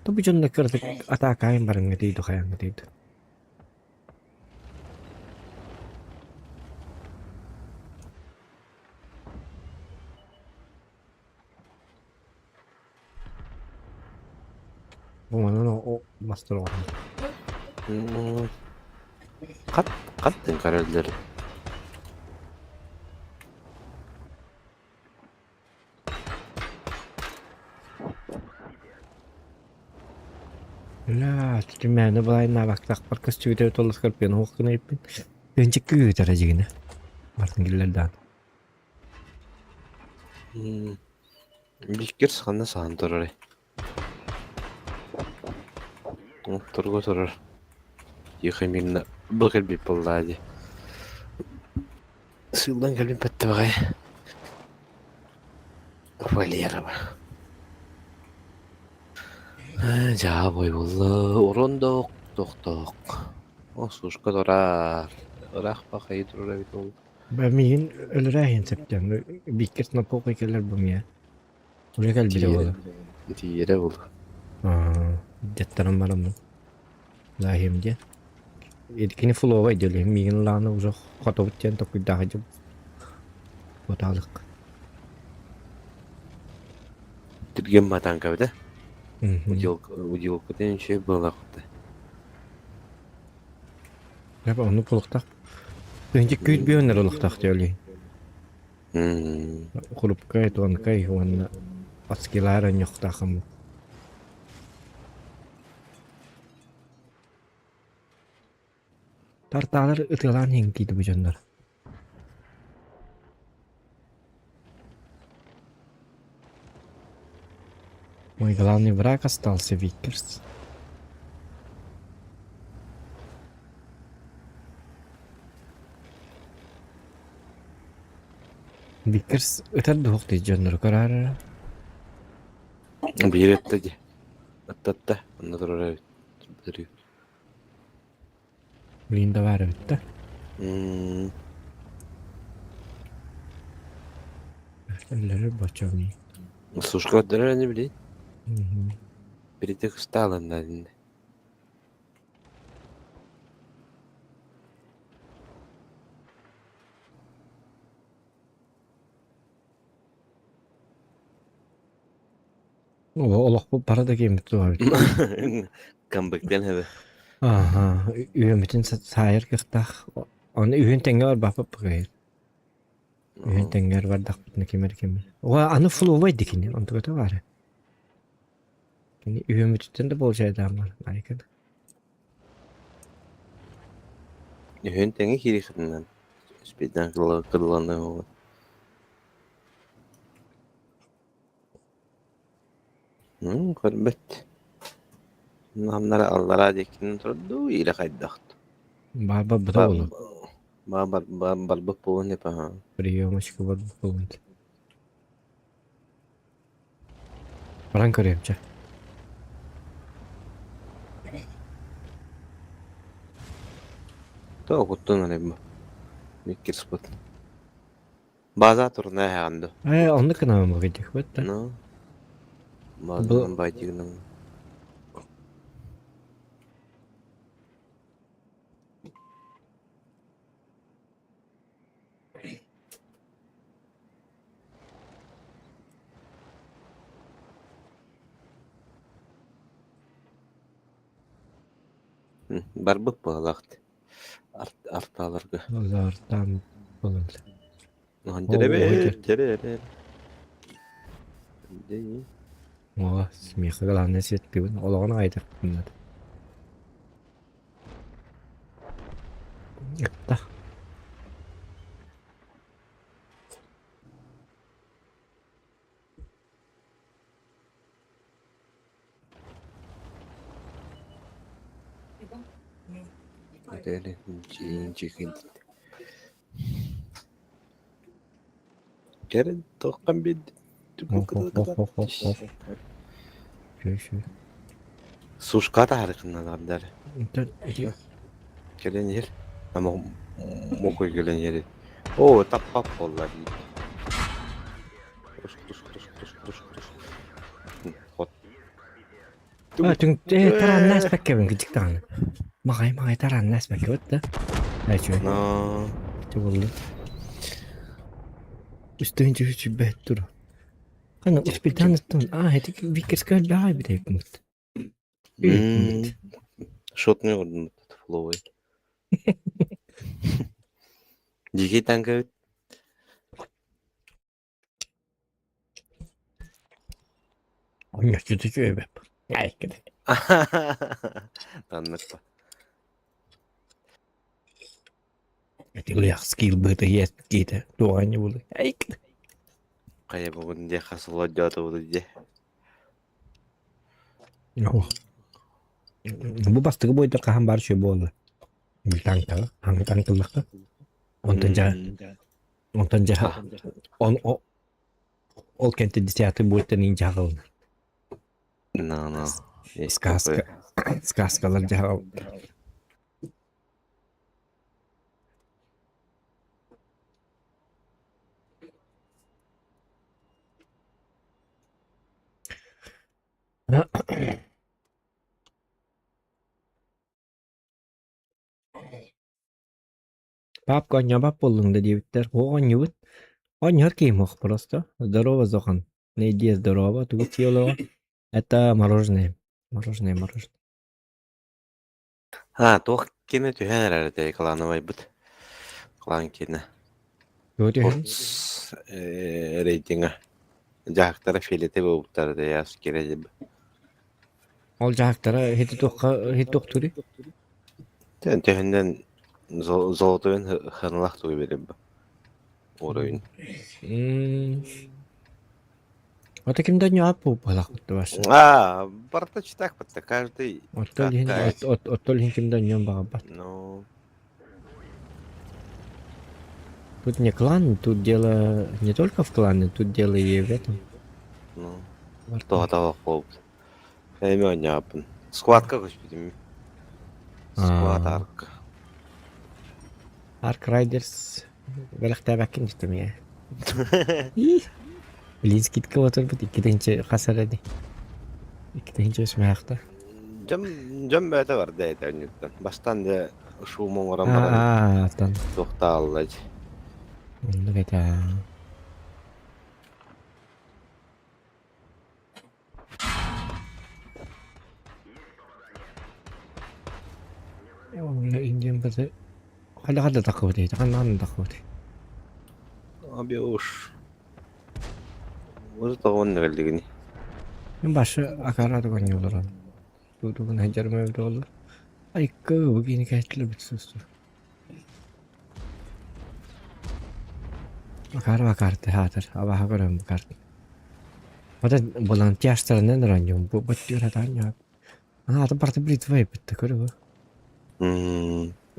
То bu canına kırdık atakayın barın değil dokayın değil. Bu bana o master oldu. Kattın kararları. La, termina balay na bak tak parkas çüvede tolas karpiyan hokkuna ipin. Önce küyü taracığını. Martin gillerden. Bilkir sıkanda sağın durur. Turgu durur. Yıkayımın bakır bir pulladı. Sıldan kalbim pattı bakay. Böyle yarama. Ja boy valla orondok doktok. O suşka dorar. Orak bakay durur bit oldu. Ben miyin ölürehin septem. Bir kez na poka keller bu miye. Buraya gel bile oldu. Tiyere oldu. Jettanım var mı? Lahim diye. Etkini full ova ediyor. Miyin lana uzak. Kata bıçan tapi daha acı. Botalık. Dirgen batan kavda. Ucul kuten şey bılaktı. Ya onu poluktak. Önce küyüt bir öner oluktak diyor. Kurup kay tuan kay wana askilaran yok takım. Tartalar ıtılan hengiydi bu canlar. Мой главный враг остался Виккерс. Виккерс öter doğuk diye canları kararı. Bir etti. Attatta. Onda durur. Duruyor. Linda var bitti. Elleri başamıyor. Suşka durur ne bileyim. Biri de kıstalın elinde. Allah bu para da giymiş var. Comeback'ten hadi. Aha, üyemetin sayır kırtak. Onu üyen tenger bakıp bakıyor. Üyen tenger var da ne kemer kemer. O anı full ovaydı ki onu da var. Kini üyemetin de bol şeyler var. Harika. Höntengi kiri kırından. Speden kırılanı o. Kırbet. Namlara Allah'a dekin turdu ile kaydaht. Barba bu da olur. Barba bu ne pa? Приемочка вот будет. Paran koruyorum. To okuttun ne bu? Mikir spot. Baza turuna hağındı. Onu kınamam bakacak. Bıttı. No. Bazanın baytığının. Barbık bağlaktı. Artalarga. Onlardan bulundu. Hancere be. hadi. Cere. Değil. Смеха главное сетки. Олоғын айдық. Yapta. Öyle ciğin. Cere tokan bir. Şöyle. Suşka da harikından adamlar. Yok. Gelen yer. Ama mokoy gelen yeri. Oo tap ollar. Kuş. Hot. Таран нас бәккебін күдік тағаны. Мағай таран нас бәккебі өтті. Әчі. No. Çok oldu. Üstünce üçü bet dur. Hani bir tane tutun. Hadi bir kez gel daha bir de yapmış. Шот не орден флоуй. Жиги танка. Oyna kötü öyle. Ay kötü. Таннак па. Это лях скилл бы это есть какие-то. Дуа не было. Ай kötü. Кая бүгүн де хасылат жатыбыз де. Yok. Bu bastığı boyda kahan bar şey bu oldu. Bir tankta. Hangi tanklıkta? Ondan o kenti disiyatı boyda ninja kaldı. No. Сказкалар жагал. Пап коня бап болдың дебиттер. Оған юбит. Он яркий мох просто. Здорово, Зохан. Не иди здорово, тут съела. Это мороженое. Мороженое. Тох кине түйәнәрәр дә кыланмай бит. Кылан кине. Görüyorsun. Рейтинга. Жактары филете булуптар да яс кереҗи. Olacaktara hedi doktoru. Тәһендән золотын ханлах туй берем. Оройын. Вот kimden ne yapı balak var. Барта читак бит каждый. Оттол kimden ne bağbat. Ну, Тут не клан, тут дело не только в клане, тут дело и в этом. ну. Того хоп. Эме ойнапын. Сквадка көчпүдүм. Сквад арк. Ark Riders великте бакин işte ya. Блин, скидка otur bu ikinci hasar edi. İkinci ismahta. Жам бәте бар да әйтәннектән. Бастан да шумың оран бар. Tan. Токталлай. Onu beta. Onu indiğim bazı. Hala takıldı. Takıldı. Abi uş. Уже тогон geldigini. Ben başı akarat oynuyorlar. Tutuğun hacer mevde olur. Ay kı bugün kaçlı bir sustur. Akartı hadır. Hava hakarım kartı. O da bulan tiyastırın ne ranjım. Bu batıyor hatanya. Adı partı brit vay bitti körü.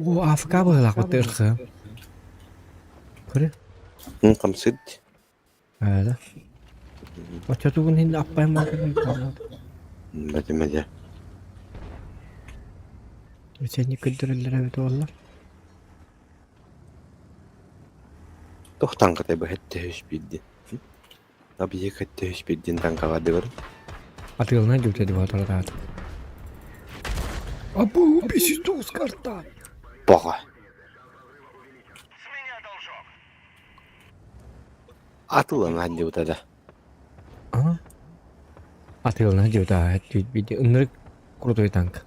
O Afrika bağlak batır kı. Körü. Kamsid. Öyle. O çocuğun hindi apa yang mau Bade. Sen ne kadar eller evet oğullar. Тохтанга тебе хэттэ билди. Abi хэттэ билдин танкага дэгэр. Atılına götürdü bu arada. Abu bir şey tuz kartta. Бага. Атылан ханди утада. Aa. Atılına götürdü. Bir de ınırık kurutuyor tank.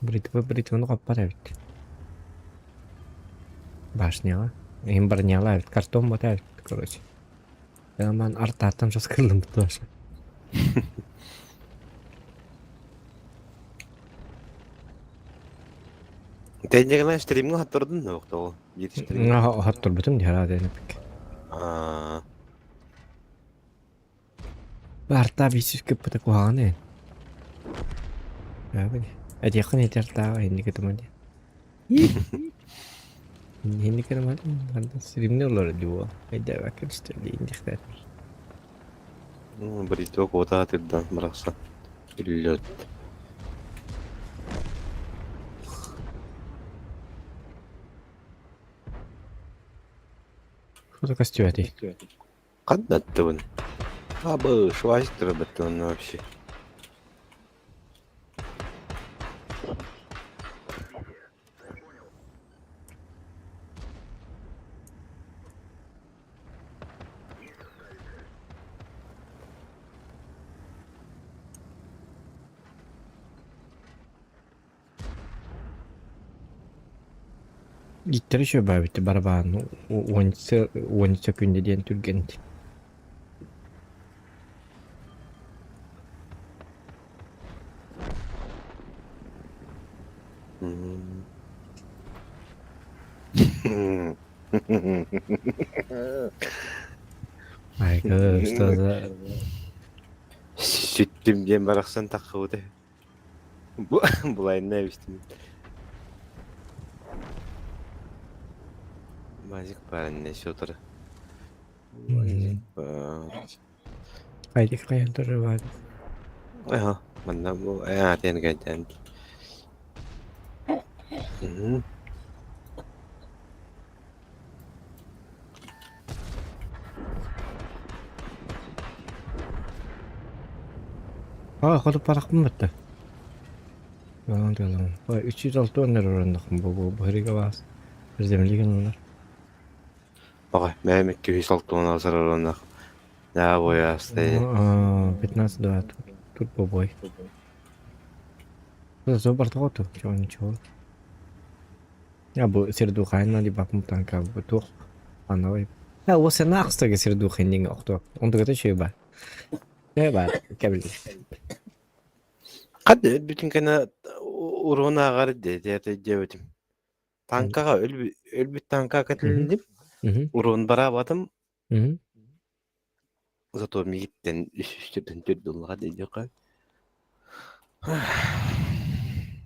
Бритваны каппар эбит. Башняга. Эм барняла эбит. Картон бата эбит, короче. Я ман артаттан жас кырдым тоже. Тэнжэгнэ стриминг хаттырдын нөктөө. Жетиштерин. Хаттыр бүтүн herhalde энепик. Арта бисиш көп бата куганы. Я бини. Эди якын этерта энди кетемди. Энди кетемди. Анда стримне олор дибо. Эди бакын стели энди хтар. Бритво кота тырдан баракса. Иллөт. Что за костюм? Каддаттыбын. Абы швайстыры баттын вообще. Gitteri şöyle bari barabanı 13 günde diyen Türkiye'nin. Ay usta Süttüm diyen baraksan takıvdı. Bulayın ne bilsin. Magic var ne şotarı. Haydi kayanları var. Aha, bana bu diyen gelden. Kadı parak mı bitti? Yalan diyorum. 306 önler orandık bu heriga var. Bir zemligen onlar. Bak, Mehmet gibi saltığın alsar oranlar. Ne boya astaydı. 15-2. Тут побой. Зобар тото, чего ничего. Я бы сердухайн надо бакму танка бы тух. Ановой. Я вот се нахстаге сердухайн охто. Он тогда şey var. Ne var? Kabul. Kad bütün kana uruna agar dedi dedim. Tankaga ölbüt tanka katildim. Urun barabadım. Зато мигиттен үстүрдөн төрдүлга дейди кай.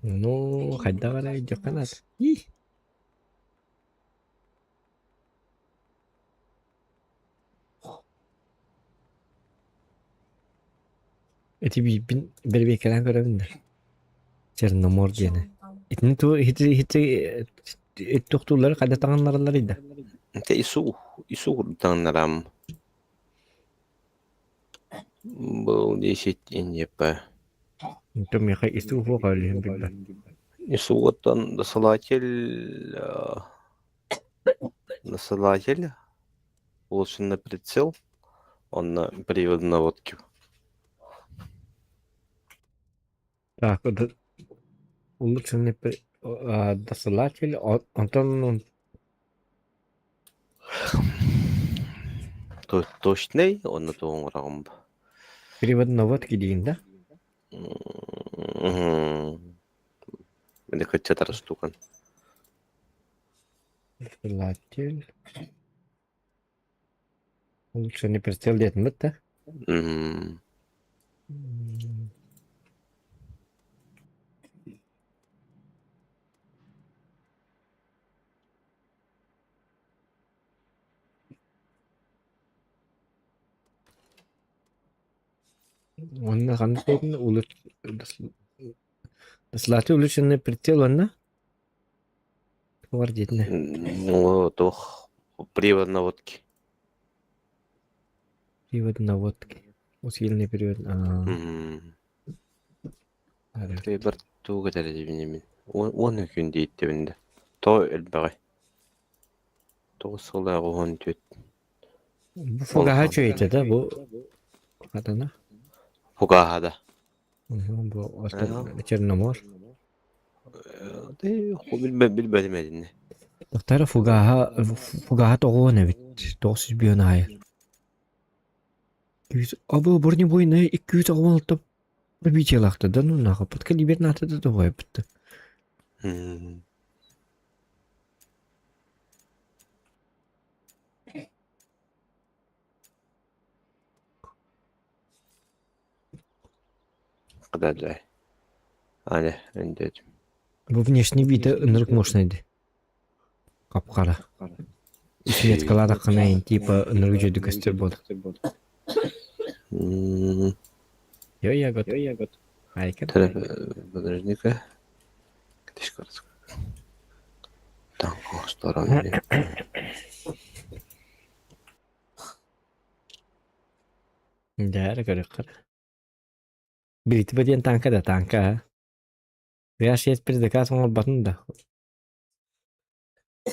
Ну, хайда барай жаканат. Эти bir bekelen görevinler. Черномор diyene. Etini tu et doktorları kada tanganlarlarıydı. Te isu tannaram. Bu değişik yapı. Itu mereka itu vokalnya billah. Isuwatan насылатель. Лучше на прицел. Он на привод наводки. Так, это улучшенный досылатель, он Точный, он на том рамб. перевод наводки дейін, да? Менде качатар штукан. Досылатель. Улучшенный прицел дейтін бит, да? Онна қандай дейтін Слаты улучшенный прицел он Гвардейный. Ну, тох. Привод наводки. Привод наводки. Усиленный период. Привод туга дәрежемен. Он күн дейті бінде. То әлбәғай. Тоғысылағы оған төт. Bu Fugaha çöğütü de bu adana. Фугахада. Bu orta Çernomor. Bilmedim edin. Doktora Fugaha doğu ne bit. 900 bir hayır. 200 abi burnu boyuna 200 alıp bir çelaktı da ne kapat kaliber natı da var bitti. Kadar cay. Hani önce. Bu внешний вид ынырык мощныйды. Капкара. Светкалар акынайын типа ынырык жөдү көстөр болду. Я гот. Айка. Подожди-ка. Так, в сторону. Дәрі көрек қыр. Біріті бәден танка да танка. Вяш ет бір декас оңыр батын да.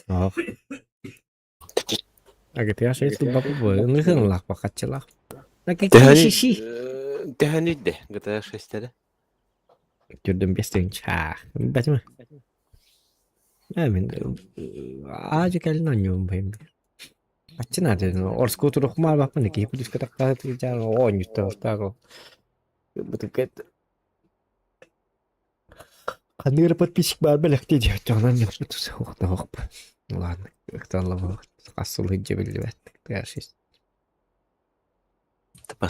Ох. Агат яш ет бапы бой. Нұрғын лақ бақатчы лақ. Тәхәнет де. GTA 6'te. Gördüm besteyinç. Ha. Bәті ме? Мен ağacı gelin anlıyorum benim. Açın hadi. Orası oturup kumar bakma ne ki. Bu diskata kalacağım. O 10 yüzde ortak. Bu tiket. Kanıra подписчик бар белек диye canım yok tutsa okta ok. Ладно. Как-то Allah asıl hıcı bildi bettik. Her şey.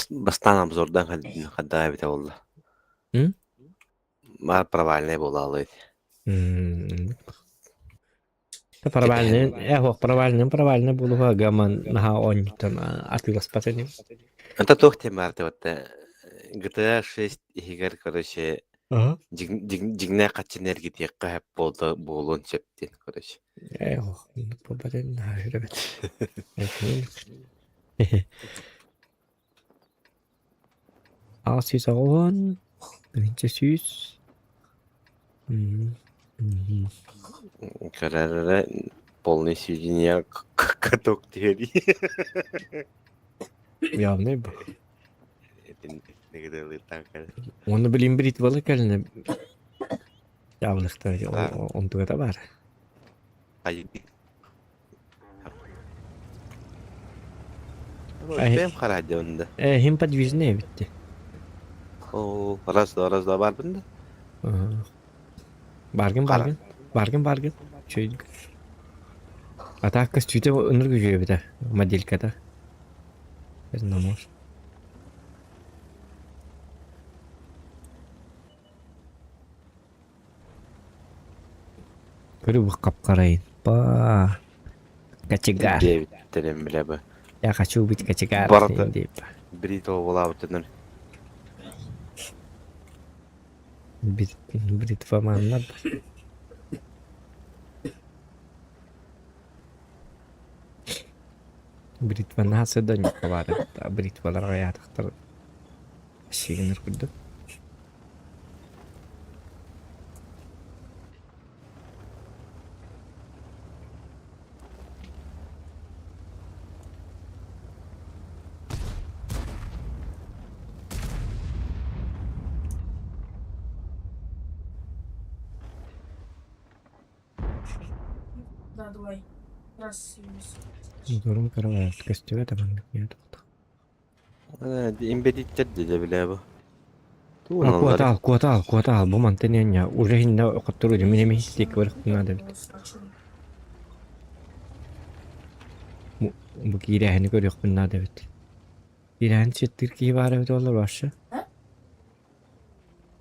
Бастан обзордан хадда бите болду. Бар провальный бола алды. Провальный булуга гаман наха онтан атылас патеним. Это тох темарты вот GTA 6 игер короче. Жигне качынер гитек кап болду болон чептен короче. Bu baden evet. Asys on. Birinci süs. Карара полный сведения каток теории. Ya ne bu? Ne kadar lütfen. Onu bileyim bir itvalı kaline. Yavlıkta onu da var. Hayır. Benim karadı onda. Hem подвижные bitti. O раз da var bunda. Bargın. Şey. Atak kız ınır gücüyor bir de. Modelkada. Ben namor. Görü bu kapkarayın. Ba. Kaçıgar. Devletlerim bile bu. Ya kaçu bit kaçıgar. Barata. Brito ola utanır. Brit famanlar. Brit van nasıl dönüyor kavarı. Brit valar hayat aktar. Şeyinir kuddu. Да, давай. Раз. Durum karar gösteriyor da ben de Embedded de bile bu. Kuota al. Bu mantıken ya. Urehinde okutturuyor. Minimi hissettik var. Bunlar da bit. Bu girehini görüyor. Bunlar da bit. Girehin çettir ki var evet olur başa.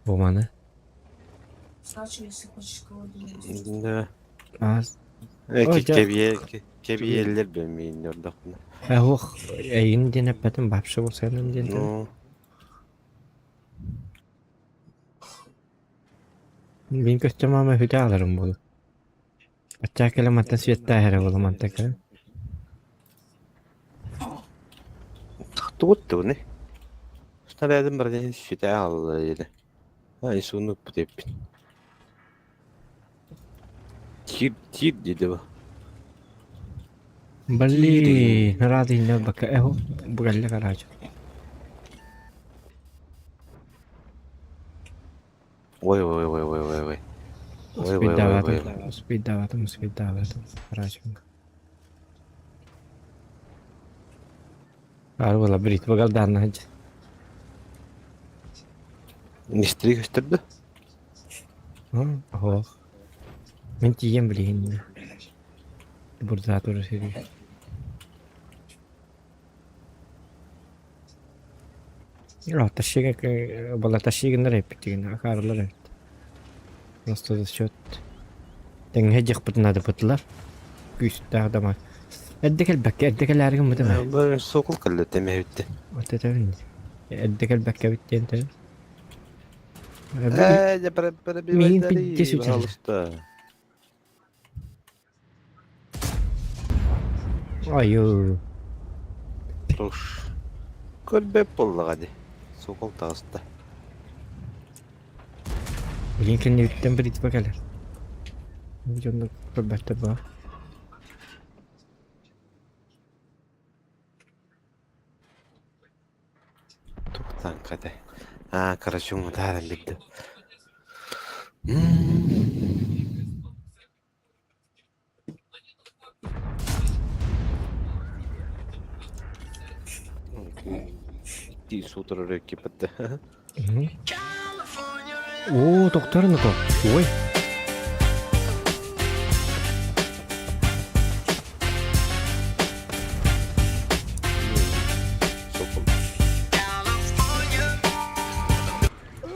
Bu manı. Значит, если хочешь кого-то. Da. Az. Kebiyeler bilmeyin orada. Hoch. Eyin dine betim babşı bu senin dine. No. Ben köstüm ama hüte alırım bunu. Açık elemantan süette her oğlu mantıklı. Tuğut da ne? Снарядым бірден шете алды еді. Суынып бітеппін. Тир деді бұл. Balli naradi inna baka eho bugalle garaj. Ой. Speed davatam garaj. Ar wala brit bagal darna haj. Мистери gösterdi. Ho. Men tiyem bilin. Burada dur seri. Ya taşıga bala taşıga nere yaptın? Akarlar evet. Просто за счет. Тен хеджих бутнады бутылар. Күстә адама. Эддекел бәккә мыды ма? Бұл соқыл кылды теме битти. Вот это вин. Эддекел бәккә биттен тә. Мин питте сүтел. Айо. Туш. Көлбеп болду гады. Соқыл тағысты. Linkin ütten bir itme gelir. Videonda kırbette var. Тоқтан қадай. Короче, ұмытарым бітті. Тиіс отырыр өкке бітті. О, doktorun da. Ой.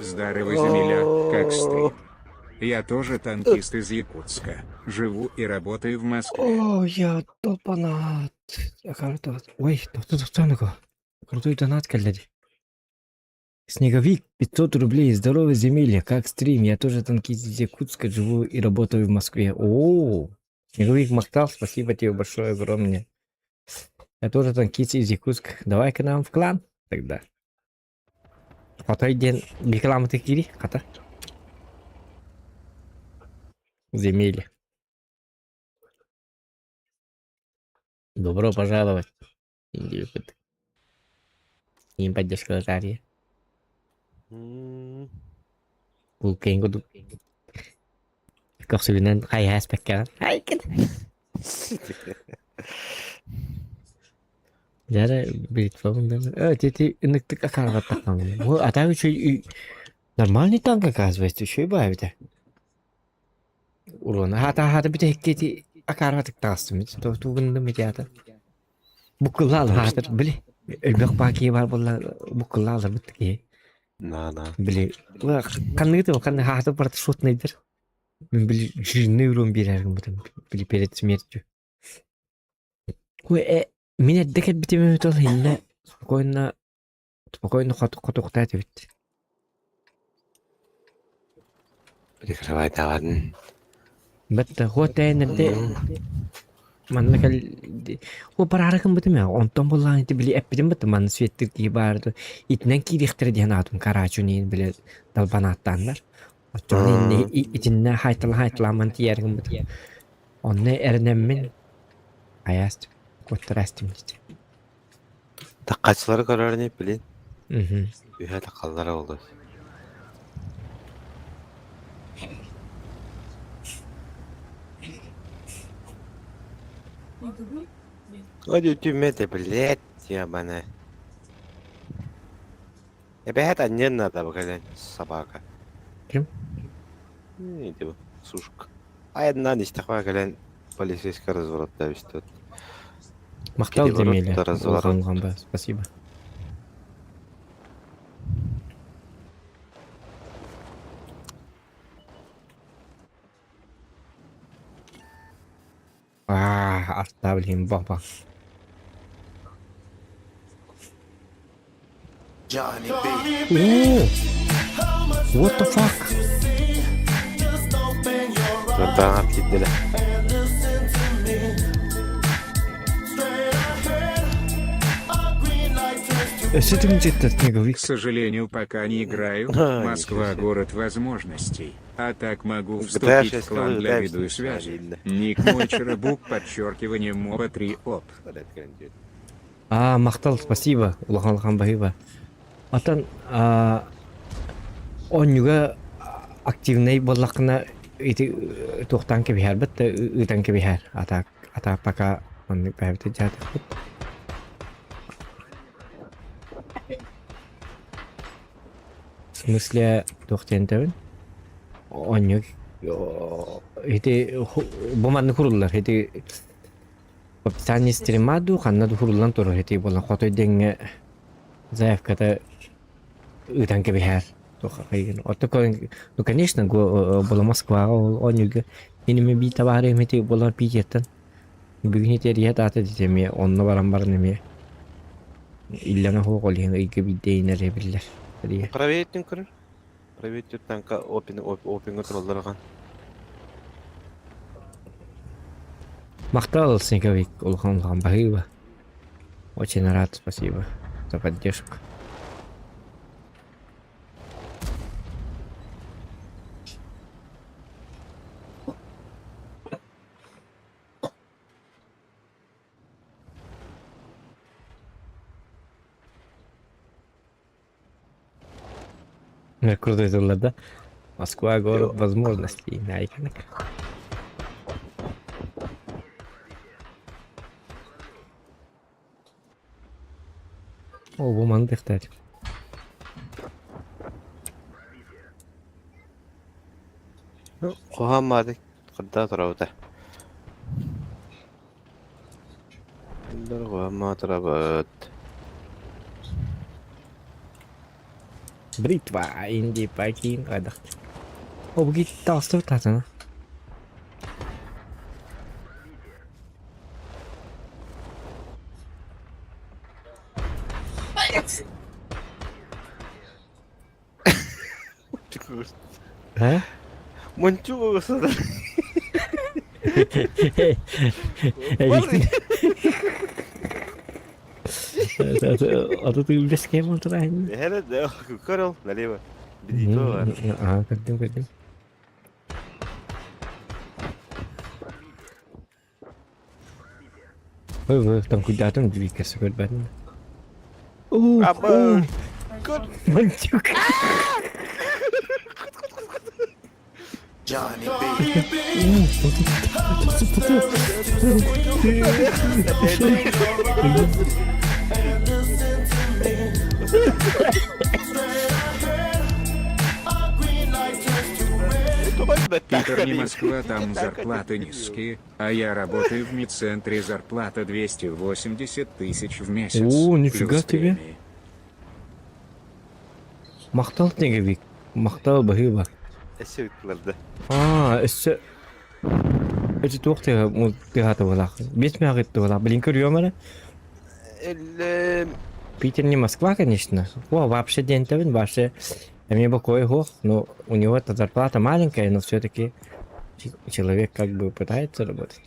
Здорово, земля, как стрим? Я тоже танкист из Якутска. Живу и работаю в Москве. О, я долбанат. Я крутой. Ой, доктор Нико. Крутой донат geldi. Снеговик, 500 рублей, здорово, земелья, как стрим, я тоже танкист из Якутска, живу и работаю в Москве. О, Снеговик Мактал, спасибо тебе большое, огромное. Я тоже танкист из Якутска, давай к нам в клан тогда. Хата иден, беклам ты кири, хата. Земелья. Добро пожаловать. Им поддержка Азария. Бұл кейінгі дұп. Көксілінен қай әспек кәған. Ай, кәді. Жары білет фабында. Тети үніктік ақарға таққан. Бұл атағы үші нормальный танк оказывается. Үші бай біті. Урона. Хата біті хеккеті ақарға тақтағыстым. Туғынды мәте ата. Бұқылы алыр хатыр. Білі. Өлбек бақи бар бұлла бұқылы алыр бітті кей. Били, канныгы канны хаты барты шотнайдыр. Мен били 100 евро берерим бутам. Били перед смертью. Ой, мен эддекет битеме өтөл хинне спокойно котоктайт бит. Прикрывай давадын. Бетте хотайнде маннакал о бараракын битеме онтон боллан ити били эппидим бит ман светтир ки барды итнен ки дихтер ден атым карачунин биле далбанаттандар отчон итинне хайтла ман тияргын бит онне эрнеммен аяст котрастым дит Таққачылары көрөр не билин? Үйе таққалары олды. Ой, тюмете, блядь, ебаная. Это не надо, блядь, собака. Кем? Иди, сушка. А одна здесь такая, блядь, полицейская разворот, да, что. Мақтал демели. Спасибо. Оставим баба. What the fuck? Таңап кетті. К сожалению, пока не играю. А, Москва ничего себе. город возможностей. А так могу GTA вступить 6 в клан для да, видеосвязи. видно. Ник мой Черебук, подчеркивание МОБА 3 ОП. Мақтал, спасибо. Улахан бахиба. Атан, онюга активный боллақына тоқтан кебихер, бітті үтан кебихер. Ата пока он бәбіті жады. В смысле тоқтен онюг буманны куруллар. Описание стримаду, ханнаду куруллан туру. Болан хотой денге заявката үтан кебихер. Ну, конечно, была Москва, онюга. Инеме би товары мети болар пиеттен. Бүгүн терiyat ата дитеме, онно баран-баран Иллана хоголин ыйгы бидейнере биллер. Проверьтен көрір. Проверьтен танка опен отыралдырған. Мақтал, Снеговик, улхан бахиба. Очень рад, спасибо за поддержку. Крутой да? Москва город возможностей. Найканок. О, буман дыхтать. Қоғамады қырда тұрауды. Қоғамады тұрабыд. Бритва, инди, пакин, адах. О, бұғы тастыр татына. Hả? Mình chưa sao đó. Отут без кем он туда. Hele de Karol налево. Бедито. Пойдем. Ой, там куда-то он двигается, как бы. Або. Мальчик. Johnny Питер не Москва, там зарплаты низкие, а я работаю в медцентре, зарплата 280 тысяч в месяц. О, нифига плюс тебе. премии. Мақтал Снеговик. Мақтал бахиба. Эсеклерде. Эссе. Эти тухты мултигаты валах. Бесмягыты валах. Блин, көрüyor Питер не Москва, конечно. Вообще день тавин, вообще. Мне бокой хох, но у него эта зарплата маленькая, но все-таки человек как бы пытается работать.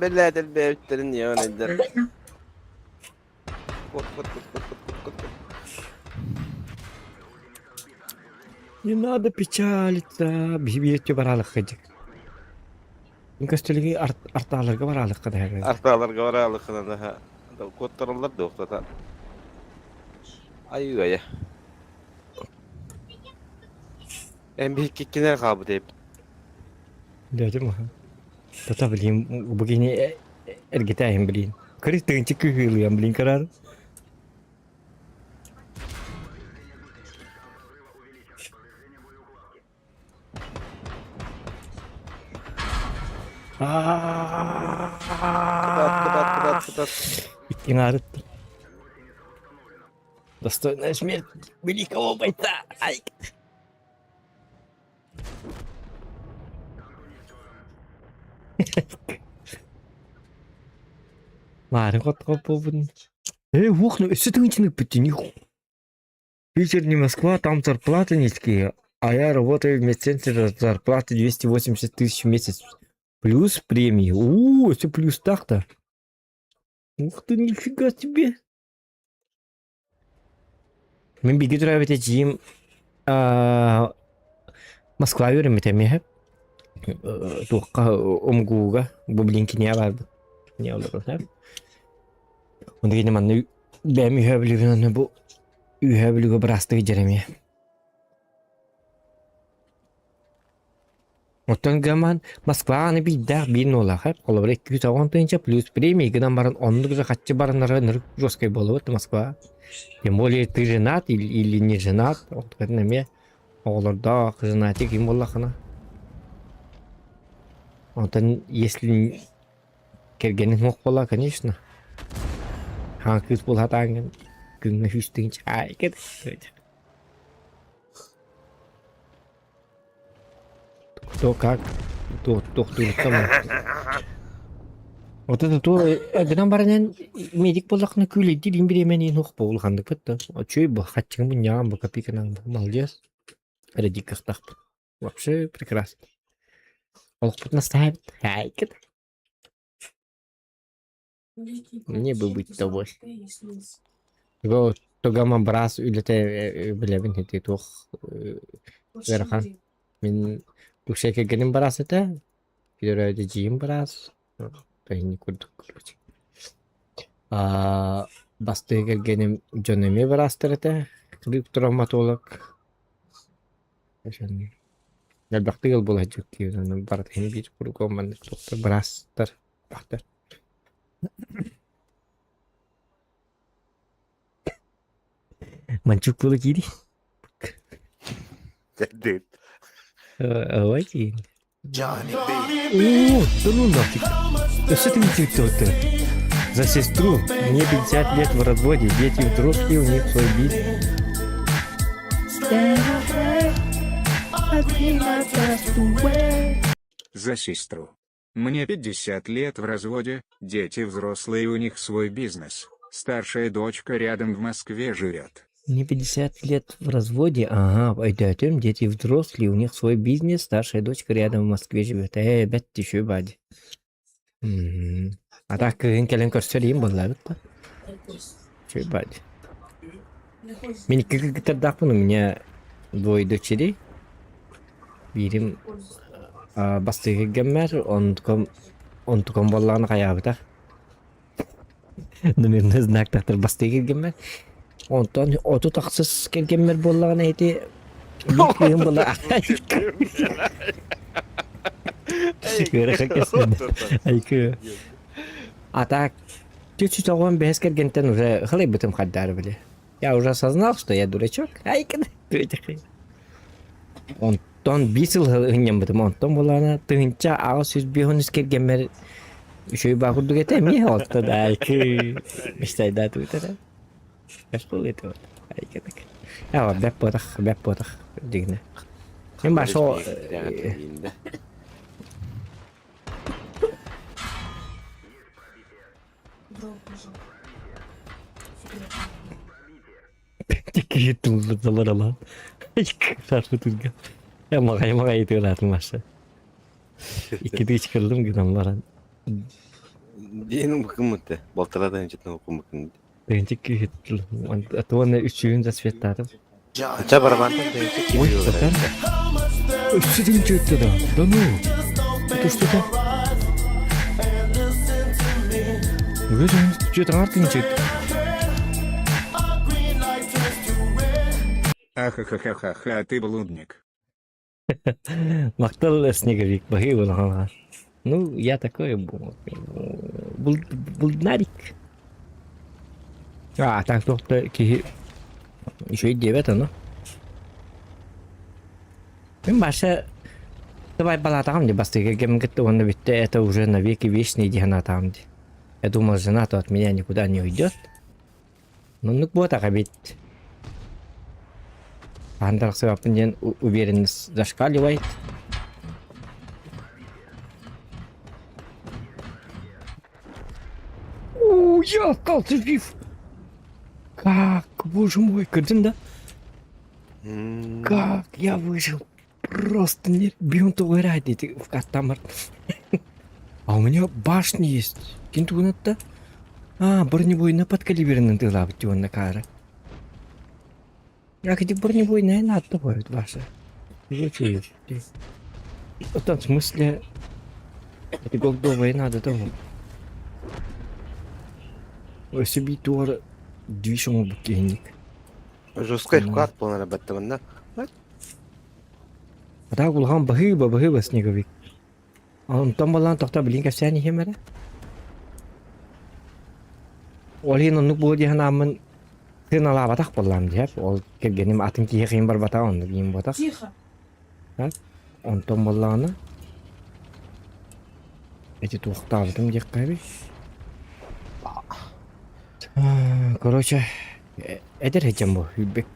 بلاد البيت ترنيون الدر. Не надо печалиться. Бибиетте баралык хыжык. Инкастелги арталарга баралык кадагы. Арталарга баралыкына да коттаралар да октата. Айга я. Эмбиккинер кабы деп. Дядя маха. Тата блин, begini эргитаем блин. Крыстынчы кыгылыям блин карар. Инарыт. Достойная смерть великого бойца. Ай. Марын кот-копын. Ух, ну что ты начинаешь потянуть? Питер не Москва, там зарплаты низкие, А я работаю в медцентре, зарплата 280 тысяч в месяц. Плюс премии. Это плюс так-то. Ух ты, нифига себе. Мен биги тура бите жиим Москва өрөм этеме. Туққа омгууга бублинки не бар. Не олор хап. Онда гене манны бэми хөблүгүнө бу үйөблүгө брастыгы жереме. Оттон гаман Москва аны биддах бин ола хап. Олор 290 плюс премия гынан барын онлугу катчы барынары ныр жоскай болот Москва. Тем более ты женат или не женат, вот это мне олорда женатик им боллахана. Вот если кергенин мог бола, конечно. Ханкис бол хатанген күнгө хүстүн чай кет. Кто как? То там. Вот это то, гынан барынан медик боллахна күлей дилин биремени нох болгандык бетте. Чөй бу хатчың бу ням бу копейканан молодец. Радик стах. Вообще прекрасно. Олхпут наставит. Хайкет. Мне бы быть тобой. Го тогама брас үлете билебин хете тох верхан. Мен ушеке генин брас эте. Бирөдө жиим брас. Тайны курдук, короче. Басты келгеним жөнөмө барастырыта, кырык травматолог. Ошон. Албакты гел болот жок ки, бар тени бир кургоман доктор барастыр, бактыр. Манчук боло кири. Дед. Ой ки. О, да ну нафиг. Что ты мне тут? За сестру. Мне 50 лет в разводе. Дети взрослые, у них свой бизнес. За сестру. Мне 50 лет в разводе, дети взрослые, у них свой бизнес. Старшая дочка рядом в Москве живет. Мне 50 лет в разводе. Ага, пойдем, дети взрослые, у них свой бизнес. Старшая дочка рядом в Москве живет. Бәт еще бади. А так, келен көрсөлейм болар. Чё бади. Мен кырдакпын, у меня двое дочерей. Бирим бастыгы геммер, онтуком болланы каябыта. Номерный знак тактыр бастыгы геммер. Онтон оту таксыз келгенмер боллаган эти бикем болла. Айкы. А так чуть-чуть он без кергентен уже хлебытым хаддар были. Я уже осознал, что я дурачок. Айкы. Онтон бисыл хынем бытым онтон боллана тынча ал сөз бихонус келгенмер шөй бакурдук этеми отто да айкы. Мистайда туйтара. Что это вот? Айкетик. Бэп потах дигне. Мен башо Тики тулдалар ала. Шарфы турга. Я магай ителатым маша. Икки чыкырдым гынан баран. Денің бакымытты. Балтырадан жеткен окумыкын. Бенчик киттил. Атуаны 3-нче светтадым. Ча барабанда денчик. Ой, сатан. Üçüncü da. Да ну. Это что там? Выжим, что-то артынчик. Ахахахаха, ты блудник. Мактал снеговик, баги был. Ну, я такой блуднарик. Так кто-то еще и 9, ну. Маша, давай балатам, где бастыга гемгет, он ведь это уже навеки вечный диханатам. Я думал, жена-то от меня никуда не уйдет. Ну вот так ведь. Андерс уверенность зашкаливает. Я остался жив. Как, боже мой, картин, да? Как я выжил? Просто не бьют угорать эти в катамар. А у меня башня есть. Кинтуната. Бронебойная подкалиберная дыла в на кара. А где бронебойная надо бывает ваша? Зачем? В том смысле, это голдовая надо того. Себе туар движему букенник. Жесткий вклад плана баттамында. А так улган бахыба снеговик. А он там балан тохта блинка сяни хемера. Олин он нук боди ханамын тын ала батак балам дип. Ол келгеним атын кийин бар бата он бийим батак. Тихо. Он там баланы. Эти тухтавдым дек каби. Короче, эдер хечем бу хүлбек.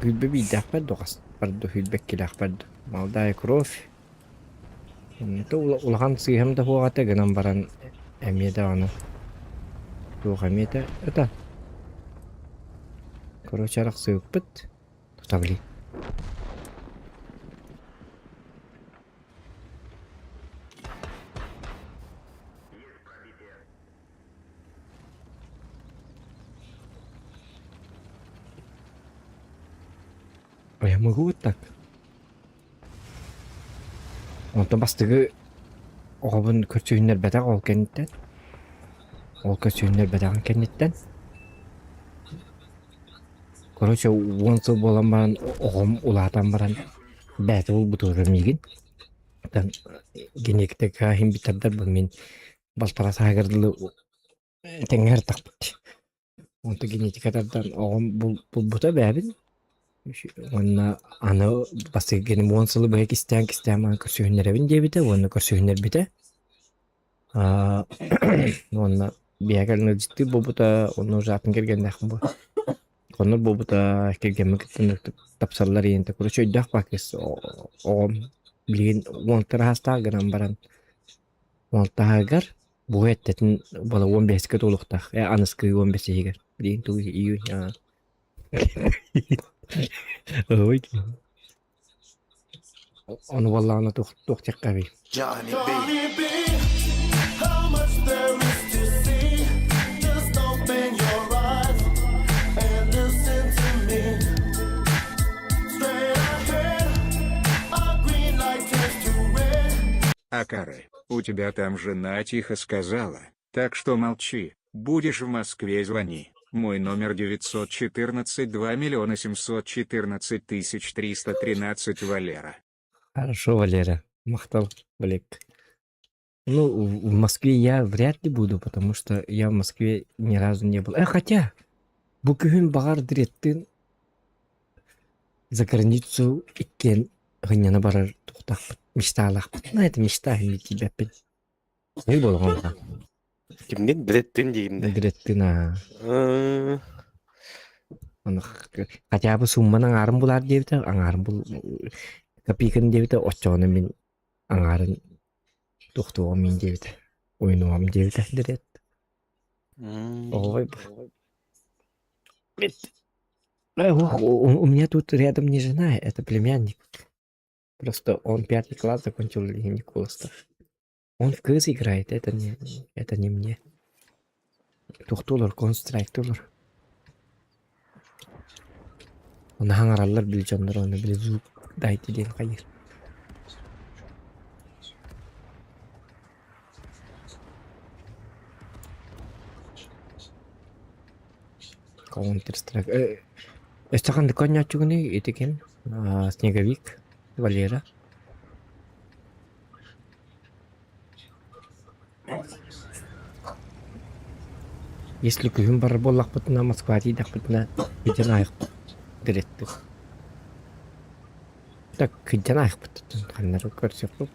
Хүлбе бидак догас. Барды хүлбек килак барды. Молодая кровь. Это улхан сыйхам да хуагата гынан баран эмеда аны. Тухамета это. Короче, арак сыйппыт. Тутабли. А я могу вот так? Он там бастығы оғабын көрсөйінер бәтақ ол кәнеттен. Ол көрсөйінер бәтағын кәнеттен. Короче, онсы болан баран оғым ұлатан баран бәті ол бұтығырым еген. Генекті кәхін бітірдір бұл мен балтара сағырдылы тәңер тақпыт. Онты генетикадардан оғым бұл бұта бәбін. Онна аны басы генем онсылы бәк кистән көрсөйінер әбін дебіті, онны көрсөйінер біті. Онна бәгәліні житті бұл бұта, онны жатын кергенді ақын бұл. Онны бұл бұта кергенмі кіттін тапсарлар енді. Көрсө өйдіқ бақыз оғым білген онтыр хастағынан баран. Онтағығар бұл әттетін бала 15-кі толықтақ. Анысқы 15-егер. Білген тұғы июнь. Ой. Он والله أنا توختي قوي. Акары, у тебя там жена тихо сказала, так что молчи, будешь в Москве звони. Мой номер 914 2 714 313 Валера. Хорошо, Валера. Махтал, Олег. Ну, в Москве я вряд ли буду, потому что я в Москве ни разу не был. Хотя, бүгін бағар диреттен за границу иккен ғыняны барар тұқтақ. Мечталақ. Ну, это мечта, не тебя пен. Не был он там. Кимден диреттен дегенде. Диреттен, хотя бы сумманы аңарын бұлар дебіті, аңарын бұл копейканы дебіті, отчоғыны мен аңарын тұқтуға мен дебіті, ойынуғам дебіті дирет. Ой, у меня тут рядом не жена, это племянник. Просто он 5 класс закончил и Николаста. Он в КС играет, это не мне. Тухтулар, констрактулар. Он хангараллар билжандар, оны биле звук дайте ден кайыр. Counter-Strike. Эстахан коня чугуны этекен. Снеговик, Валера. Если күн бар боллақ бұтына Москва дейдақ бұтына күден айық діретті. Так, күден айық бұтын қаннары көрсек бұп.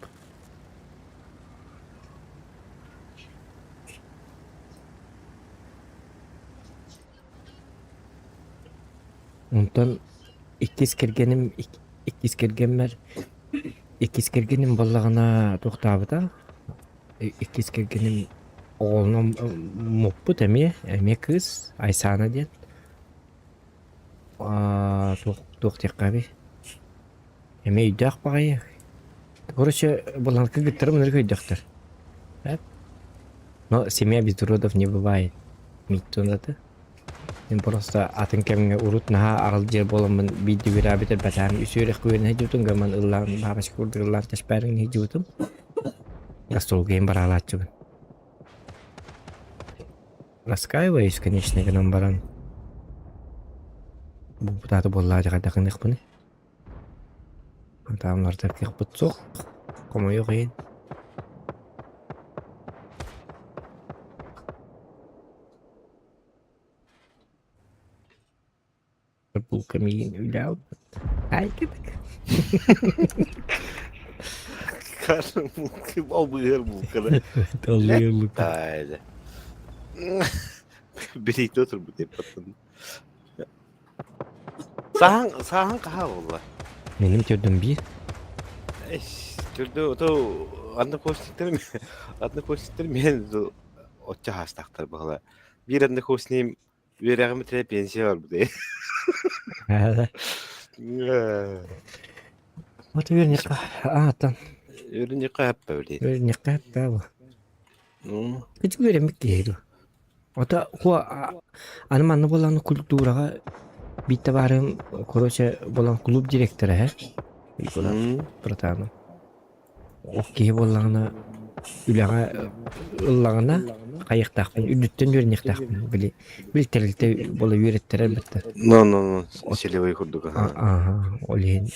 Онтан иккес кергенім боллағына тоқтабыда. Иккес кергенім оğlum moppu demi, kız Aysana diyen. Çok diyek abi. Эме үйдәк багай. Короче, буланкы гыттырым нэр көйдөктөр. Но семья без уродов не бывает. Миттонаты. Мен просто атын кемге урут наха арал жер боламын биди бирабитер батан үсөрөк көйнө жутун гаман ыллан бабаш курдурлар ташпарын жутум. Гастрол гейм баралачы. Раскаиваюсь, конечно, гынан баран. Бу бутаты боллар жагада кындык буны. Адамдар тапкык бутсок. Кому yok ен. Bu kamiyin ülav. Ay gidek. Karım o bıyır bu kadar. Dalıyırlık. Haydi. Birlikte otur bu deyip patladın. Sahan kaha valla. Benim gördüğüm bir. Türde o anda koştuklarım yani otça hastaktar bağla. Bir anda koşnayım verağımı tire pensiye var bu diye. Otu bir nika. Tam. Ürünce kayıp böyle. Bir nika bu. Küçük bir emek değil. Otu kuva anı bolan kulturaga bitti varım korоче bolan kulüp direktörü he. Bratano. Okey bolana ülaga ıllagana kayıktaqpın üdütten yörnekdaqpın bili biltelikte bola yörettiler bitti. No. Селевой худуга. Aha, olin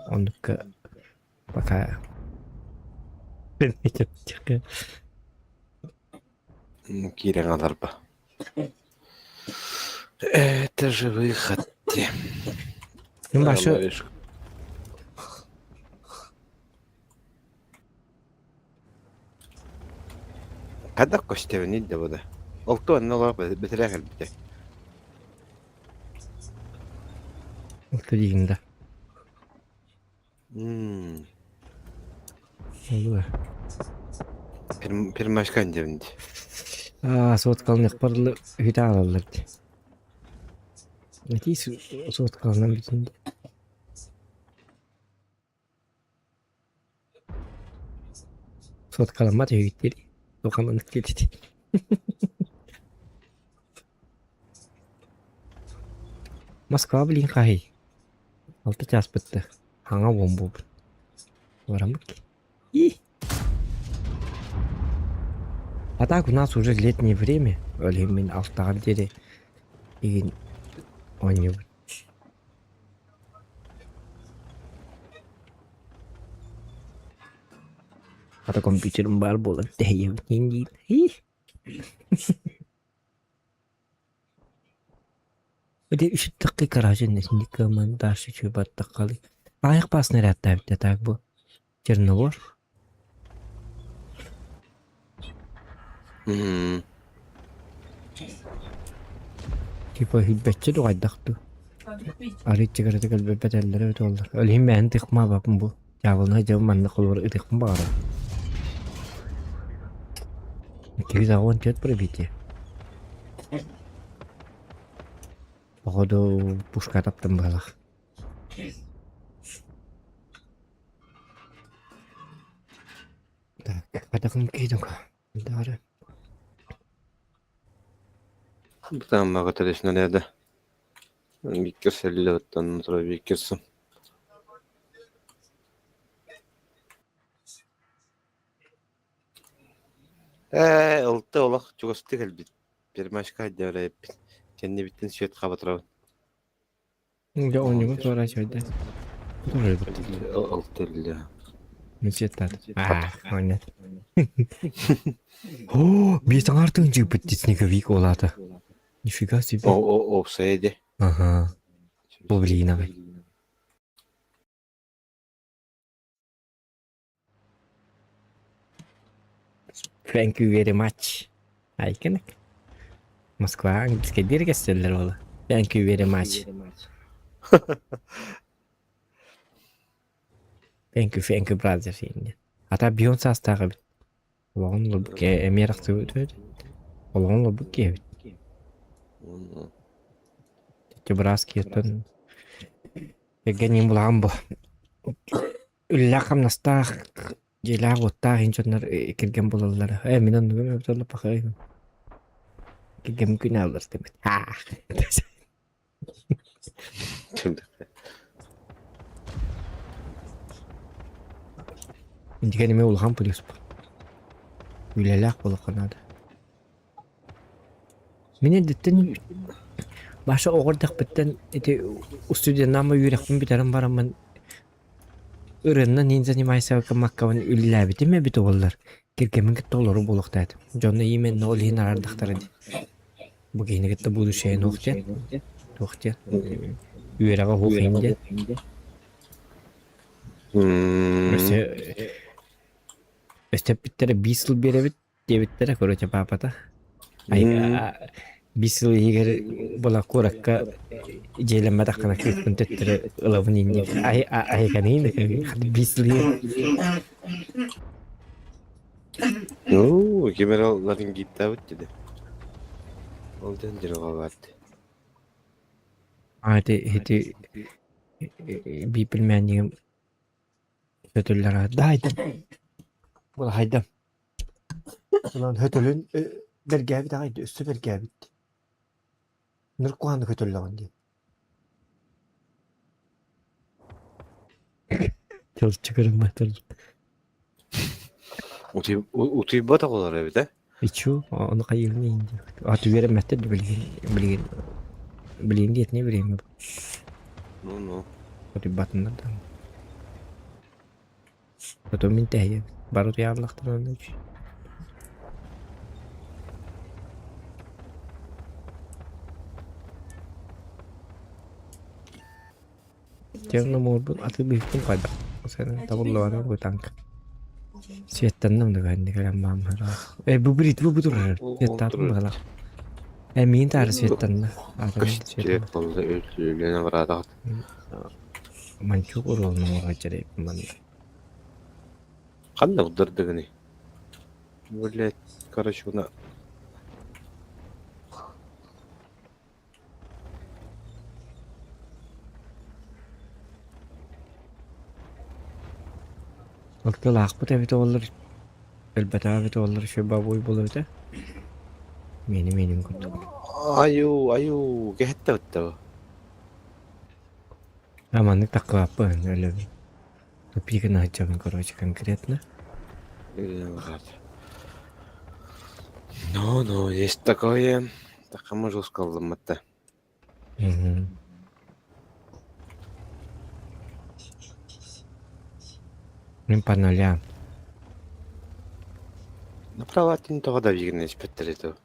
onlukka baka. Ben ne yapacak? Кирен аларба. Это же выход. Ben başı Kada koştu ne de bu da. Oltu anne olarak bitirer elbette. Oturayım Olur. Пермашкан девndi. Soğut kalın parlı hüda alırdı. Ne soğut kalın bitindi. Soğut kalın mı diyor gitti. Dokamanlık geldi. Moskva bilin kahi. Altı ças bitti. Hanga bombu. Varamık. İyi. А так у нас уже летнее время, или автогалерея и они. Ата компьютерым бар болот дейм нинди. Öde 3 dakika garajın nesinde kaman daşı çöbat takalı. Ayak pas nereye attı tak bu. Çernogor. Типа хилбэтчэ дугайдахту. Ариччигэрэтэ кэлбэбэтэллэрэ өтөллөр. Өлхим мен тыхма бапын бу. Жабылна жабы манна кылбыр ытыхмын багара. Кириз агон чөт пробитие. Походу пушка таптым балах. Так, кадакын кейдука. Дары. Там много точно надо. Викерс лёт, он утро Викерсом. Oltu olaq çoğustuk elbet. Bir maşka devreye kendi bitin şöyle kapatıram. Ya oynumu sonra şöyle. Oltu öyle. Мечтат. Понятно. О, бесің артың жігіт снеговик олады. Нифига себе. Олсайdı. Ага. Бұл білейін ағай. Thank you very much. Айкенек. Москва английский диргестерлер олы. Thank you very much. Thank you brother şimdi. Hatta Beyoncé hastası bit. Oğlum bu ki merak ediyor. Oğlum bu ki. Çubras ki tun. Gene bulan bu. Üllä kamnastaq jela gotta hinçonlar kirgen bolallar. Min onu gömüp tolla bakayım. Kirgen gün alır demek. Ha. Indi kendime ulhan polis bu. Ülelak bolu kanadı. Mine dittin başa oğurdak bitten eti stüdyanın ama yürekmin biterim var ama ürünün ninja nimaysa makkavan üllüler biti mi bit oğullar. Kirkemin gitti olur boluk dedi. Jon'la yemen ne olhin arardıktar edi. Bu giyini gitti bu şeyin oğutya. Oğutya. Yüreğe hoğuyunca. İşte bittere 20 yıl bir evit diye bittere koruca papata. Ay 20 yıl yiger bola korakka jeyleme dakana kırpın tettere ılavın ince. Ay kanıyım. 20 yıl. Oo, kemeralların gitti abi dedi. Ondan diri kabattı. Hadi bir bilmeyenliğim hötüller adı. Haydi. Bula haydi. Ulan hötülün bergevi de haydi. Üstü bergevi. Nırk kuhandı hötüller adı diye. Çalış çıkarım batarım. Utuyup batak olar evde. İçiyor. Onu kayırmayın diyor. Atı veremezdi de bilgin diyet ne vereyim. No. Hadi batınlar da. Foto minta baru ya Allah terus. Jangan nomor bu atau bikin pada. Saya tahu luar aku tangka. Setan nam dengan ni kalau mam harap. Bu betul. Setan malah. Minta harus setan lah. Gerek oldu ölülerine varadak. Mancuk urul nomor aja deh man. Kan da udırdı gani. Böyle karışına. Waktu laku tapi itu olur. Elbette abi itu olur şu baboy bulur da. Benim kutu. Ayo, gehette bitti. Amanlık takı apa öyle bir. Tapi kena aja kan korojak konkretnya. Ölülerine varadı. No, есть такое. Так, может, сказал это. Мен паналя. Направо того да вигне спеттерито.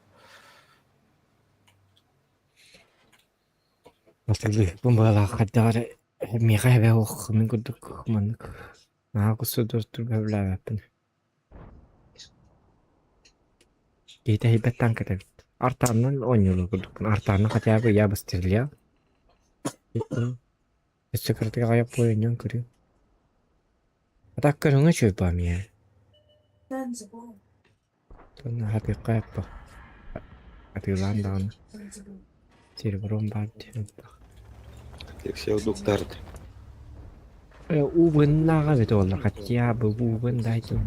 Maksudnya pembalas kadar mereka ya oh minggu dek mana. Nah aku sudah berbela apa. Kita hebat tangkap. Artanın oynuyorlar kuduk. Artanın kaçı abi ya bastır ya. Itu. Seperti kayak poinnya kiri. Atakkan nggak coba ya. Tuh hati kayak apa? Hati landan. Ciri berombat. Все удуктарды. Убын наға бет олар хотя бы убын дайтын.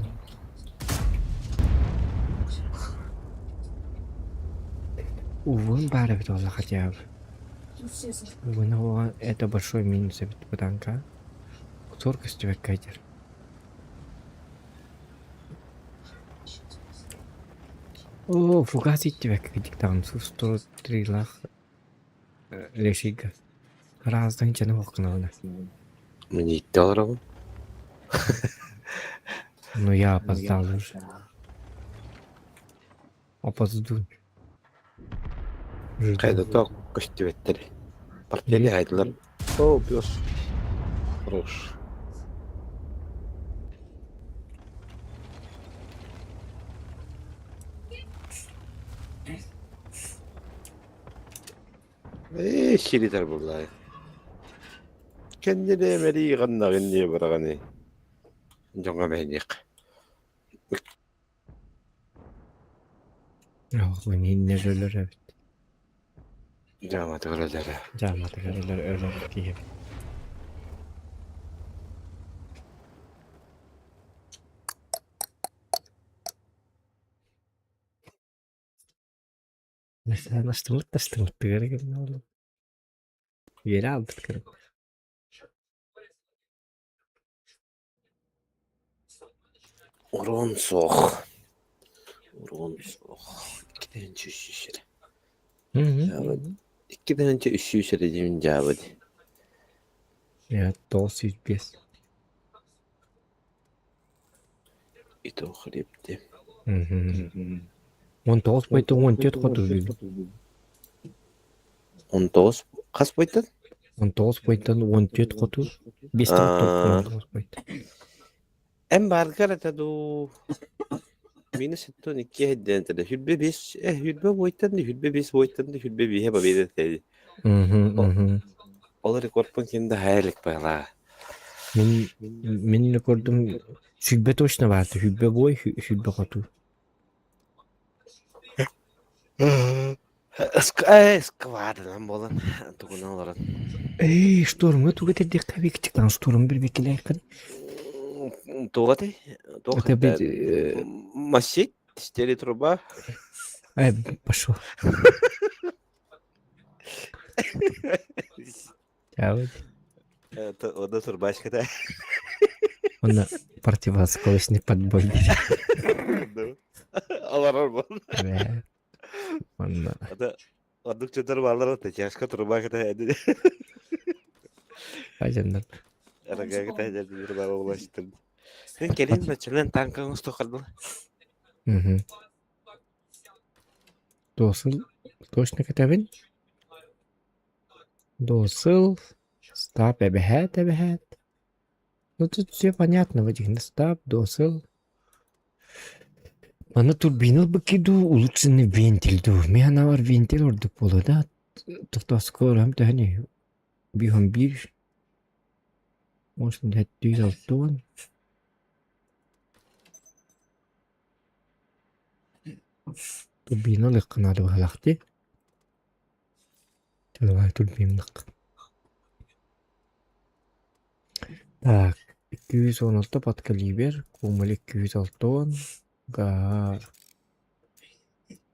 Убын бары бет олар хотя бы. Убын это большой минус бет потому Турк истебек кайтер. О, фугас истебек кайтик там сусто трилах лешига. Раздан canım okunalı. Мне идти аларабы. Ну я опоздал уже. Опоздун. Кайда ток кошти беттери. Портфели хайдылар. О, пёс. Хорош. Şiritler burada. Kendine meri ganna ganni baragani. Jonga mehnik. Oh, ini neler evet. Jamat öyle. Camat öyle gibi. Mesela taştımıt gerek ne oldu? Yeri aldık kırık. Urun soğuk. Urun soğuk. 2'den önce üşüşür. Hı hı. Cavit. 2'den önce üşüşür diyeyim Cavit. Ya 905. İt o kripti. Hı hı. 19 boyutu 14 kutu değil. 19. Kas boyutun? 19 boyuttan 14 kutu. 5 kutu 19 boyut. En barkar tadu. Minus itu nikah hedden tadu. Hüdbe 5. Hüdbe boyutun da hüdbe 5 boyutun da hüdbe 1'e babede tadi. Hı hı. Olur rekortun kendi hayırlık bayla. Мен gördüm. Hübbe точно vardı. Hübbe boy, hübbe kutu. Iska vardı lan bolan. Tukuna olarak. Ey, ştorm, tu getir dikkat bektik lan ştorm bir bekile yakın. Тугаты? Это ведь... Масить? Стели труба? Пошел. А вот. Это одна турбачка, да? Он противоскользный подбой. Алар бар. Да. Он... Ада адык чөтөр барлар да жашка труба ката. Пойдем. Рага ката жер труба улаштыр. Сен келин начален танкаңыз токарды. Угу. Досыл. Точно катавин? Досыл. Стап, эбэхэт. Ну тут все понятно в этих стап, досыл. Ана турбина бакиду улучшенный вентиль ду. Механа var вентиль orada polo da. Tuhtaskor hem de hani bir. Может, det är ju allt. Turbina lıkkına da halaktı. Çalvay turbina lık. Так, 216 подкалибер, кумали 206, гар.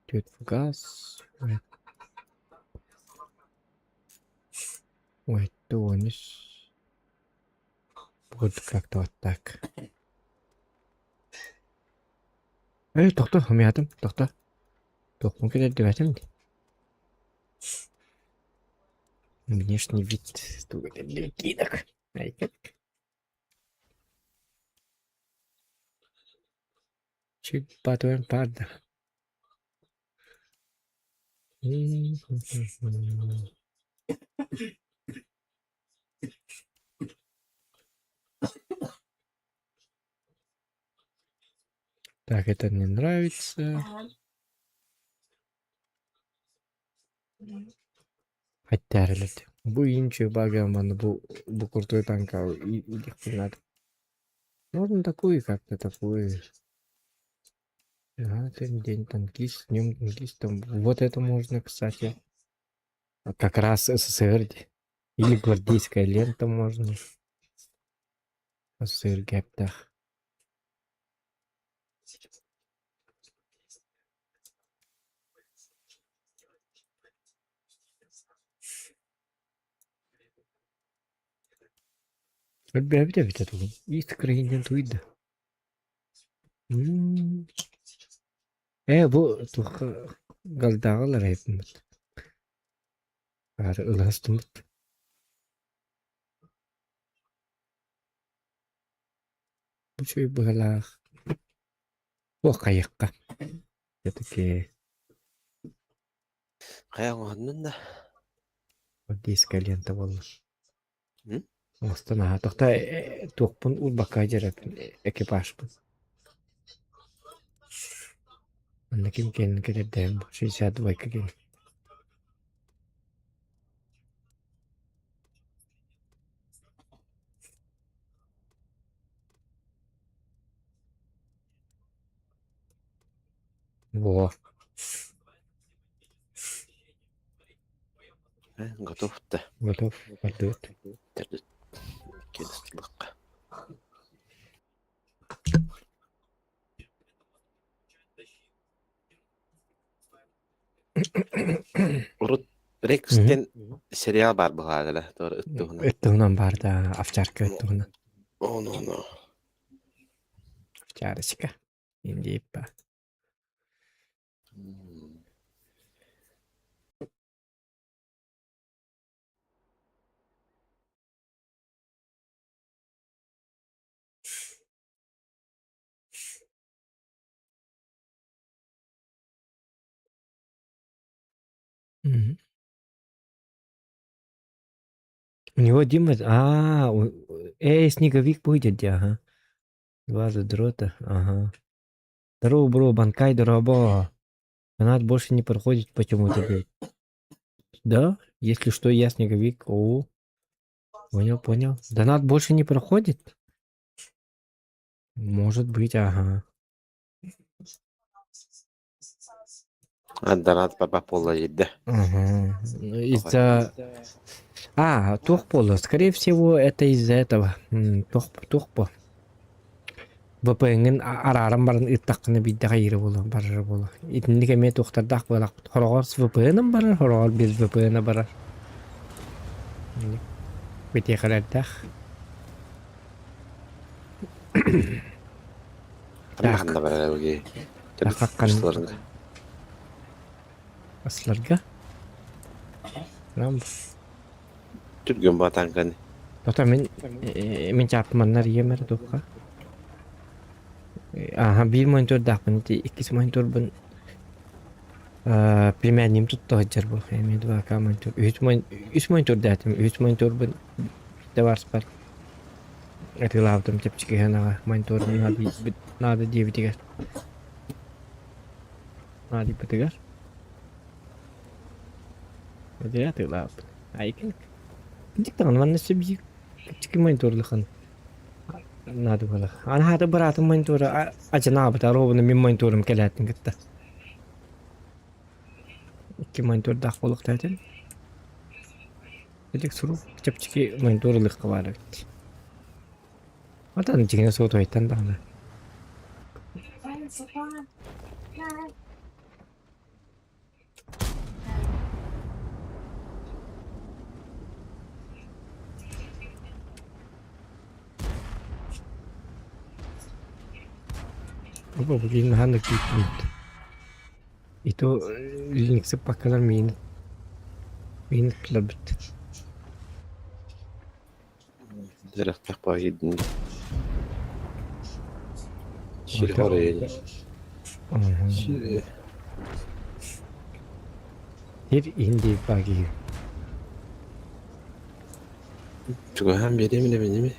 Тет в газ. Ой, тонис. Вот как-то вот так. Эй, доктор, умеем, доктор. Доктор, мungkin ada macam ni. Внешний вид. Тут для кинок. Чуть потом пада. Так, это мне нравится. Хаттарлет. Bu ince багаман, bu крутой танка. Их не надо. Можно такую как-то такую. Ага, день танкист, днем танкистом. Вот это можно, кстати. Как раз СССР. Или гвардейская лента можно. СССР гэптах. Bir de bu. İyi tıkırıyla duydu. Bu galdağılar hepimiz. Var ılastımız. Bu şey böyle. Bu kayıkka. Все-таки. Каяган да. Гвардейская лента была. М? Остана. Тоқта тоқпын ул бака жереп экипаж бұл. Анда ким келін кередем. 62 келін. Во. Готов да. Готов. Пойдет. Кедістілік. Рекстен сериал бар быһаалара тор ыттыгына. Ыттığından barda avçarka ыттığından. Оно. Avçarışka. Indi ippa. У него Дима... снеговик будет, ага. Ваза дрота, ага. Здорово, бро, банкай, дорого. Донат больше не проходит почему-то, блядь. Да? Если что, я снеговик. О, понял. Донат больше не проходит? Может быть, ага. Донат папа пола едде. Ага. Из-за... Тухпола. Скорее всего, это из-за этого. Тухпо. VPN-ин арарам барын ыттаккына бидде кайры болу, барыр болу. Итинник эме тухтардак болак. Хорогор VPN-ым барыр, хорогор без VPN-а барар. Бите калардак. Канда бар өге. Такаккан. Асларга? Рам. Түргөн батанган. Тота мен чапманнар емер тупка. Bir monitör daqpın, ikisi monitör bun примерним tuttu hajar bu. Hem 2K monitör. 3 monitör dağıtım. 3 monitör bun de var spar. Atılabdım tepçiki hana monitör nada diye bitigar. Nadi bitigar. Jadi atılabdım. Aykin. Dik tangan mana sebiji tepçiki monitör lakan. Надо было. Она это брат монитора, на бата ровно мимо монитором келятин гитта. Ики монитор дах болук тайтын. Элек суру чапчики мониторлык кабары. Атан жигине сот айтан дагы. Apa begini hendak gitu. Itu link sepakaran min club. Зрах тахпа един. Ширхоры. Her indi pagi. Чуга хам берем mi?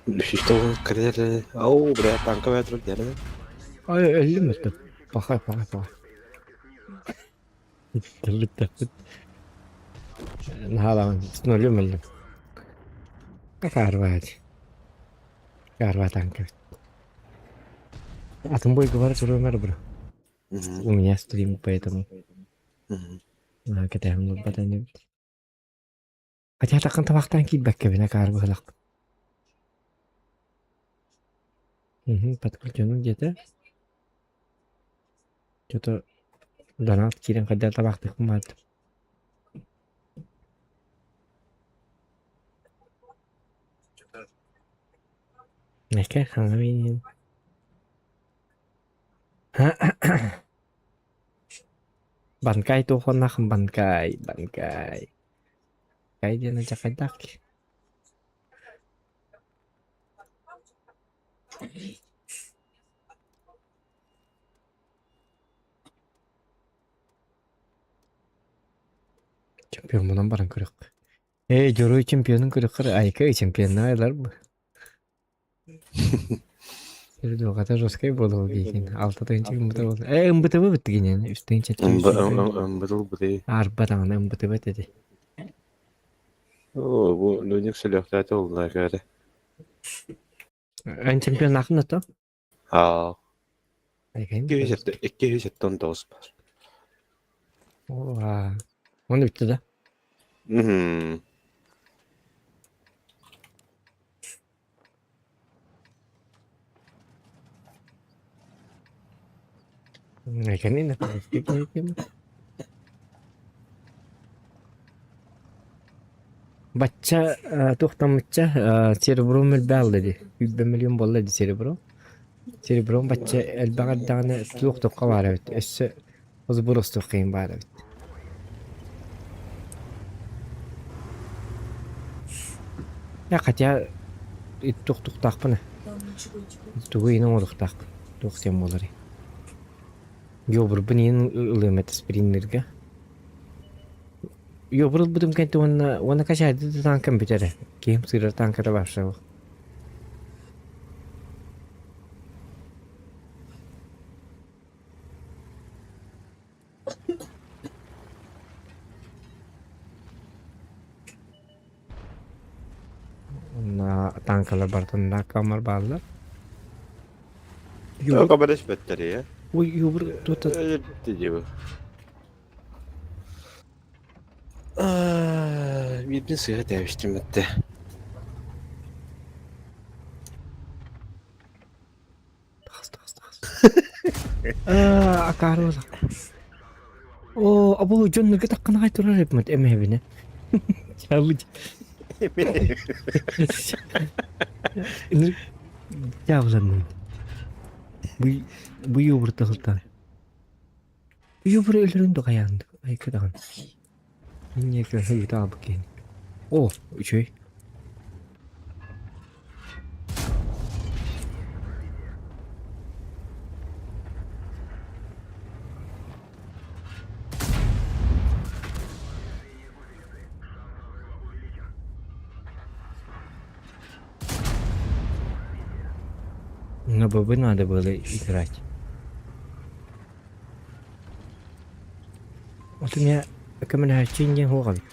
Düşüşte o kariyer. Buraya tanka ve truk geldi. Ay öldü mü? Bakay. Bitti. Nahalan, snolü mü? Karva tanka. Atın boyu kıvara soruyorlar bro. У меня стрим, поэтому... Kita hamil badannya. Хотя takkan tawaktan kidback kevin karva halak. Подключено где-то. Что-то донат кирен когда табактык мат. Неке хамамин. Банкай tuh konah bankai. Kayak dia ngajak kadak. Чемпион bundan barang kırık. Juru çempiyonun kırık. Ayka çempiyonlar aylar bu. Jadi o kadar roskay bolu giykin. Altıda ince ımbıtı oldu. Imbıtı mı bitti yine? Üstten çetin. Imbıtı bu değil. Arba tane ımbıtı mı dedi. Bu Lunik silahları oldu göre. Ön çempiyon akın da. Ayka. 200 dost var. Oha. Onu bitti de. Ayka ne? Bacça toxtamıtça cerebrum elbağ dedi. 100 milyon bolla dedi cerebrum. Cerebrum bacça elbağ dağına tuğuk toqa var evet. Esse o burası toqayım var evet. Ya katya tuq taqpına. Tuğu yine olduk taq. Tuğsem bolary. Yo bir bunun ılımet sprinlerge. Yo bir budum kente ona kaçaydı tan kompütere. Game sıra tankara başladı. Ona tankalar bartında kamar bağlı. Yok beleş betteri ya. Uy yo bir tuta Öyle dedi bu. Bir sıra demiştim bitti. Akar ola. O abu John nurga taqqana qayturar hepmet emebine. Çabuk. Çabuk. Bu yumurta hıltan. Bu yumurta ölürün de kayandı. Ay kadan. Niye köşe yuta bakayım. Oh, şey. Nggak ada boleh играть. Вот у меня камера чинги горит.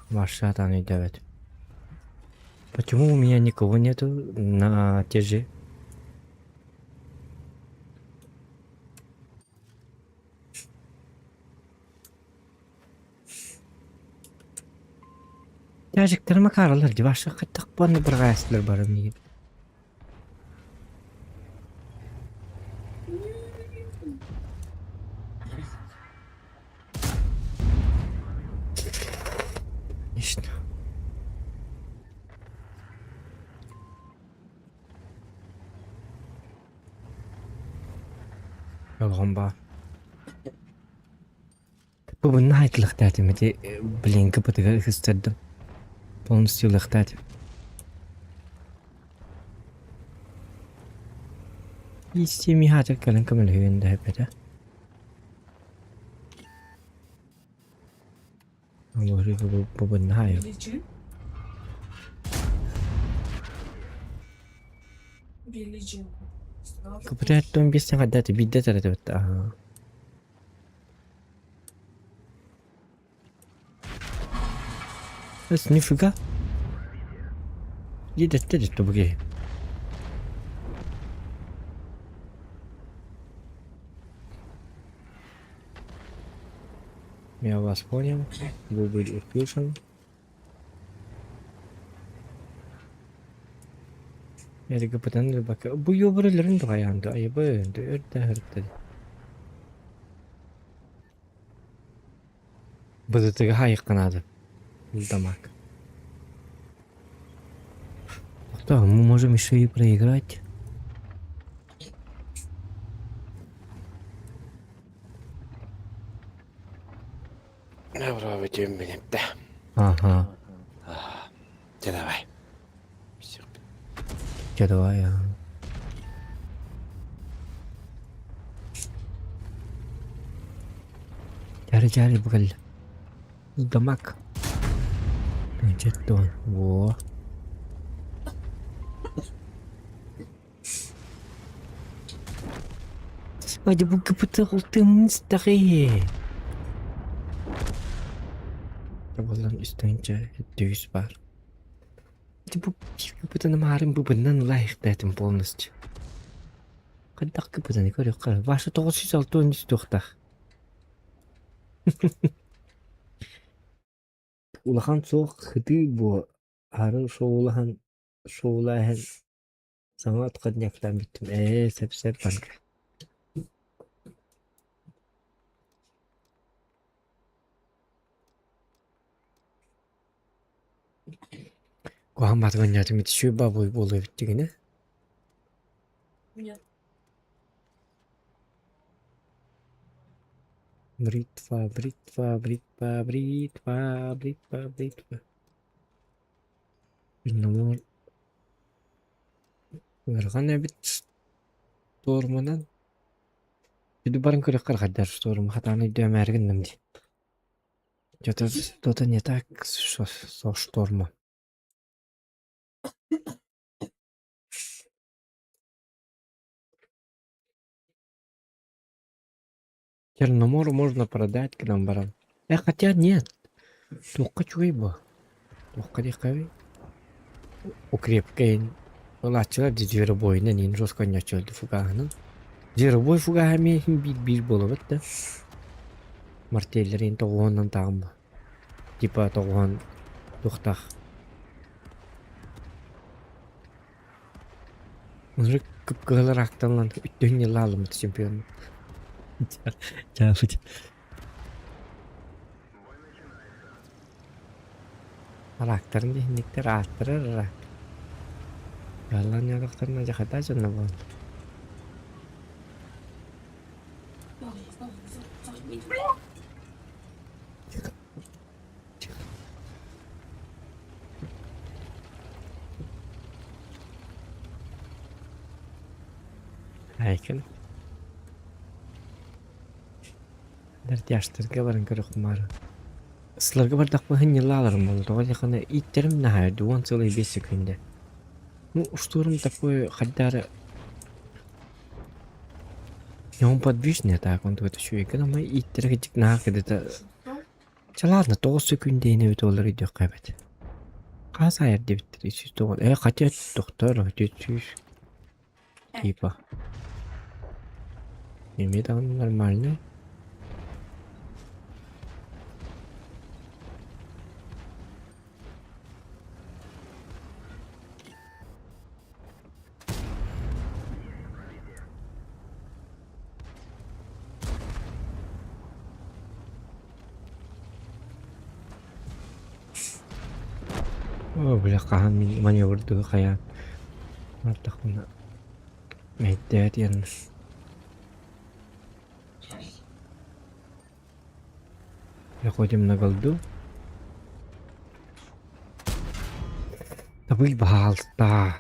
Ваша там не давит. Почему у меня никого нету на теже? Gerçekten makarnalar diye başka katak bana bir gayesler barım iyi. İşte. Yolğun bağ. Bu bunun hayatlık derdim. Bilin kapıda istedim. Полностью лохтать. Есть ми хата кален камел хүйенде хепете. Говори bu bunhayı. Birlici. Kapıda ettim bir sen kadar bir de tarafta bitti. Bas nifika. Yedet bu ge. Я вас понял. Вы были включен. Yani kapıdan bak. Bu yobraların da ayağında. Ay böyle örtte. Быдытыгы хайыкканады. Дамаг. Да, мы можем еще и проиграть. Bravo Cem benim de. Ага. Давай. Ya давай ya. Cari bakal. Damak. Jatuh. Wah. Hadi bu kapıda olduğumuz dahi. Walang istayınca düğüs var. Hadi bu kapıda namarin bu bundan layık dedim polnusça. Kadak kapıda ne kadar kar. Başta toğusuz altı istiyorlar. Ulahan soğuk hıdı bu. Harun şoğulahan sana atkad yaktan bittim. Sep banka. Куан батган ятым итишүү бабой болу биттигине. Нет. Бритва, бритва, бритва, бритва, бритва, бритва. Номер. Верхан эбит торманан. Биду барын көрөк каргаддар сторум хатаны дөмәрген немди. Жата тота не так со шторма. Черномор можно продать к нам барам. Хотя нет. Только чуйба. Только дикави. Укрепкейн. Лачыла дижер бойна нин жоскан ячылды фугаһынын. Жер бой фугаһы мехин бир болуп да. Мартеллерин тогоннан тагым. Типа тогон тухтах. Уже кыпкыларактан үттөн ел алым чемпион. Чафыт. Арактарын дихниктер аттырыр. Ялан ялактарына жахата жана бол. Айкен. Дәртяштырга барын көрөк мары. Сыларга бардак бахын йылаларым болду. Тоҕо хана иттерим нахай дуон целый 5 секунда. Ну, штурм такой хаддары. Он подвижный так, он тут еще и когда мы иттерге тик нах где-то. Ладно, 9 секунд не ведь олар идёт кабет. Казайр деп что. Хотя доктор чуть-чуть. Типа. Имеет он нормально. О, бля, кахан маневрду кая. Артахуна. Меддет ян. Заходим на голду. Да вы балта.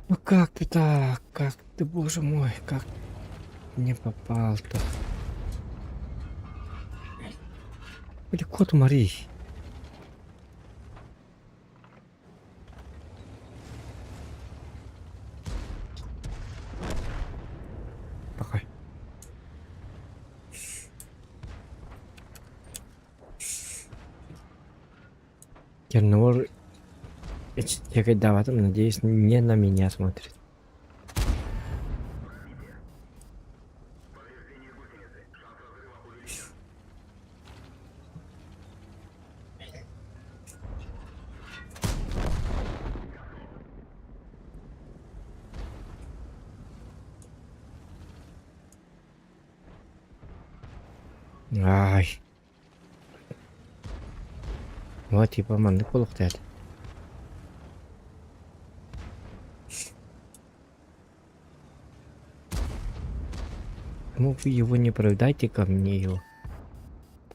Ну как ты так? Как ты, боже мой, как не попал-то? Или кот Мари? Пока. Черногор. Я когда в этом, надеюсь, не на меня смотрит. Ай. Вот типа манны полуктает. Ну вы его не продайте ко мне его.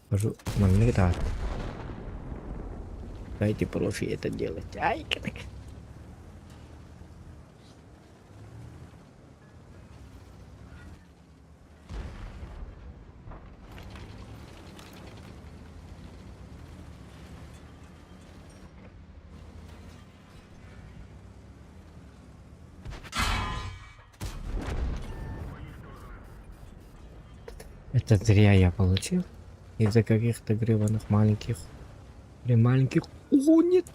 Покажу манны так. Дайте профи это делать. Ай, как. Это зря я получил. Из-за каких-то гребаных маленьких. При маленьких. О, нет.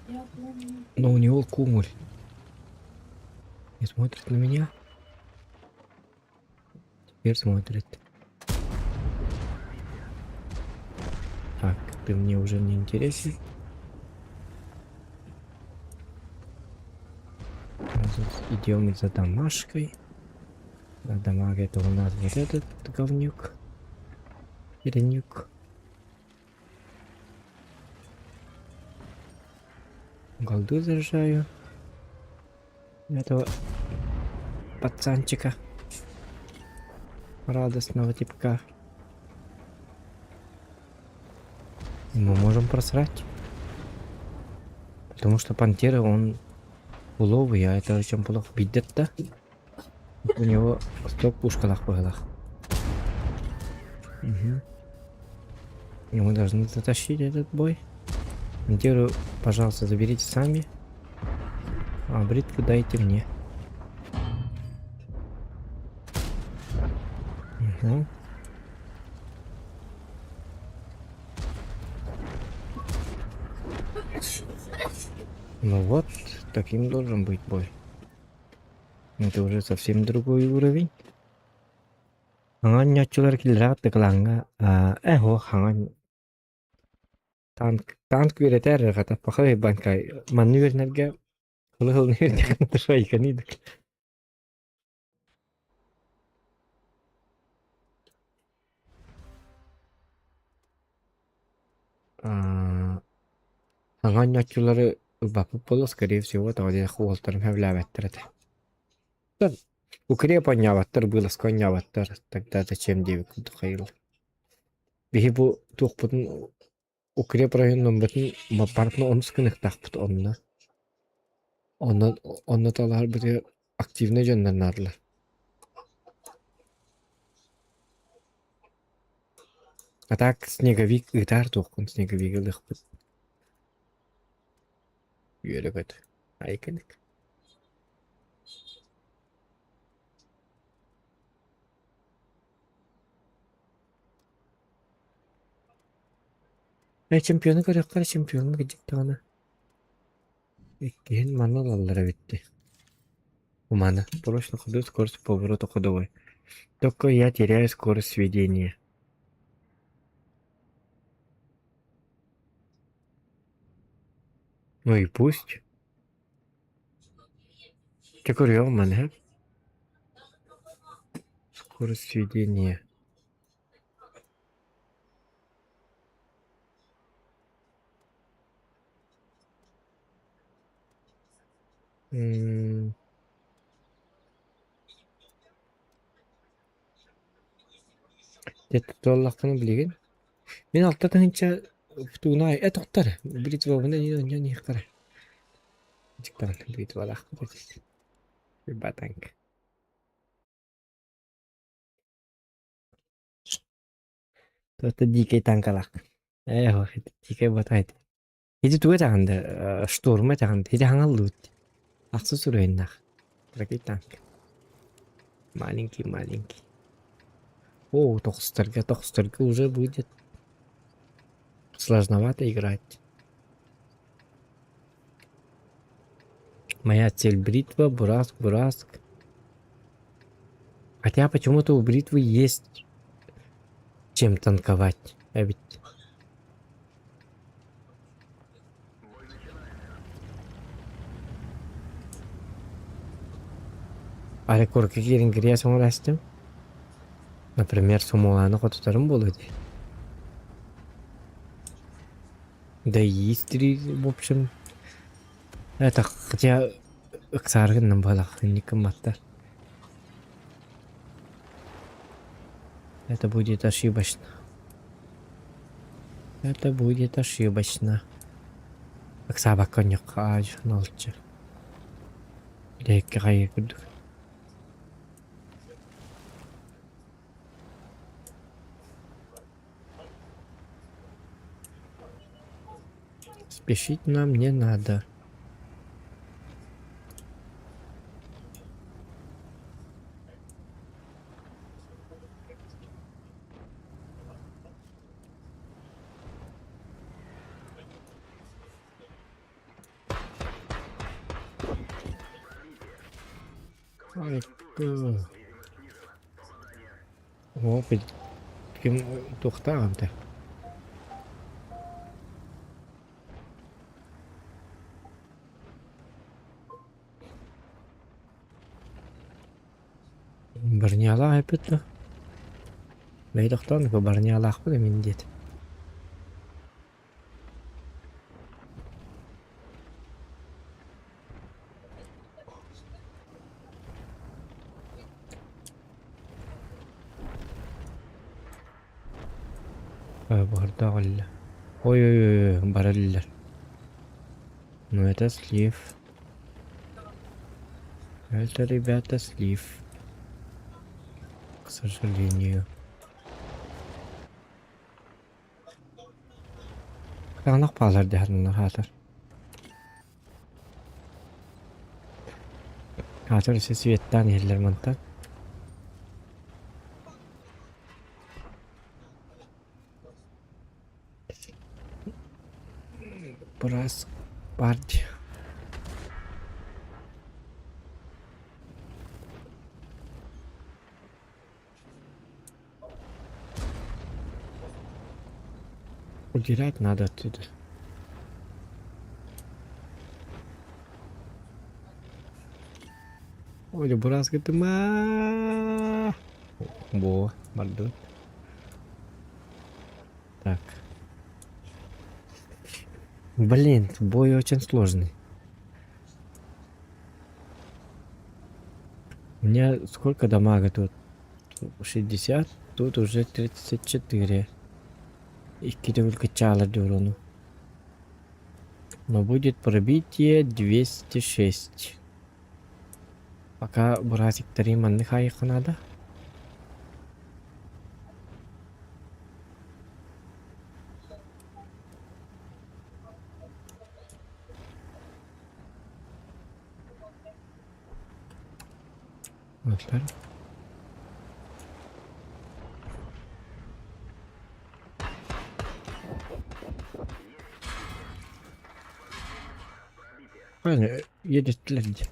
Я помню. Но у него кумуль. Не смотрит на меня. Теперь смотрит. Так, ты мне уже не интересен. идем за домашкой. На дамаге это у нас вот этот говнюк. Перенюк. Голду заряжаю. Этого пацанчика. Радостного типка. Мы можем просрать. Потому что пантера, он уловый, а это очень плохо. Видит-то? У него 100 пушкалах было. Угу. И мы должны затащить этот бой. Пантеру, пожалуйста, заберите сами. А бритву дайте мне. Угу. Ну вот, таким должен быть бой. Это уже совсем другой уровень. Ханган нячулар килрат тыкланга. Эхо ханган танк веретер ката пахай банкай. Манувернерге хылыл нерге тышай канид. Ханган нячулар бапы поло, скорее всего, тогда холтером хавляваттырды. Укреп оняваттыр, былыско оняваттыр. Тогда зачем девик хайыл? Бихи бу тухпутун укреп районун бутун бапартны онскынык тахпут онна. Онна талар бите активный жоннарлар. А так снеговик ытар тухкун снеговик ылыхпыт. Йөрөгөт. Айкынык. Чемпионы көрөккөр чемпионы гидик тагына. Кен маналаллары битти. Умана. Прочно ходу скорость поворота ходовой. Только я теряю скорость сведения. Ну и пусть. Ты курил, мане? Скорость сведения. Дет толлакны билген. Мен алтта таңча фтуна тоқтар. Бритва бына не кара. Диктан бритва лах. Батанг. Это дикий танкалак. Эхо, это дикий батайт. Иди туга таганда штурма таганда. Иди хангаллут. Аксы сурайнах. Такой танк. Маленький. О, тохстерка уже будет сложновато играть. Моя цель бритва, бураск. Хотя почему-то у бритвы есть чем танковать. А ведь... Але корка керингирия соңрастым. Например, сумуланы котутарым болуды. Да есть в общем. Это хотя ксаргынным балах никым аттар. Это будет ошибочно. Аксаба коньяк аж нолче. Леккай кудук. Спешить нам не надо. О, ким тухтаган-то. bitti. Meydoktan bu barını alaq bu min diye. Barda galla. Oy barallar. Ну это слив. Это, ребята, слив. К сожалению. Karanlık bağlar dehadınlar hatır. Hatır ise Svet'ten yerler mantar. Burası bardı. Удирать надо отсюда. Ой, бурас гытыма. Во, барды. Так. Блин, бой очень сложный. У меня сколько дамага тут? 60, тут уже 34. И только чала дюрону. Но будет пробитие 206. Пока бурасик 3 манны хайх надо. Вот так. Правильно, едет люди.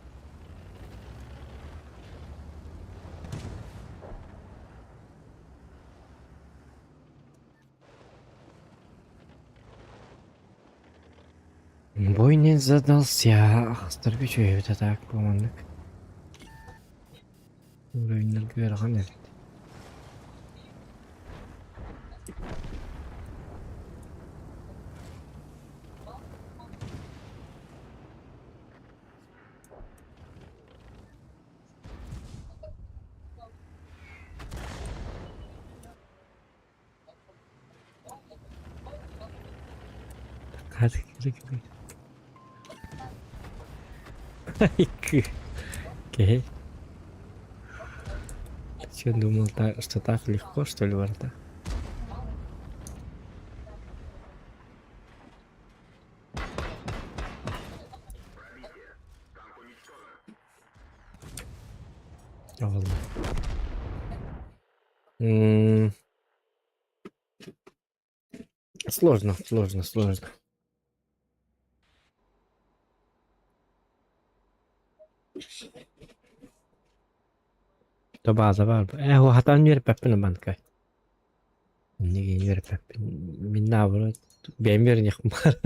Бой не задался. Старпичу это так, по-моему. Уровень гверхан. Hadi gidelim. Окей. Че, думал, что так легко, что ли, ворота? Ладно. Сложно. To baza var. O hatan verip peppini bankay. Nige verip peppin. Min nabırı ben verin yakmar.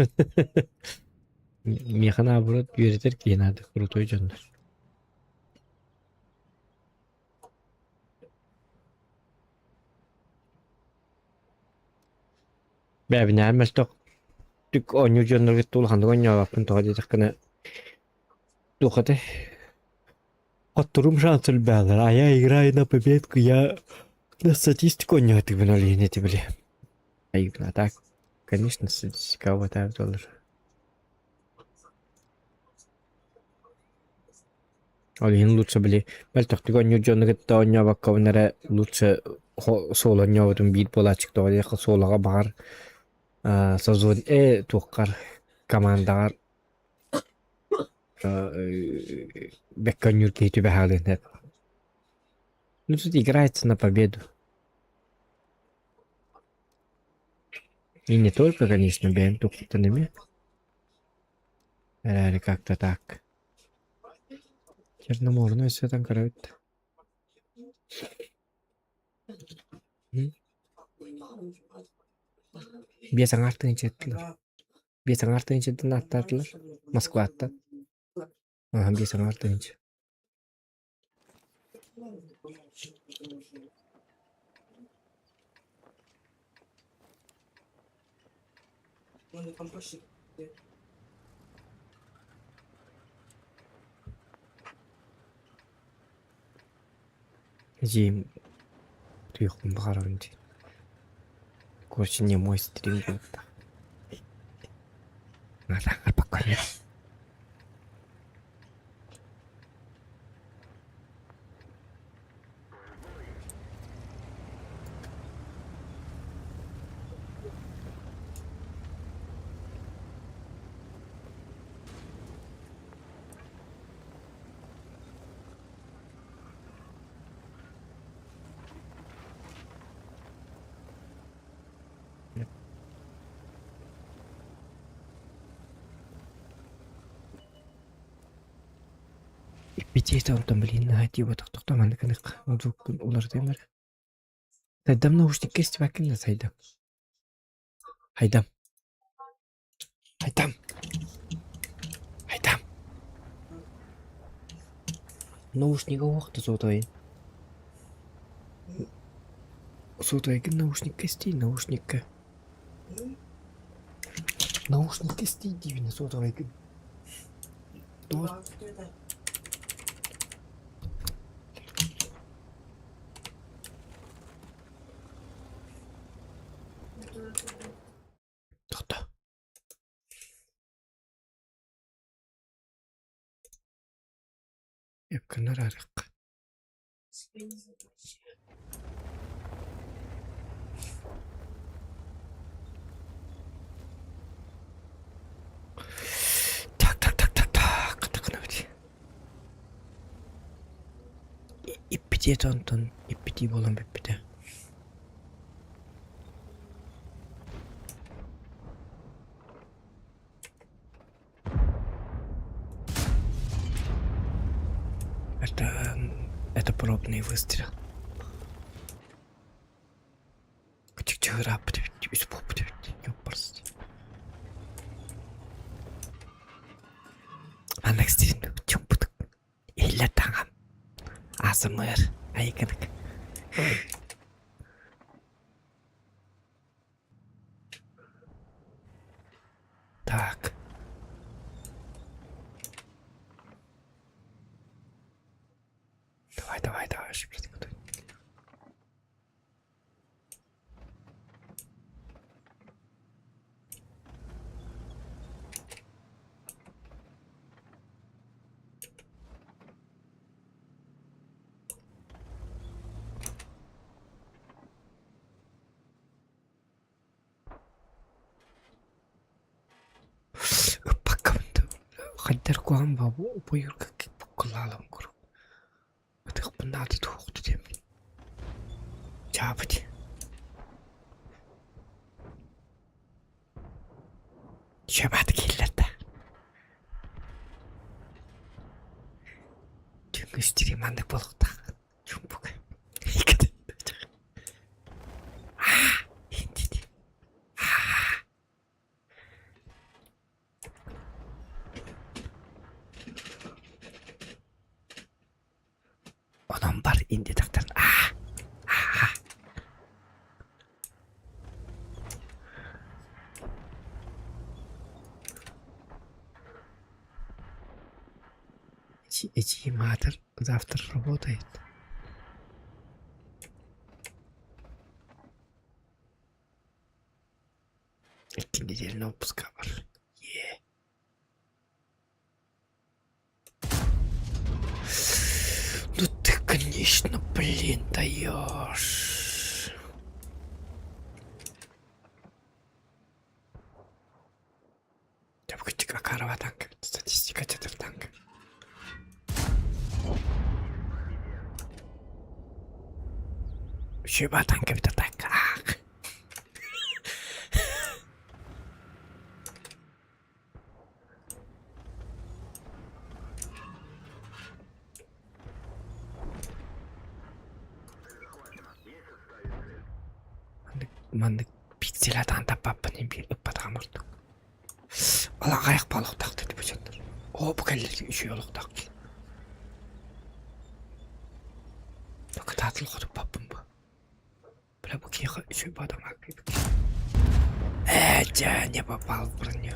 Miha nabırı verir ki yine de kurutoy candır. Ben ne amel tok. Tük onyu candır git ulhandı onyu yapın toğa dedikine. Тухате. Оттурум шансыл бәлер. А я играю на победку, я на статистику не отыгнали, не тебе. А так, конечно, статистика вот так доллар. Олин лучше были. Бәлтік тігі оню жоны гітті оню баққавынары лучше сол оню отын бейт бола чықты. Олеқы солаға бағар. Сазуын туққар командағар. Бекконюр кейту бахалин. Ну тут играется на победу. И не только, конечно, бьем тухтанами. Или как-то так. Черноморную все там кроют. Бесаң артын четтілер. Бесаң артын четтін аттардылар. Москва аттар. Бесаң артын четтілер. Он там проще. Жим tuyuqum baqaranti. Короче, не мой стрим будет. Надо покоя. Битейте онтон блин, найти вот кто маны кынык. Вдруг улар демер. Сайдам наушник кести бакинна сайдам. Хайдам. Хайдам. Хайдам. Наушнига уақыты сотой. Сотой ген наушник кести, наушникка. Наушник кести дивина сотой ген. Дос. Тоқта. Епканар арық. İppitiye tonton, ippiti bolan bippite. Это пробный выстрел. Чик-чик-ра, ёпарс. Анекстин, чумпут. Илля тагам. АСМР. Айкадык. Так. Давай, шипить буду. Хаддар куам бабу поюрка кукулалам куру. Это надо тухту дем. Чапать. Чапат киллата. Чүнг стриманды болуқта. Чүмбук. Onam бар инде тактан. Эти матер завтра работает. Эти недельного отпуска бар. Ну ты, конечно, блин, даешь. Статистика карва танка. Статистика тетер танка. Шиба танка битер танка. Мандык пикселядан таппаппын бир ыппатаган урду. Ала каяк балыктак деди бөчөттөр. О, бу келлерге үчөө балыктак. Бак татыл кылып паппын бу. Бля бу кийга үчөө бадам акып. Не попал в броню.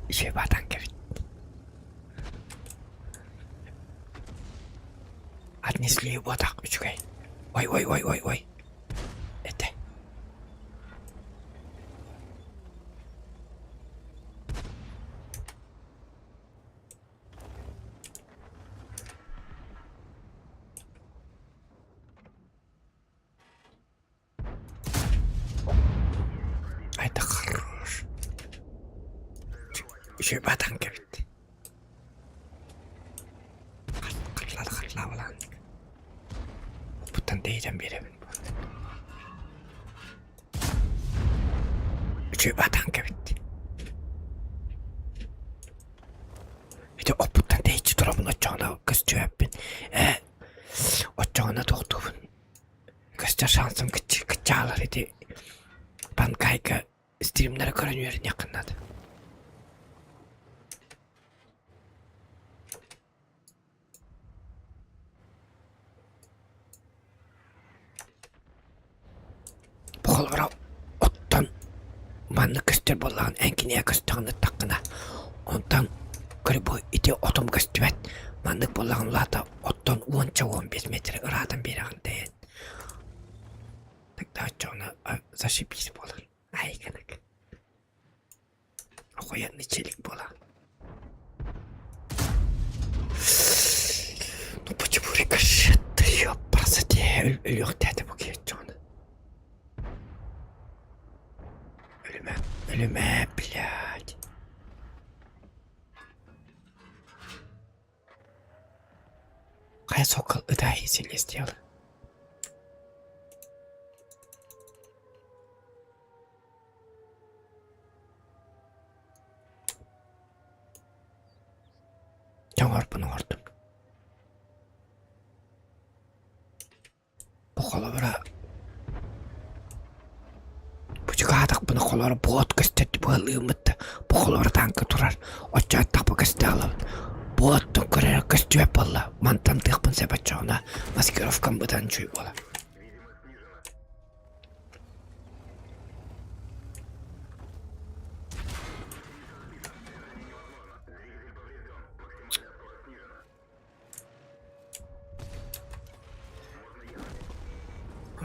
Еще батан говорит. Отнесли его так, учкой. Ой. Это. Это хорош. Еще и батан говорит. Хатла балан. Бұттан дейден беремін. Үші батан говорит. Это бұттан дейден тұрабын отчағына кыз жөппін. Отчағына тоқтуын. Кызда шансым кітчі алар еді. Банкайка стримлері көрін өрін яқынады. Бұғылғыра оттан манны көстер болған әңкіне көстіғыны таққына. Онтан көрі бұл ете отым көстібәт. Манны болған лата оттан 10-15 метр ұрадан беріған дейін. Тогда отчағына зашибись болар. Айғанық. Қоянны челік болар. Ну почему рикошетты, ёпрасоте, өліғ дәді бұл кетчағына. Ölüme, блядь. Қай сокол ұдай селе сделал. Жаңар бұны ордым. Бұқалы бұра. Бұчығадық бұны қолары бұғыт көстерді бұғылы ұмытты. Бұқылары танкі тұрар. Отчаттық бұ көсті алып. Бұғыттың көрері көсті өп болы. Мантамдық бұн сәбәт жоғына. Маскировкам бұдан жүй болы.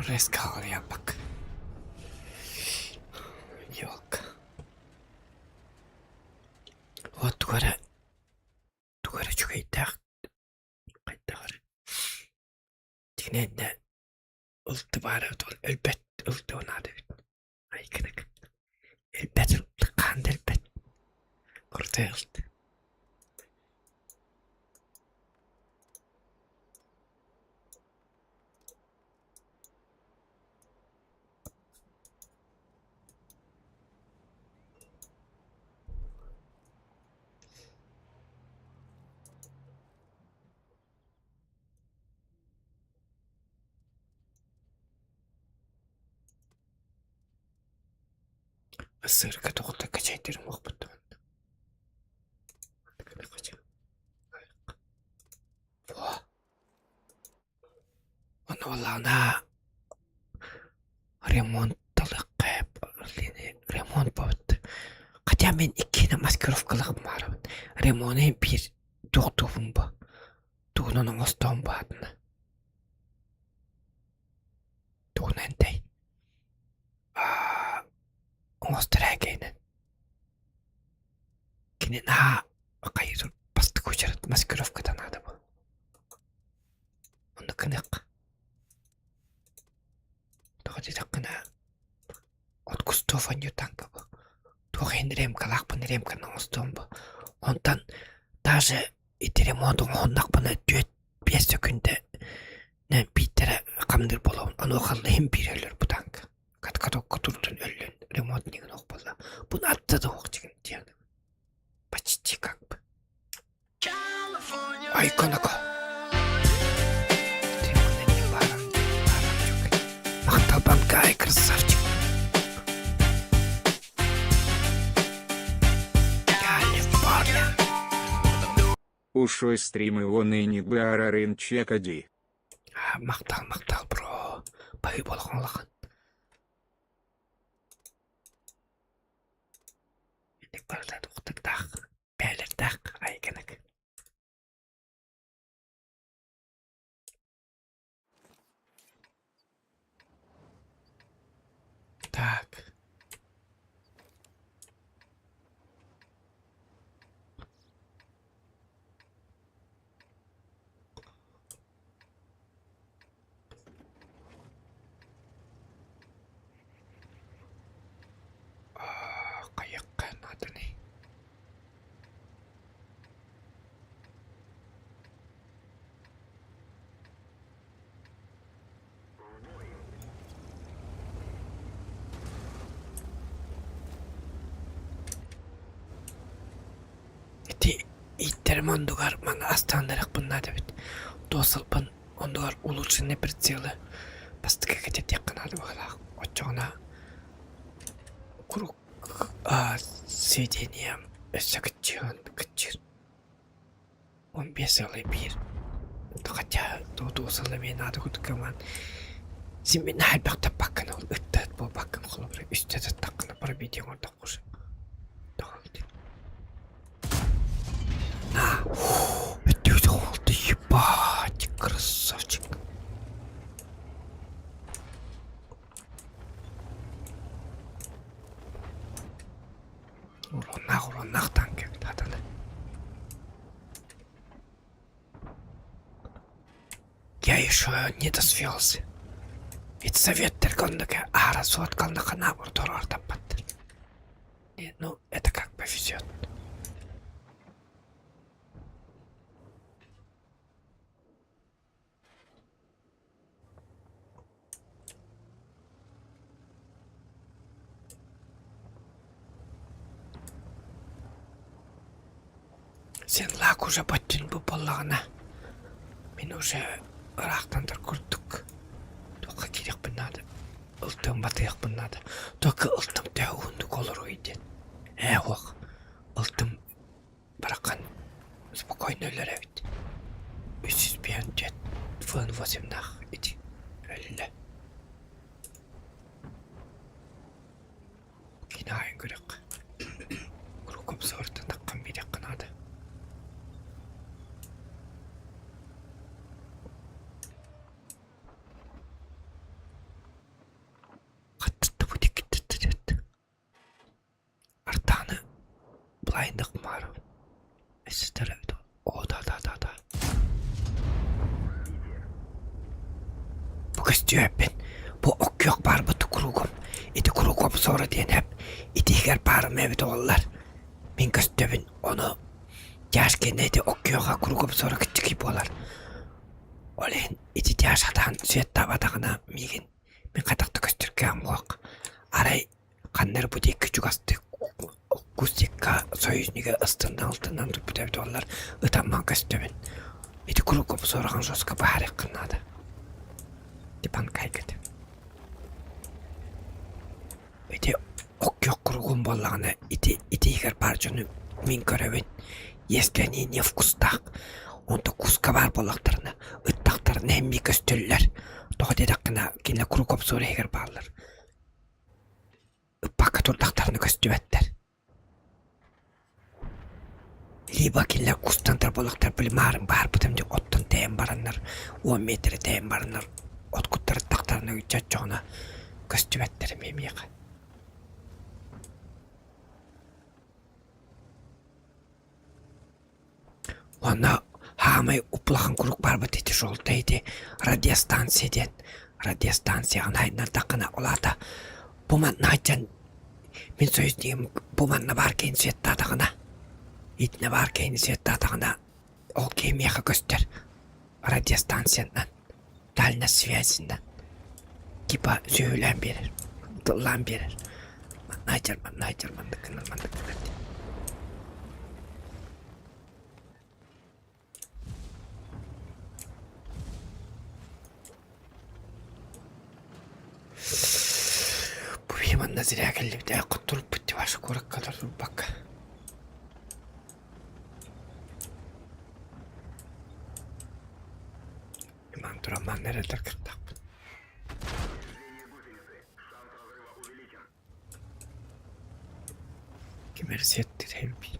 Рескал япак. Yok. O duvara çok iyiydik. Kayıtlar. Dinle ultu var elbet ultu ona da. Ay kırık. Elbet ultu kan elbet. Orta ultu. Сырка тоқта качайдырым оқпыттым. Оны олағына ремонттылық қайып, ремонт бабытты. Қатя мен екені маскировкалығым барымын. Ремонтын бір тоқтуым ба. Туғының остауым ба адына. Туғын әнтай. Остырәгейнен. Кенен қайыр басты көшірді маскировкадан ады бұл. Оны кінік. Тоғыдыда қына от Кустова Ньютанка бұл. Тоғын ремкалақпын ремканың остауым бұл. Онтан даже ити ремонтың оңнақпына 4-5 секунді бейттері қамдыр болуын. Оны оқалды hem bir өлір бұл танка. Кат-каток кутурдun өлін ремонтнигін оқпалла. Бұны атты да оқ деген дияды. Почти как бы. Ай, конако. Мақтал банка, ай, красавчик. Большой стрим Ионы Нидбарарын Чекади. Мақтал, бро. Бай болған олаған. Ендік бардады ұқтырдақ, бәлірдақ, айгенік. Так. Қаяққа надо не? Иттерім ондугар мана астандарық бұнна дебет. Досылпын ондугар улучшенный прицелы. Бастыға кетет яқынады бағалақ. Отчоғына круг сведением өсі күтчір. 15 ылы бір. Хотя досылы мен ады күтікіман. Сен мен әлбәқті бақын ол үттәд бұл бақын құлы бір үстеді тақыны бір беден орда құшы. Это ты ебать, красавчик. Уронах танки таданы. Я еще не досвелся. Ведь совет торгонника арасу откалнаха набор турар таппат. Ну, это как повезет. Sen lak уже баттин bu боллағына. Мен уже ырақтандыр күрдік. Тоққа керек бұнады. Ұлтым батыяқ бұнады. Тоққа ұлтым тәуінді қолыр ойден. Оқ. Ұлтым барақан спокойно өлер әвет. Үсіз бейін жет. Фын возимнақ. Иди. Өлілі. Кинайын көрек. Күркім сорттан таққан берек қынады. Артаны блайндық мару. Әсіздер әвді. О, да. Бұл көстүйәппен. Бұл оқкүйек бар бұты күрігім. Иді күрігім соры дейін әп. Иді егер барым әвді олар. Мен көстүйәппен оны дәшкен әді оқкүйеға күрігім соры күттікі болар. Олен иді дәшатан сүйет табадағына меген. Мен қатақты көстірге амуақ. Арай қаннар бұд екі жүгасты Кустикка союзника алтынан тұрып өтәбді олар ұтаман көстөбін. Еті күрігім сораған жосқа бәрі қынады. Депан қайгеді. Еті оқкүйек күрігім болағына еті егер бар жүні мен көрәбін. Если они не вкустақ, онда куска бар болақтарына, ұттақтарына әмі көстөлілер. Тоғы дедаққына кені күрігім соры егер барлар. Үппаққа тұрдақтарыны көстөбәттер. Либо кенлер кустантар болақтар білмарым бар бұтымды оттын тәйін баранлар, 10 метрі тәйін баранлар, от күттары тақтарына үйтчат жоғына көстөбәттері мемеға. Ona hamay uplağın kuruk бар бұт еті жолда еді радиостанцияден. Радиостанцияған айнар тақына олады. Бұманна айтан, мен сөйіздігім бұманна бар кейін сүйеттадығына. Итіне бар кейін сүйеттадығына. Ол кемеға көстер радиостанцияндан, дальна связіндан. Кипа сөйлән берер, дыллан берер. Найтерманды кінілманды. Bu benim nazire geldi bir de kurtulup bitti başka korak kadar dur bak. duramam neredir kırtak. Kemersiyettir hem bir.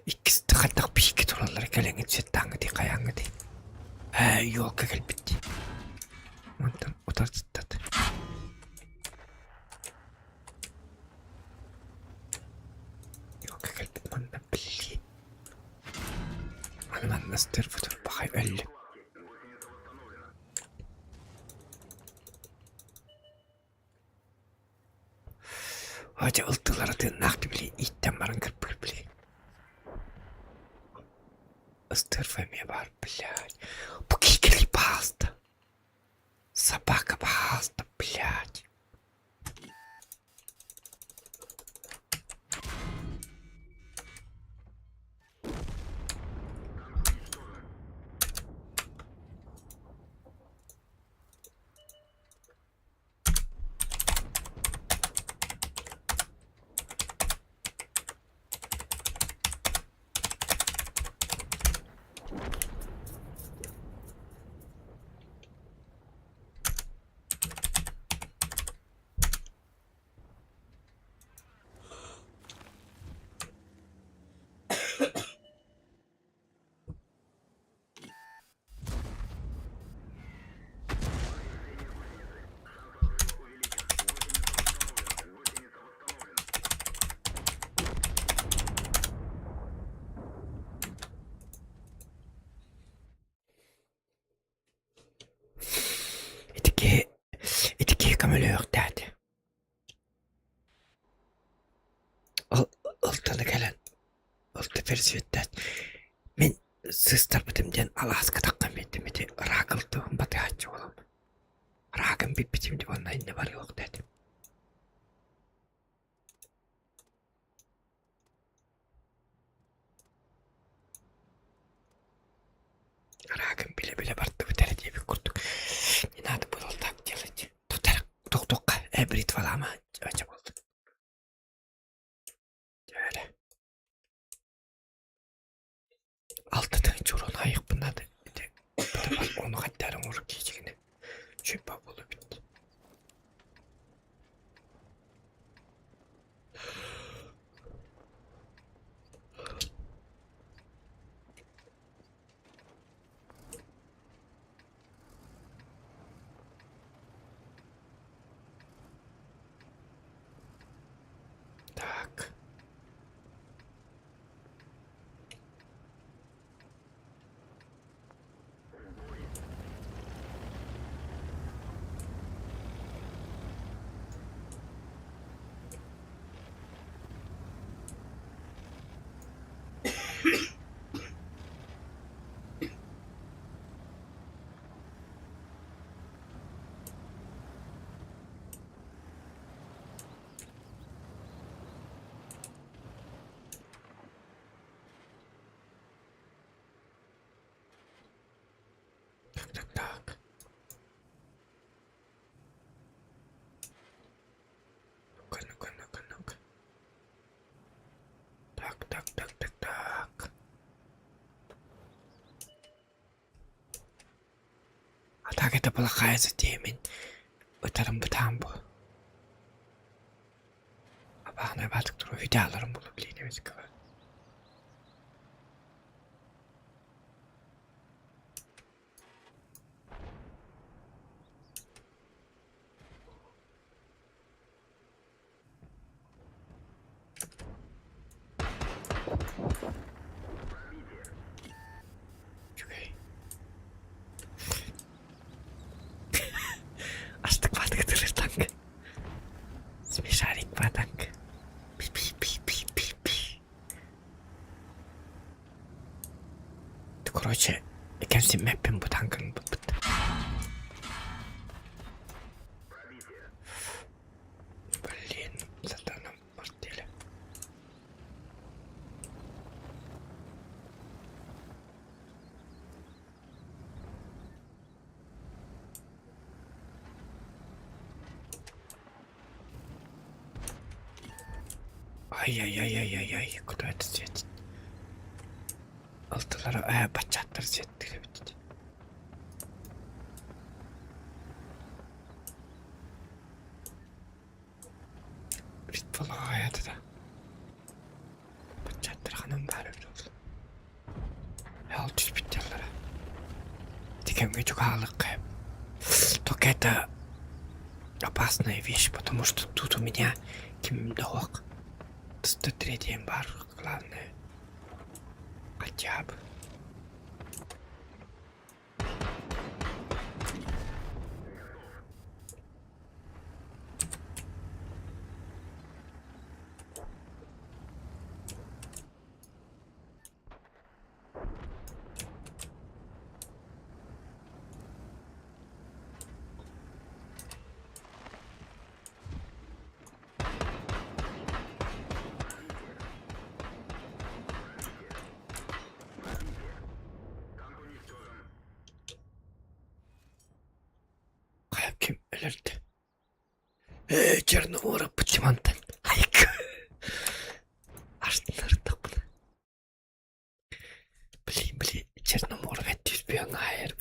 İkisi de katak bir iki dolarlara gelen içet tangı di kayangı di. Yok gel bitti. Mantan o da zıttadı. Yok gel bitti mantan bilgi. Anıman nasıldır budur bakayım öyle. Hoca ıltılara tırnaktı bile itten barın kırpır bile. Istırfamaya var bile. Bu kikili pasta. Собака паста, блядь. Etike kamelıyor derdi. Altılı gelen. Altı versiyondan. Men siz tarafımdan Alaska takım ettim. Rakıldı. Batı açı oğlum. Rakım bir biçimde onunla ne var yok dedim. Rakım bile bile barttı bir tane diye bir kurduk. Yine adı bu oldu. Tok ebrit falan ama acaba oldu. Öyle. Altıdan çoğun ayık bunlar da. Bir de bak onu kadar vurur geçtiğini. Şu babulu bitti. Tak. Tak. Nuk. Tak. Atak kita pala kaya sa timin. Utarım bıtan bu. Abana batık duru vidalarım bulup liğnemiz kıvar. Astık batık dırır tank. Смешарик batank. Пи. Короче, ikimsi map'in bu tankın bıt. Блин, заданным портеле. Ay Ай-яй-яй-яй-яй-яй, куда это светит? Алтылары, бачаттар сеттире бит. Бит бала аятı da. Bачаттар ханам бар öyle. Alt üst bitterlere. Дикемге çok ağırlık кайып. Только это опасная вещь, потому что тут у меня кимдох. 103 бар, главное. Хотя бы. Kim ölürdü? Черномора почему-то. Айк. Ашнар тапны. Блин, Черномора ведь успел найр.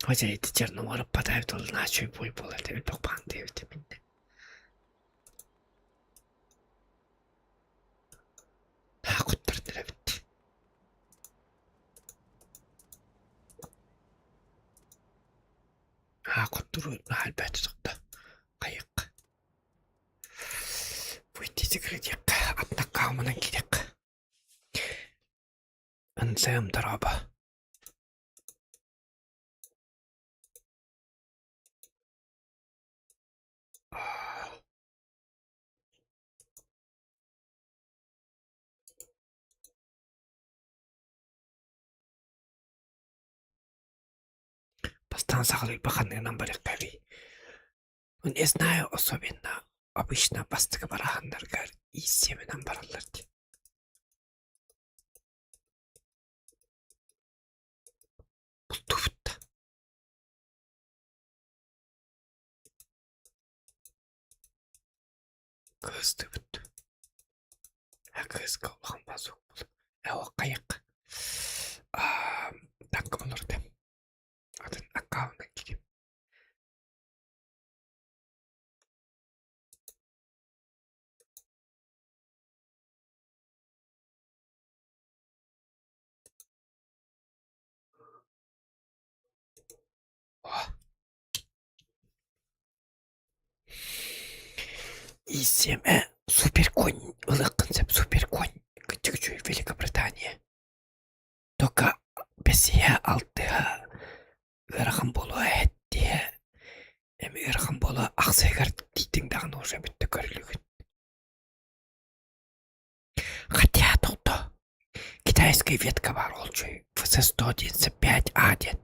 Хотя это Черномора подает он начал бой был это ведь топан девять минут. А куттар деревит. Куттуру албайт сокта. Кайык. Выйти секретик. Атака мына керек. Ансем драба. Постанцахлы баханы нам баракави. Не знаю особенно. Обычно бастыга барахандарга и семенам бараларди. Пустуфта. Кыстыбыт. Кызга улан базук бол. Эва кайык. Так болурды. Атын аккаунтына кирим. И7 суперконь, концепт суперконь, кычыкчу Великобритания. Только без я алтыга гырахым болу әтте. Эми гырахым болу ақсайгар дейтін дағын уже бітті көрілігін. Хотя тут китайская ветка бар олчой. ВС-195А1.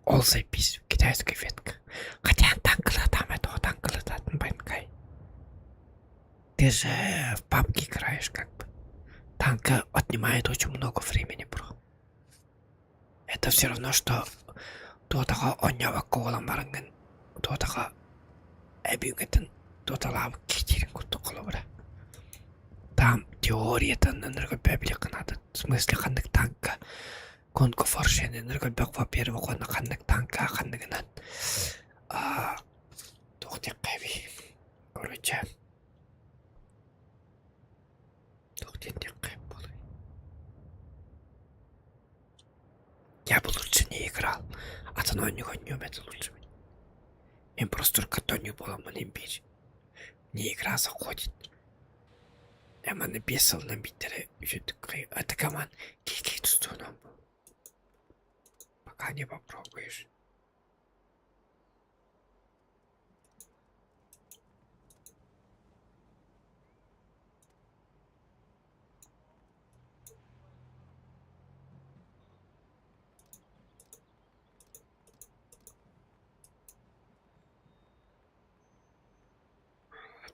Ол запись, китайская ветка. Хотя танкла там это танкла там банкай. Ты же в папке играешь как бы. Танка отнимает очень много времени, бро. Это все равно, что тотаға онява ковалан барыңын. Тотаға әбюнгетін тоталабы кетерін күтті қолы бұра. Там теориядан энергопия біле қынады. В смысле қандық танка. Конко форшен энергопия во-первых, оны қандық танка қандығынан. Тоқтек қайби. Короче. Тоқтек қайб болу. Я бы лучше не играл. А то не гоню, это лучше. Им просто катонью было малимбич. Не игра заходит. Я меня написал на битере. Это команд. Кики тут нам. Пока не попробуешь.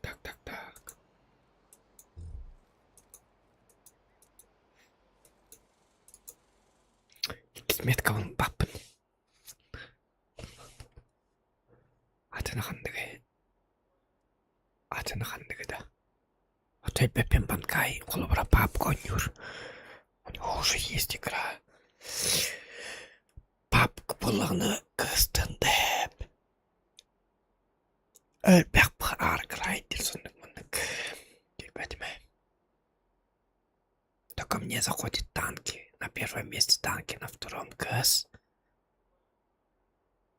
Так. Метка он папын. Атына қандығы. Той Пеппин Банкай, Холобра Пап Конюр. У него уже есть игра. Папка Пулана Кастендеп. Эльбек Аркрайдер, Соннекманек. Только мне заходят танки. На первом месте танки, на втором КС.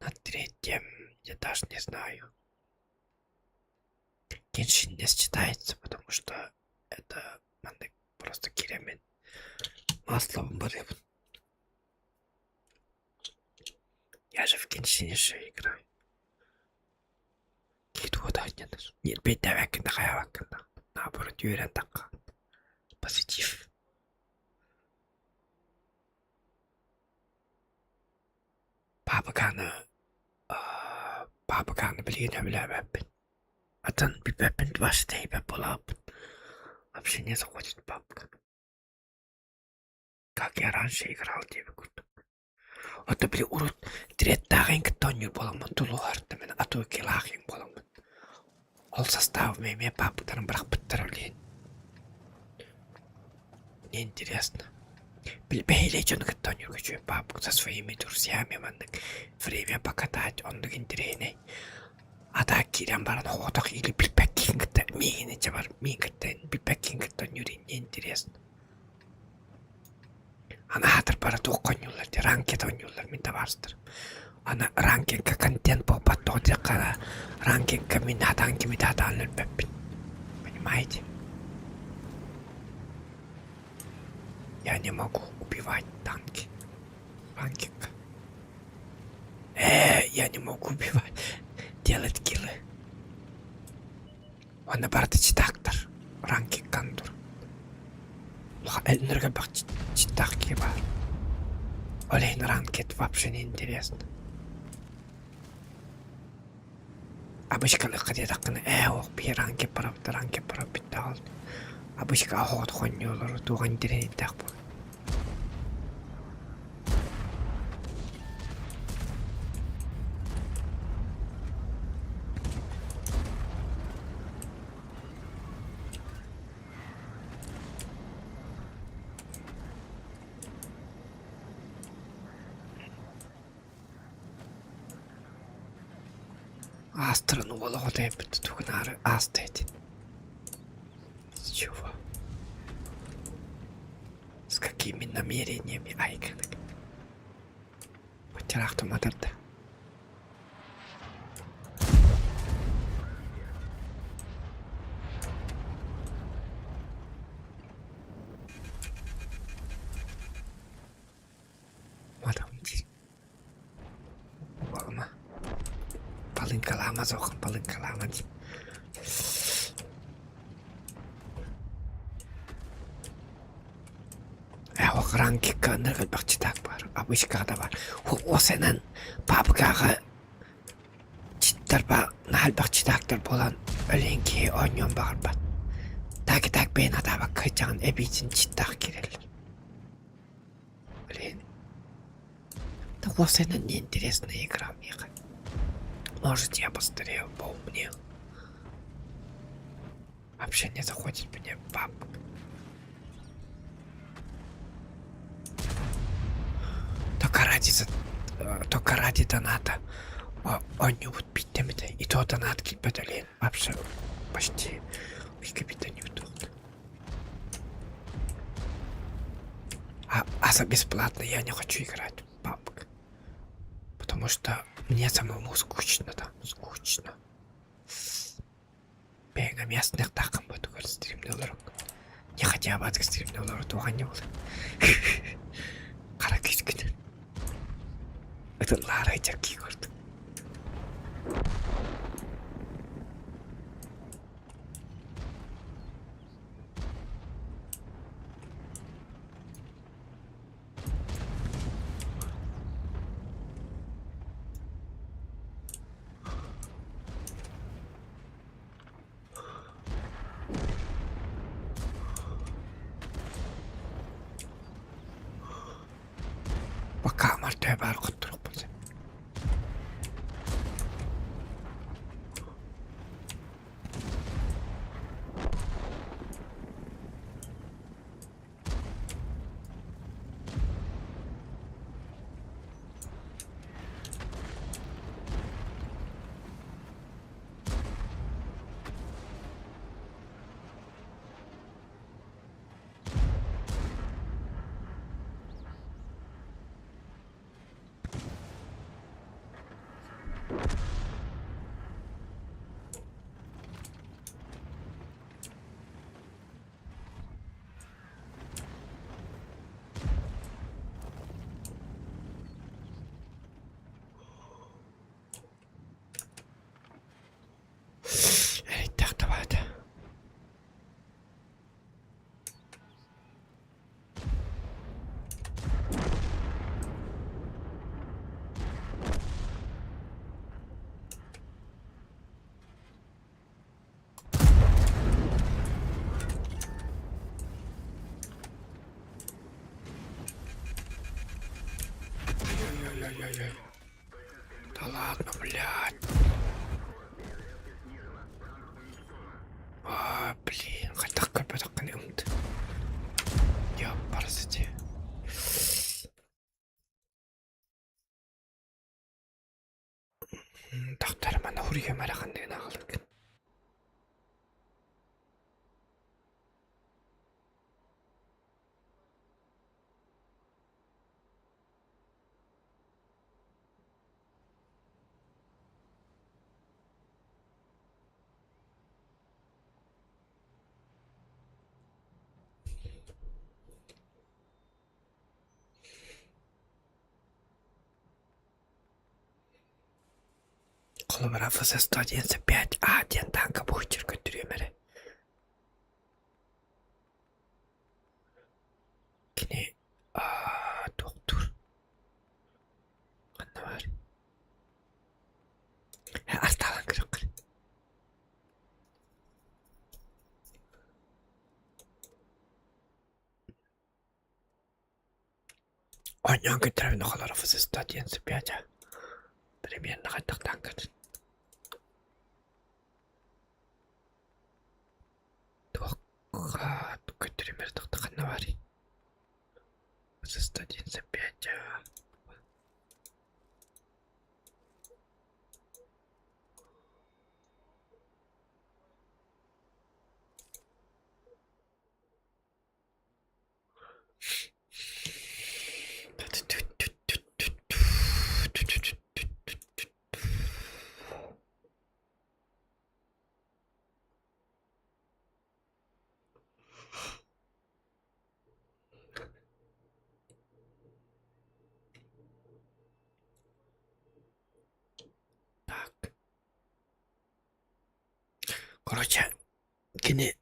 На третьем я даже не знаю. Геншин не считается, потому что это просто киремин. Маслом барым. Я же в Геншине еще играю. Кит вода нет. Нет, бейт давай на хаявакында. Наоборот, юрен такка. Позитив. Папаганы блин, бляппин. Atan bir Пеппин два штейпа полап. Вообще не заходит папка. Как я раньше играл, тебе курту. Вот это, блин, урод. Треттагин катонюр боламын, тулуарты мен, ату келахин боламын. Ол состав мне пападан брак быттырылин. Мне интересно. Бейлечен катонюр качу папку со своими друзьями, время покатать, он интересный. А так кирям баран ходах или билбеккингте мигине чабар мигтен билбеккингте юрин интересно. Ана хатар бара тоққонюлар де ранкет онюлар минда барстыр. Ана ранкинг контент по потоде кара ранкинг минадан кимидадан лбеппин. Понимаете? Я не могу убивать танки. Ранкинг. Я не могу убивать. Делать киллы. Он на барда читактор. Ранки кандур. Энерго бак читаки бар. Олейн ранкет вообще не интересно. Обычно когда такны ох би ранки парап битал. Обычно ход хоньёлар туган дирен так бу. Страну володе тугнары астет. С чего? С какими намерениями айканы? Потерахту матарда. Палынка лама. Ох, ранки каныргыл бакчытак бар. Обычкада бар. О сенен папкага читтер ба нал бакчытактар болан ölenki oynuyon бар ба. Так бен атаба кычан эбичин читтак кирелер. Блин. Да о сенен неинтересная игра, Миха. Может, я постарел, поумнел. Вообще не заходит мне папка. Только ради доната. Он не будет пить темите. И то донат кипятолин. Вообще почти. Кипята не удобно. А за бесплатно я не хочу играть, папка. Потому что мне самому скучно там, скучно. Бега местных таком буду стримлер. Не хотя бы от стримлер туған не болды. Қара кешкіден. Это Лара айтарки көрді. Пока мартой бар құттырық болса. Taqtar mana huriga mara qanday naqılır. Колобра ФС-195 А1 танка бухчер götürüyor mere. Kine doktor. Ne var? Hastalan kırık. Ondan götürelim kolobra ФС-195. Примерно так танка. Götüreyim bir dakika ne var? Состоится 5. Короче, yine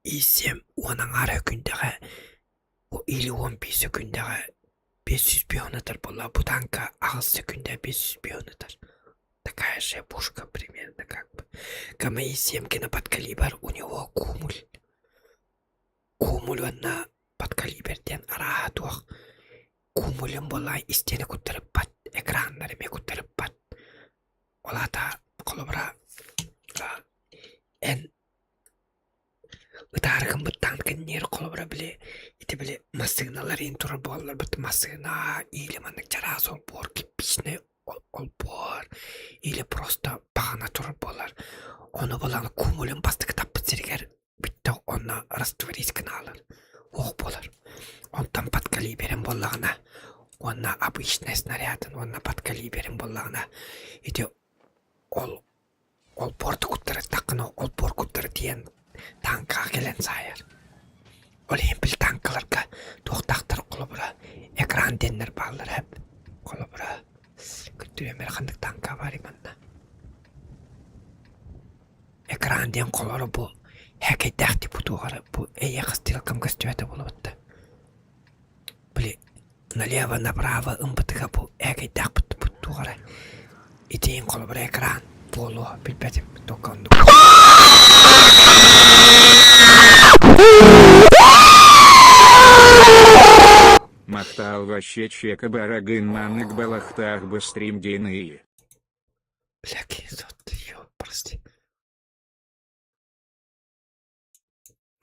isem onun ara gündəğə o ili 15 gündəğə 500 пионатор была, bu tanka 6 gündə 500 пионатор. Такая же пушка примерно как бы. КМ-7 на подкалибр, у него кумуль. Кумуль на подкалибрден ара тух. Кумулем была истене күттеріп бат, экрандарыме күттеріп бат. Олата колобра en Utargın bu tankın neri kolobra bile iti bile masıgnalar in turur bollar but masıgna ili manık caraz ol bor ki pişne ol bor ili prosta bağına turur bollar onu bulan kumulun bastık tapı sirger bitti ona rastvaris kanalar oh bollar ondan pat kaliberin bollağına ona обычный снарядын ona pat kaliberin bollağına iti ol portu kutları takını ol por kutları diyen tanka gelen sayar. Olayım bil tankalarga toxtaktır kolobra. Ekran denler bağlar hep. Kolobra. Kütüye merkandık tanka var imanda. Ekran den kolobra bu. Heke dağıtı bu doğru. Bu eye kıstıra kamkastüvete buluvattı. Bili налево направо ымбытыга bu heke dağıtı bu doğru. İteyin kolobra ekran. Bolu bilmedim. Dokandı. Мактал вообще чека барагын маннык балахтах быстрим дейные. Бляки, ё, прости.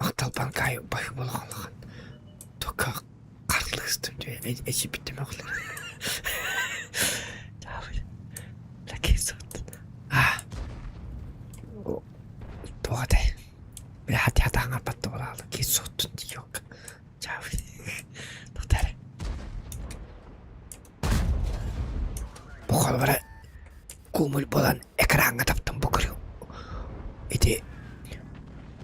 Мактал банкай бай болғанлығын. Тока қарлы үстімде әші біттім оғылар. Бляки, сот. Тоғады. Бля хати аңа батты болағылы. Ки соттын дейок. Чавы. Тоқтары. Бұқал бары кумул болан экранға таптым бұқыры. Иде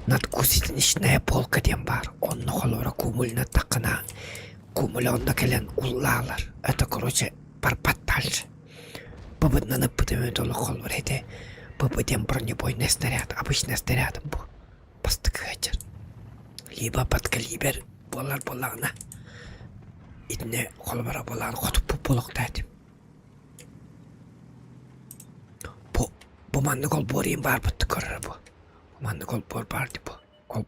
надкусительничная полка дем бар. Онны қолбары кумулына тақына. Кумулы онна келен уллалар. Это, короче, парпаттальчы. Бабыднаны пыдымы толы қолбары иде. Бабыден бронебойный снаряд. Обычный снарядым бұл. Бастық ғачыр. Либо подкалибер болар болағына. Идіне қолбары болағын қотып болуқтайды. Bu manlı kol borayım var bıttı körür bu. Bu manlı kol bor vardı bu. Kol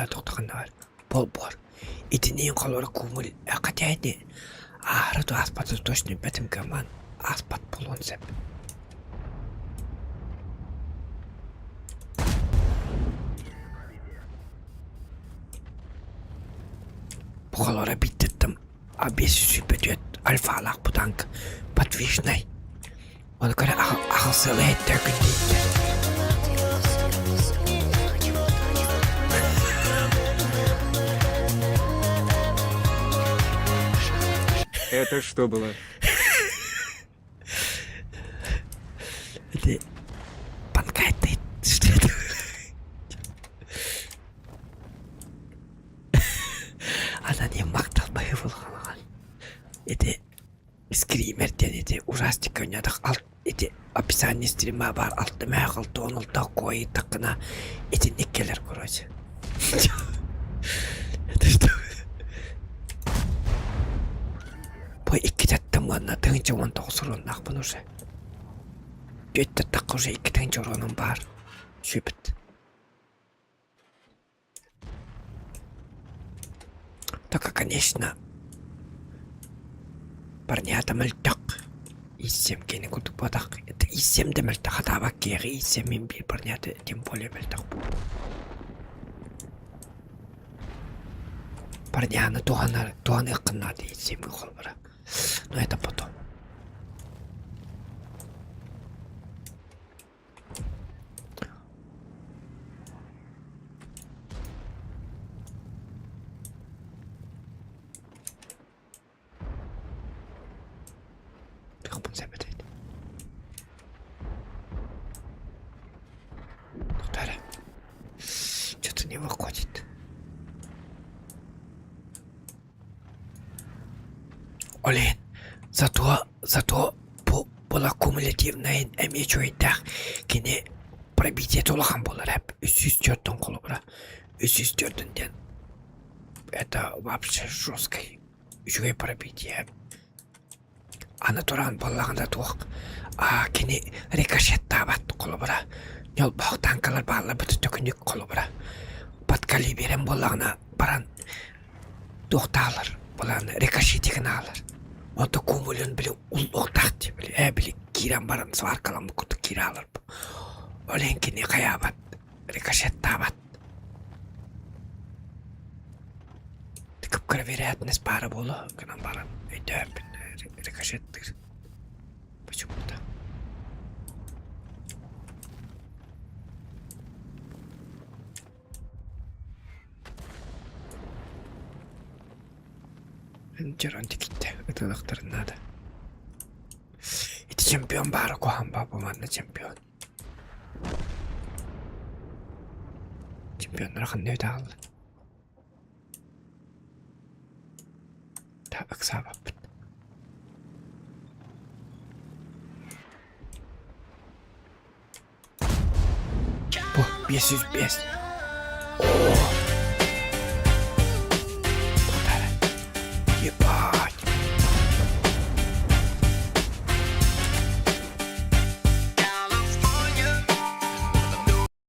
toktağında var. Bol bor. İdinin kolları kumul. Akataydı. Ağrı da aspatı toşunu betim kaman. Aspat bulun sep. Bu kolları bitirdim. Abesi süpediyor. Alfa alak bu tank. Подвижный. Ona göre ağızlı ettiği gün değil. Это что было? Это банкайты. Что это? Она не мактал байвыл қалған. Это скримерден это ужастик ойнадық. Ал это описание стрима бар. Алты мәғылды онылда қойы тақына. Это некелер короче. Это что? По iki tattım onunla tığınca 19 oranın akbın уже. Göt tattak уже iki tığınca oranın var. Sübüt. Только, конечно, парнята мөлтөк. Иссем кені күтіп бодақ. Это иссем де мөлтөк. Хатабак кері иссем мен бір парнята тем более мөлтөк. Парняны туғаны қынады иссем қол бірақ. Но это потом. Телефон забирает. Тутара. Что-то не выходит. Олен, зато бұл аккумулятивный әмеш ойдақ кені пробитие толған болар әп 304-дің қолы бұра 304-ден это вообще жесткой үшіге пробитие аны тұран болағында туық кені рикошет табат қолы бұра нел бақ танкалар бағылар бұты төкіндік қолы бұра подкалиберен болағына баран тоқталыр болағына рикошетігін алыр Онда кумулен біле ұллықтақ деп біле, біле киран барын сваркалам күті кира алыр. Олен кені қаябат, рикошет табат. Тікіп кірі вероятность бары болу, кінан барын өйді рикошеттір. Почему-то. Джеронти кетті, өтіліктірін надо. Это чемпион бары қоған ба, бұманды чемпион. Чемпион рақын өйді алды. Та ұқса баппын. Бұл 505. Ооо. Ебать.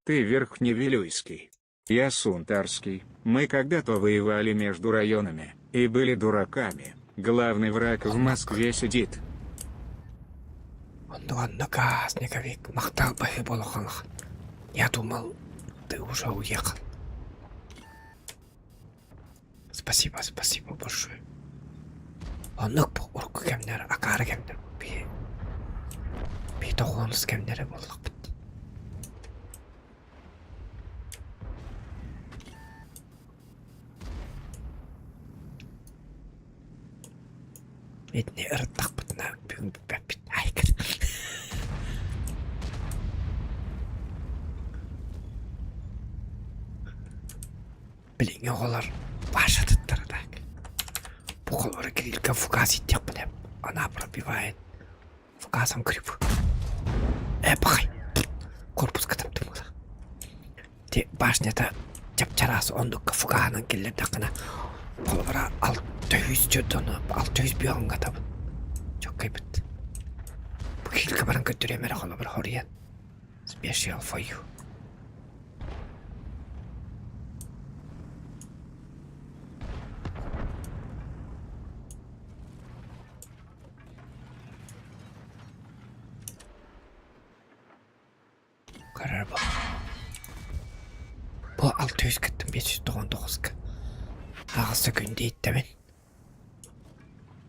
Ты Верхневилюйский. Я Сунтарский. Мы когда-то воевали между районами и были дураками. Главный враг в Москве сидит. Он газ, снеговик, махтал бы и болоханах. Я думал, ты уже уехал. Спасибо большое. Онық бұл ұрқы кәмдері, ақары кәмдері бей тоғыныз кәмдері болдық бітті. Етіне ұрыттақ бұтына бүгін бәп бітті. Айқыр. Біліңе олар башы тұттырды. Бұқылары кірілгі фугас еттек білем. Ана пробивает. Фугасом кіріп. Бақай. Корпус кітіптім ұлы. Те башнята чапчарасы ондыққа фуганың келі дақына. Қолбара 600 жөдіні, 600 бүйоғынға табын. Жоқ қайбіт. Бұл кілгі барын көттіремері қолбара хориян. Special for you. Karar bak. Bu 600 kıttım 599 kı. Ağızda günde ittemin.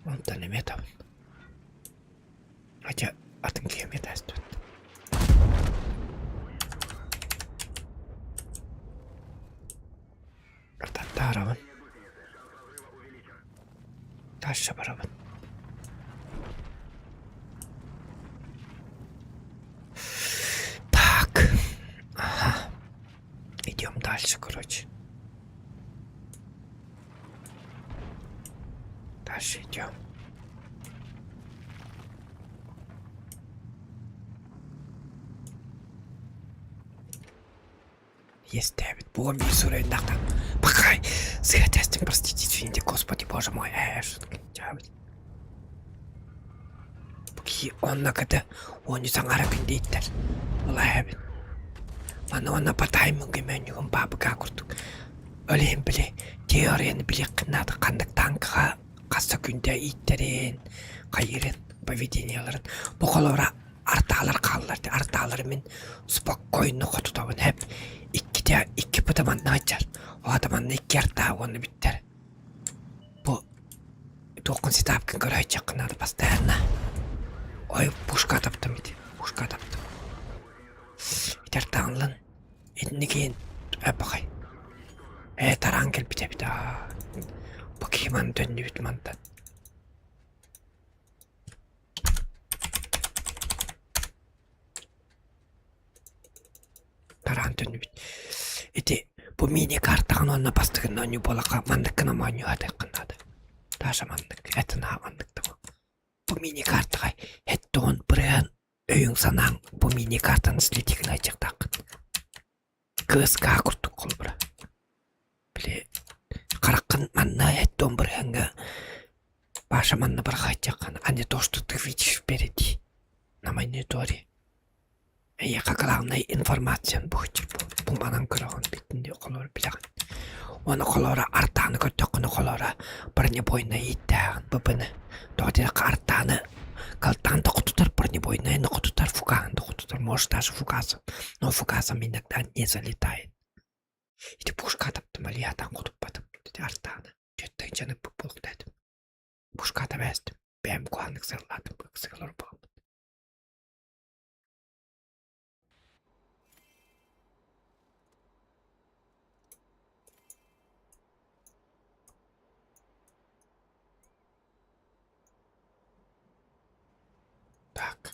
10 tane metabın. Acaba Atın kiyemi test tut. Kırtatta araban. Taşça araban. Так. Ага. Идем дальше, короче. Дальше идем. Есть Дэвид. Бомби, сурен, да, там. Пахай. Святостин, простите, извините, Господи, Боже мой. Шутка, Дэвид. Паки, он на когда, он не сангарабин дейттер. Олай, Мана ona patаймынғы мөнігін бабыға күрдік. Өлейін біле, теорияны біле қынады қандық танкыға қасы күнде иттерін, қайырын, поведенияларын. Бұқылыра арталар қалыларды, арталары мен спокойны құтудауын әп. Iki pıtamanını açar. O adamın iki artağı onu bitter. Bu dokun sitapkın göre hiç yakınadı pastayana. Oy puşka adaptım idi. Puşka adaptım. İter tanlın. İdini giyin. Bakay. Taran gel bir daha. Bakayım an döndü bitmandan. Taran döndü bit. İti bu mini kartağın onunla bastığında onu bolaka mandıkına manyu hadi kınadı. Taşa mandık. Etına mandık da bu. Bu mini kartağı hette on buraya öyün sanan bu mini kartanı siletiğini açık takın. Kız kağa kurtuk kol bura. Bile karakın manna hette on buraya başa manna bırakacak. Anne dostu tıvıç beredi. Namay ne doğru. Я какаларнай информацион бүгчил бу манан көрөгөн битинде колор билеген. Оны колора артаны көттөкүнү колора бирне бойна иттагын быбыны. Тодира артаны калтанды кутутар бирне бойна эне кутутар фуганды кутутар. Может даже фугаса. Но фугасом иногда не залетает. Эти пушка таптым али ятан кутуппадым. Деди артаны. Жеттен жанып болуп дедим. Пушка табастым. Бем куандык сырладым. Сыгылар болуп. Так.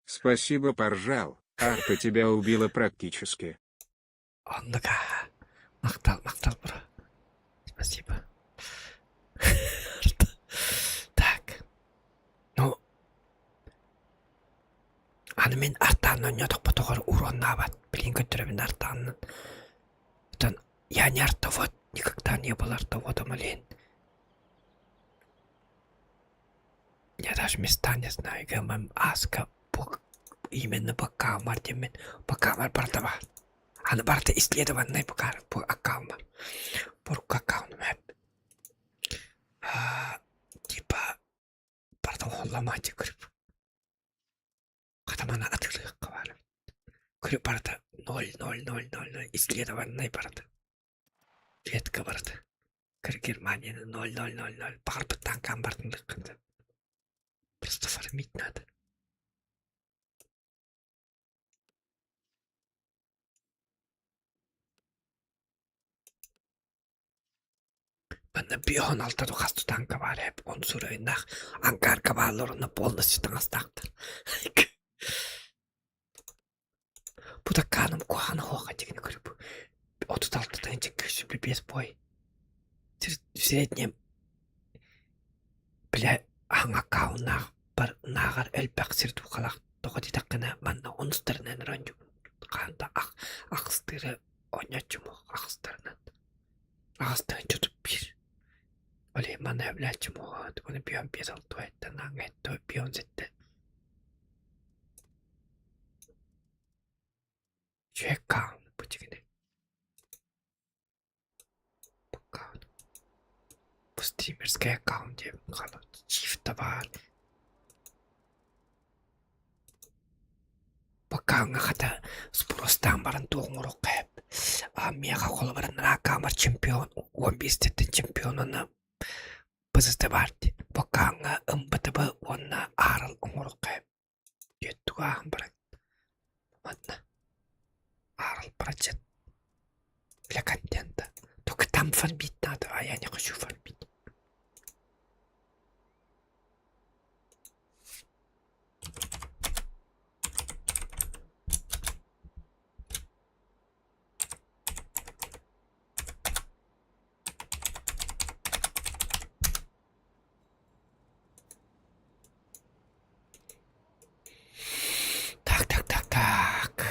Спасибо, поржал. Арта тебя убила практически. Оннуга. Мактал, бро. Спасибо. Так. Ну. Аны мен артанын ойнадық потоғар урон абат. Білін көттірі мен артанын. Одан, я не артовод. Никогда не был артоводом, олен. Я даже места не знаю, где мы аска. Именно по камер, по камер бардава. Аны барда исследованный по аккаунтам. По аккаунтам. Типа барда холламати кіріп. Қатамана атылық қабары. Кіріп барда 0,0,0,0 исследованный барда. Ветка барда. Кір Германияны 0,0,0,0 барбы танкан бардындық. Просто фармить надо. Bana bir 16 dokaz tanka var hep onu soruyundak. Ankar kabarlarını polnası tanıstaktır. Bu da kanım kuağını hoğa dikini kırıp. 36'dan çıkıyorsun bir 5 boy. Среднем. Бля, аңа кауна бір нағар әлпәк сірту қалақ. Тоқыды таққына манна оныстарынан ранжу. Қанда ақыстыры ойнатчым оқ ақыстарынан. Ақыстарын жұтып бір. Оле мана әбләтчім оғады. Оны бүйон 5-6 туайттан аңа әтті бүйон зетті. Чекаун bu jigine. Аккаунт. Bu streamerский аккаунт diye kalır. Çift var. Bakanga hata sporostan baran doğumuru kayıp. Mega kolu baran rakamar çempiyon. 15 tetin çempiyonuna bızızda vardı. Bakanga ımbıdı bu ona ağrıl umuru kayıp. Yettu ağın baran. Madna. Ağrıl baracat. Bile kontenta. Только там фармить надо, а я не хочу фармить. Так.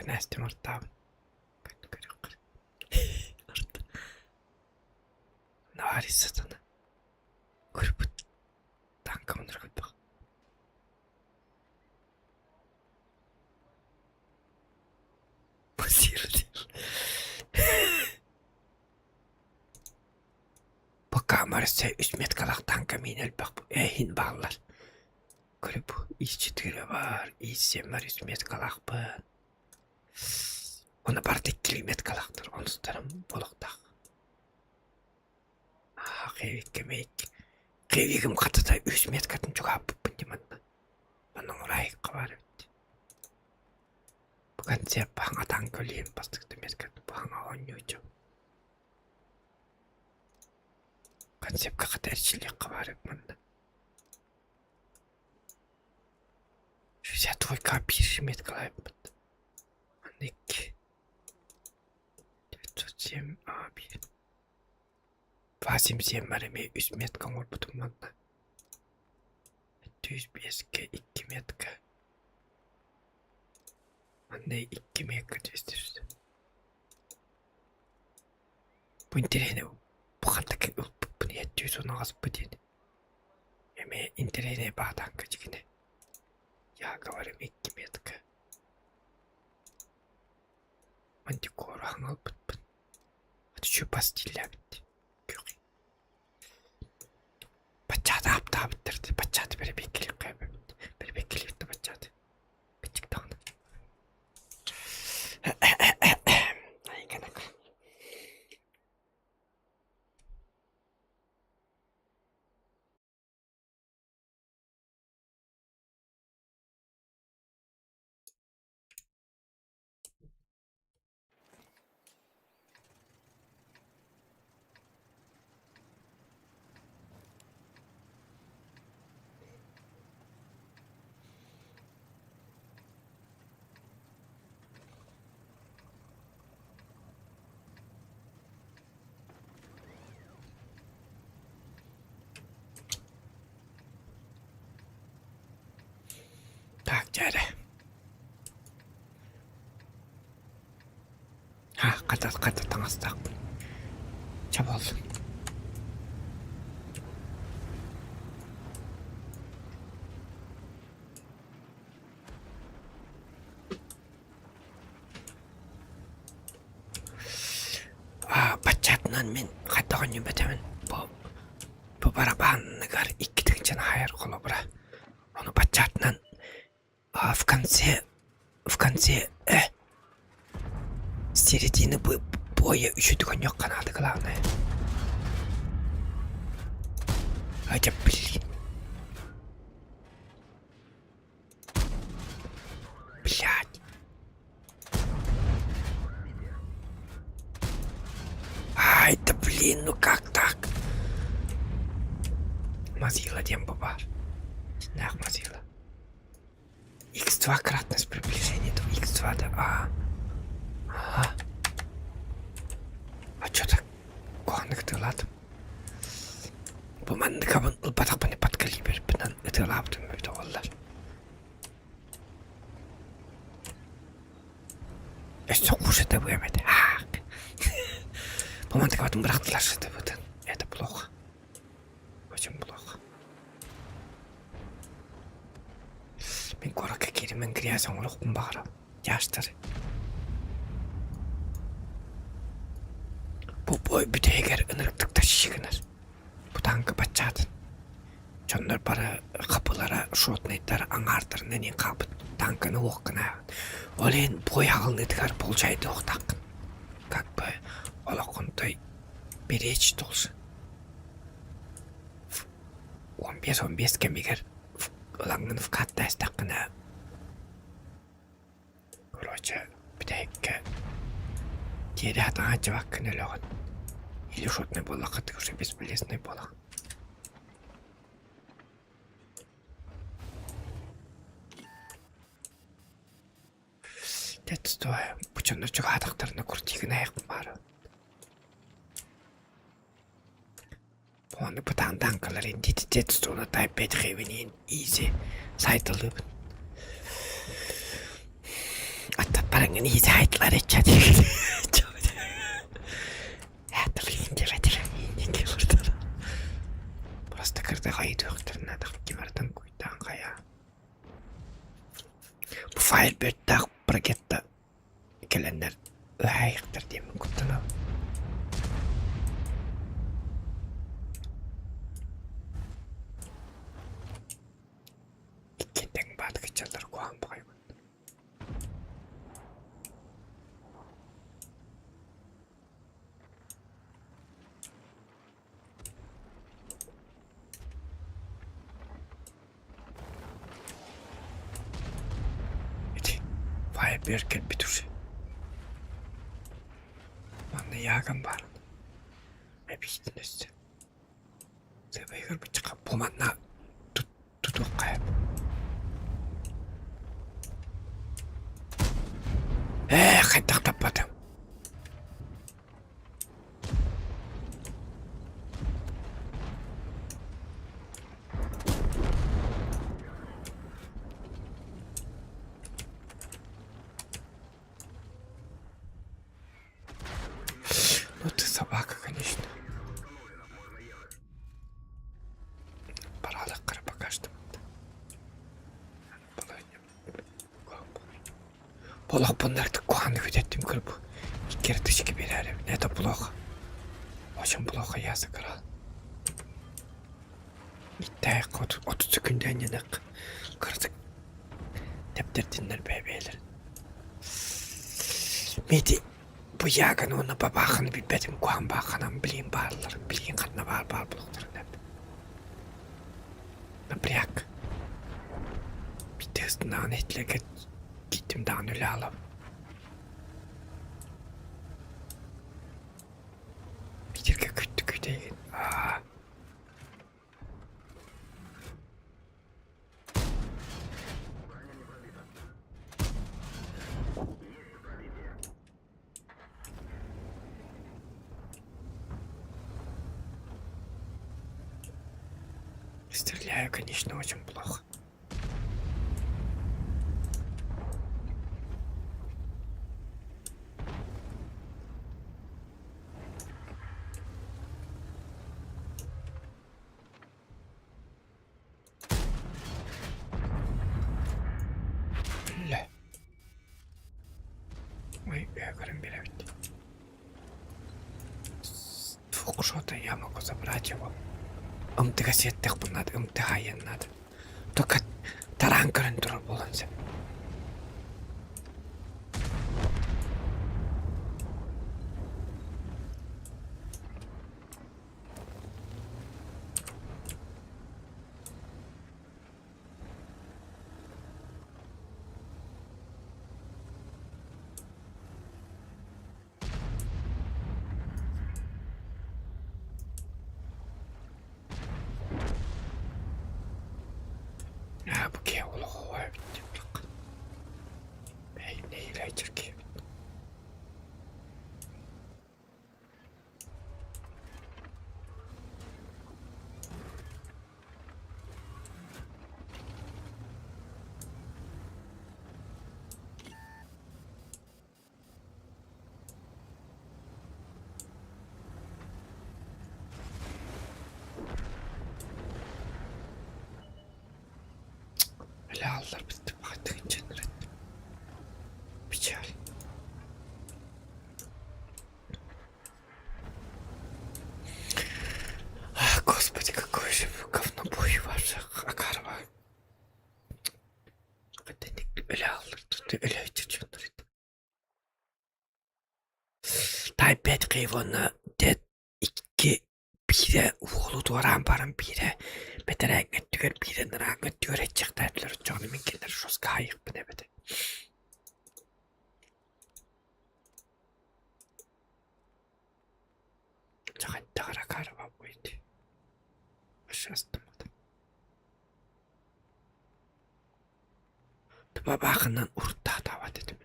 Настя Мартав. Навари сатана. Көріп танка мұнырға бақ. Посирдер. Пока марсе 3 меткалақ танка менел бақ. Хин бағылар. Көріп ИС-4 бар. ИС-7 бар 3 меткалақ бар. Ona bardak kilomet kalaktır. Onu tutarım bolaktak. Qevikim qatıda 3 metkatın çok apıppın demandan. Onun orayı qabar etti. Bu konsept bana tank öleyim bastıkta metkat. Bana oynayacağım. Konsept kadar çilik qabar etmandan. Şu ya toyka 1 metkalayıp bıttı. 2 907 abi. Vasim Zemmer'e 3 metka olmadım bana. 205'e 2 metka. Anne 2 metka istiyorsun. Bu internet bu kadar bu ne diyorsun az bu değil. Yemeğe internete bağdan kaçıkine. Ya kavarım 2 metka. Мантикора хангал бит. Это что пастилля бит. Göreyim. Bacada apta bitirdi. Bacada böyle bekliyor kaybettim. Böyle bekliyor da bacada. Küçük dağını. Ay kanak. Так, дядя. Қайта таңастақ. Чабал. Бачатынан мен қайтаған үмітімін. Бұл барабанныгар 2 тігінчен хайыр қолы бұра. Оны бачатынан в конце середины боя еще только канаты главное. Хотя, блин. Блядь. Ай, да блин, ну как так? Мазила демба бар. Нах мазила. X2 кратность приближения до X2 до А. Ага. А чё так? Куанных ты лад? Буманды кабан ылпатак баны под калибер бинан это лаптым бит оллар. Что хуже это вымет? Буманды кабан брахтлар что-то вот. Это плохо. Очень плохо. Men koraka kerimen kreasyon okun bağırım. Yaştır. Bu boy büteğer ınırıklıkta şişiginir. Bu tankı batçadın. Çonlar para kapılara şotnetler anartır nenin kapı tankını okkuna. Olen boy ağılnetkar bolcaydı oktakın. Как бы олоқонтой беречь должен. 15 кемигер ылаңын в каттастақына. Короче, бітейкі тері атаға жабақ күнелі оған. Или шотный болақ, ты уже бесполезный болақ. Детство, бұчынды жүға адақтарына күртеген аяқым бары. Оны бұтан танкалар ендеті детствоны тайп бәдіғевінен изи сайтылыбын. Аттат барыңын изи айтылар етчады. Әтілгенде бәдіғевінен ұрдары. Просто кірді ғайды өқтірін адақ кемердің көйттен қая. Bu Firebird pakette gelenler layıktır diye mi kutlanıyor? İkinden batık içerler koğan bakayım. Firebird bir dur. Bana yağın var. Hep içtiniz. Sebeğir bir çıkıp bu manna tutuk kayıp. Kaydak tapadım. Ну ты собака, конечно. Парадок кыры пока что. Плохо bunlar da kuanı ödettim kırıp. İlk dış gibi ilerlerim. Ne de плохо. Очень плохо yazı kral. İddiaya 30 günden yanık. Kırdık. Teptirdiler beyler. Medi. Bu yağın onu babağını bilmedim. Kuan bağınan bileyim bağırlarım. Bileyim kanına bağır buluklarım hep. Напряг. Bir testinden etle gittim daha öyle alıp. Bir dirke küttü değil. Стреляю, конечно, очень плохо. Ля. Ой, я говорю, берет. Двухшота я могу забрать его. Ымтыға сеттік бұнады, ымтыға еннады. Только таран көрін тұрыр болынсы. Bu ke oğlu havaya bitti bırak. Bey neyle Türkiye bitti. Öyle aldılar bitti. Öyle çöndür. Taybet kıyvonu de iki bire oğlu doğran barın bire betere götür bire nara götür edecek derdiler canım minkiler şos kayık bu ne bede. Çakay dağara karva buydu. Aşağıstım adam. Tıpa bakından urtta dava dedim.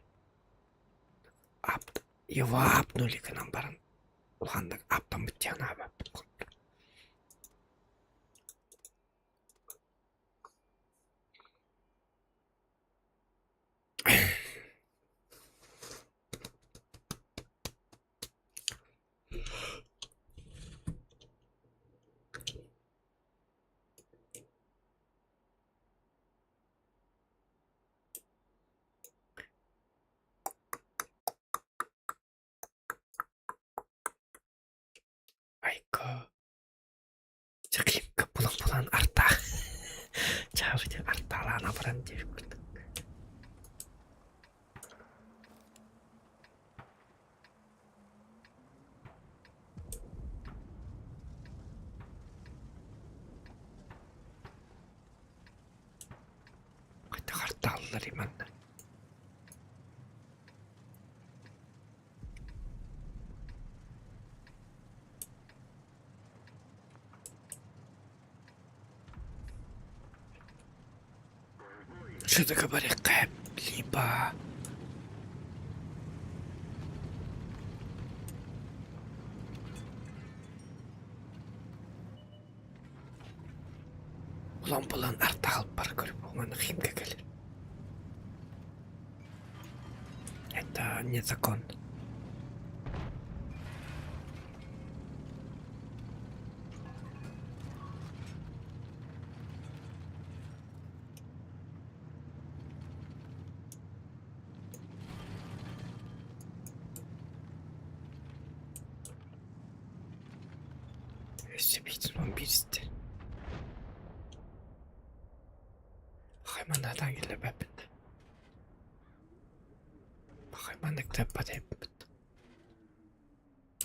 Apt, yuva apnulikinan barın. Ulandık aptan bittiğin abi. Aiko. Çakayım bulan arta. Çağırdı artalana buran diye. Kayda artallar imanlar. Şurada kabarık kayıp liba. Ulan arta alıp para görüp olmanı kimge gelir. Это не закон. Себейтін 11'de. Haymanlardan gelip hepinde. Haymanlık tepede hepinde.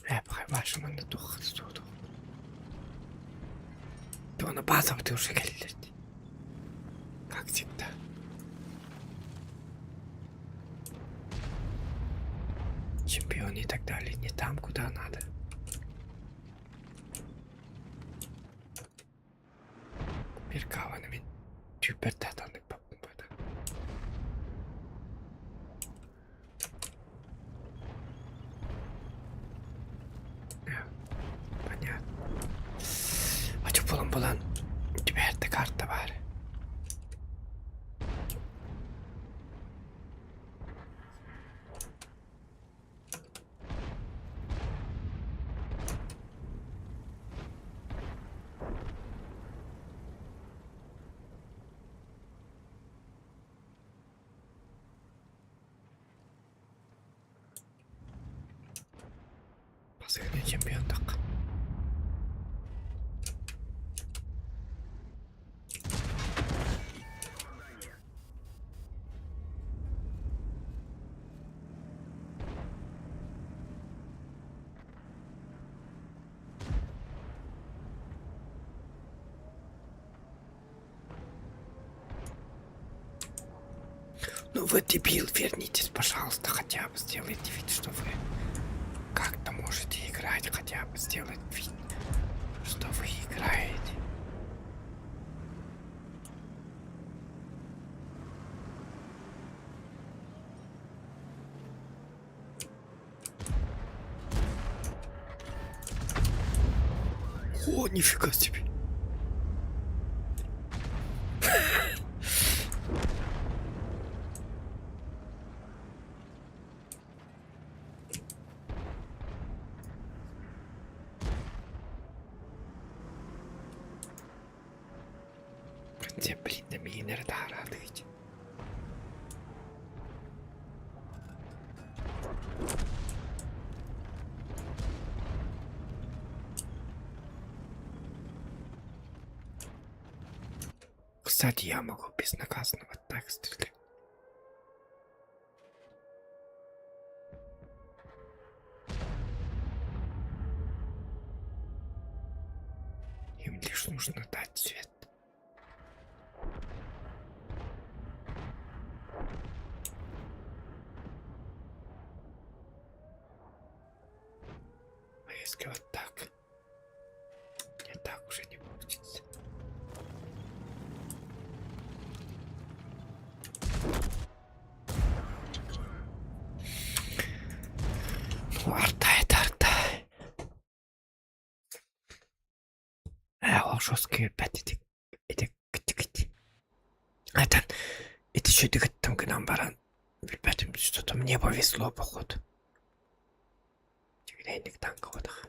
Hep hayvanşımında doğdu. Ona bazı bir duruşa gelirdi. Kalkacakta. Чемпионы и так далее не там, куда надо. Bir kahvanı ben tüper tatanlık babam böyle. Ya, понятно. Açıp bulan gibi yerde kartta var. Pasagını çempiyonduk. Ну вы дебил, вернитесь, пожалуйста, хотя бы сделайте вид, что вы как-то можете играть, хотя бы сделать вид, что вы играете. О, нифига себе. Где, блин, на меня иногда радуете. Кстати, я могу безнаказанно вот так стрелять. уж нужно дать свет. А если вот так? Не так уже не получится. Ну, артай. Ол жесткий опять эти. Это еще там к нам баран. Ребята, что-то мне повезло, походу. Тигрейник танковых.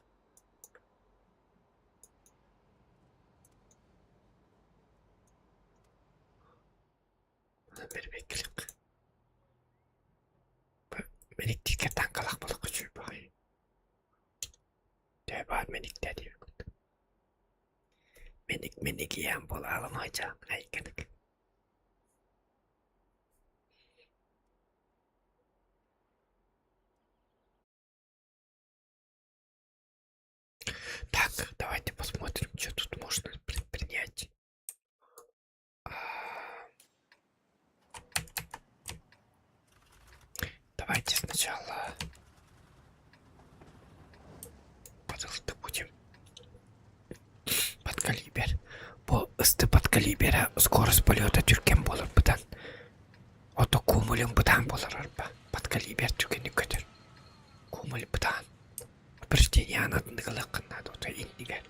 Бербекелик. Мениктерге танкалак болуп көчүп багай. Де бар меникте деп. Меник ям бола алмайча. Айкенек. Так, давайте посмотрим, что тут можно предпринять. Давайте сначала подылды будем под калибр. По ысты под калибра скорость полета түркен болар бұдан. Ото кумулин бұдан болар арба. Под калибр түркені көтер. Кумул бұдан. Повреждение анатындығылы қынады ото индигер.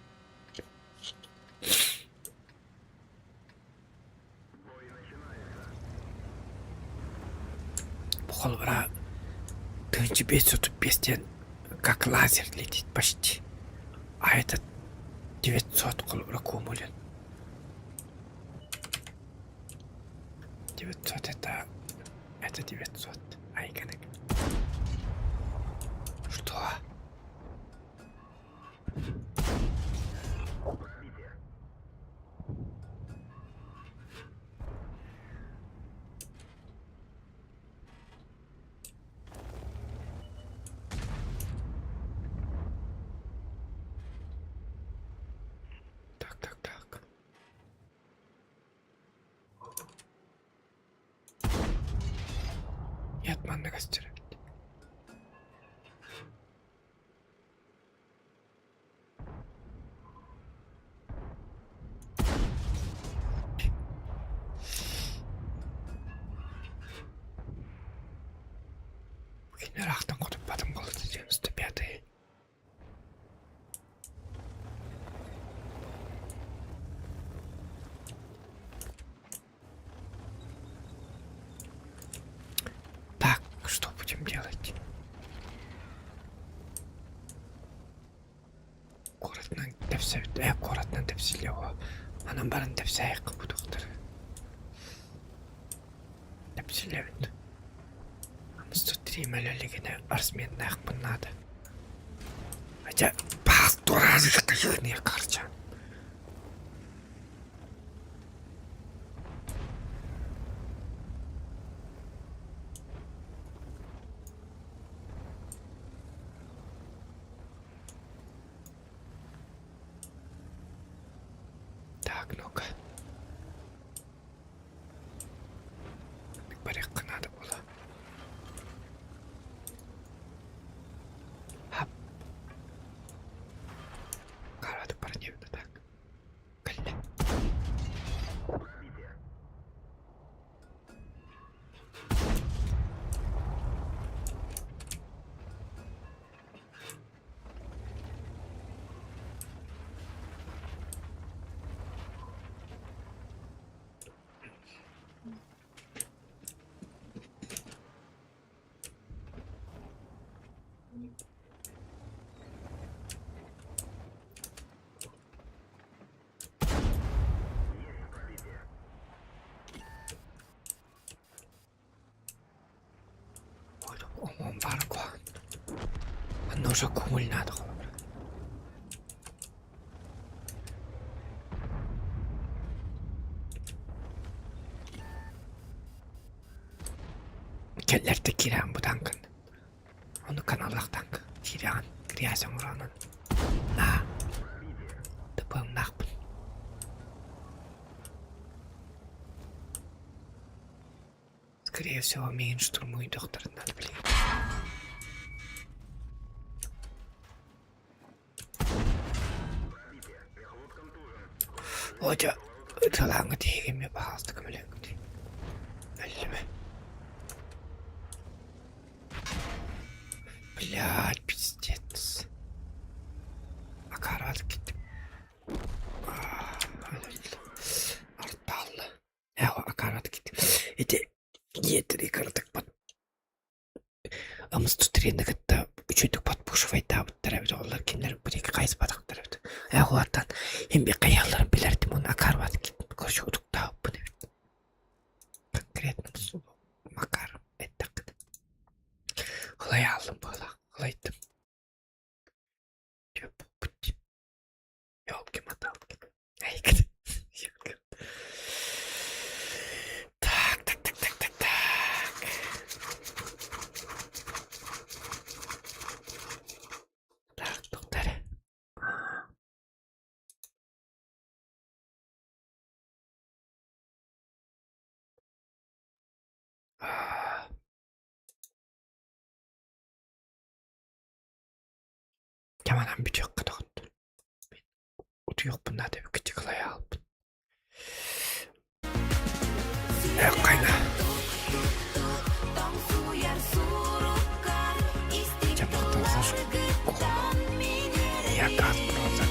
Бұқыл бұра 1505-тен как лазер летит почти. А этот 900 қолбыра кумулин. 900 это 900. Айканек. Что? Так. И отманный костер. Генерахтан кутуп батым болду 95-й. Так, что будем делать? Коротнан депсе, коротнан депселево. Анан барын депсеяк будуктар. Депселевит. 103 миллилигіне арсменді ақпын надо. Хотя, пас туразы қиғыне қарчан. Так, ну-ка. Порядка надо было. Карады парневно так. Калля. Он барку. Оно уже кумуль надо. Келлерді кирен бұдан күн. Оны каналақтан кирен. Кіриясың ұранын. На. Тыпым нақпын. Скорее всего, мен штурмуй докторынан билем. Hoca ыталаңы тегеме бағалды көмеленгді. Әлі ме? Блядь, пиздец. Акарады кеттім. Арталы. Акарады кеттім. Эти етірі кірдік бат. Амыз тұтыренді кітті. Үчөйдік бат бұшывай табыт тарабыды. Олар кенлер бір-екі қайыз бадық тарабыды. Олардан ембе қаяларын білердім. Оны акарады кеттім. Көрші ұдық табып бұны бет. Конкретно бұл макар. Әттіқді. Олай алдым бұла. Олайдым. Жөп бұт. Елки моталки. Әйгіді. Так. Так, доктор. Yamanam bir çok doktor. Utu yok bunda da bir küçük olay alıp. Kayna. Çabuktan saç. Ya gaz bronzak.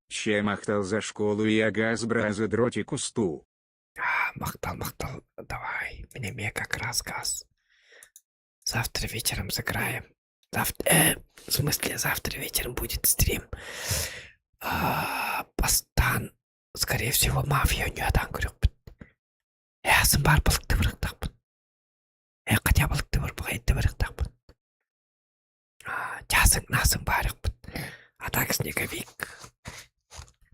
Чем махтал за школу я газ бразу дроти кусту. Махтал. Давай. Мне как раз газ. Завтра вечером сыграем. В смысле, завтра вечером будет стрим. Пастан, скорее всего, мафия не отдан көріп. Сын бар былықты біріктақпын. Қатя былықты бірбағайды біріктақпын. Жасың насың барықпын. Атак снеговик.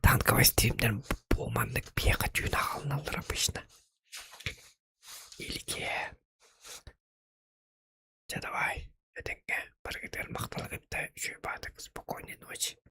Танковый стримдер болмандық беға дүйін ағалын алыр обычно. Илге. Давай, это біргідер мақталғытта үші бадық. Спокойной ночи.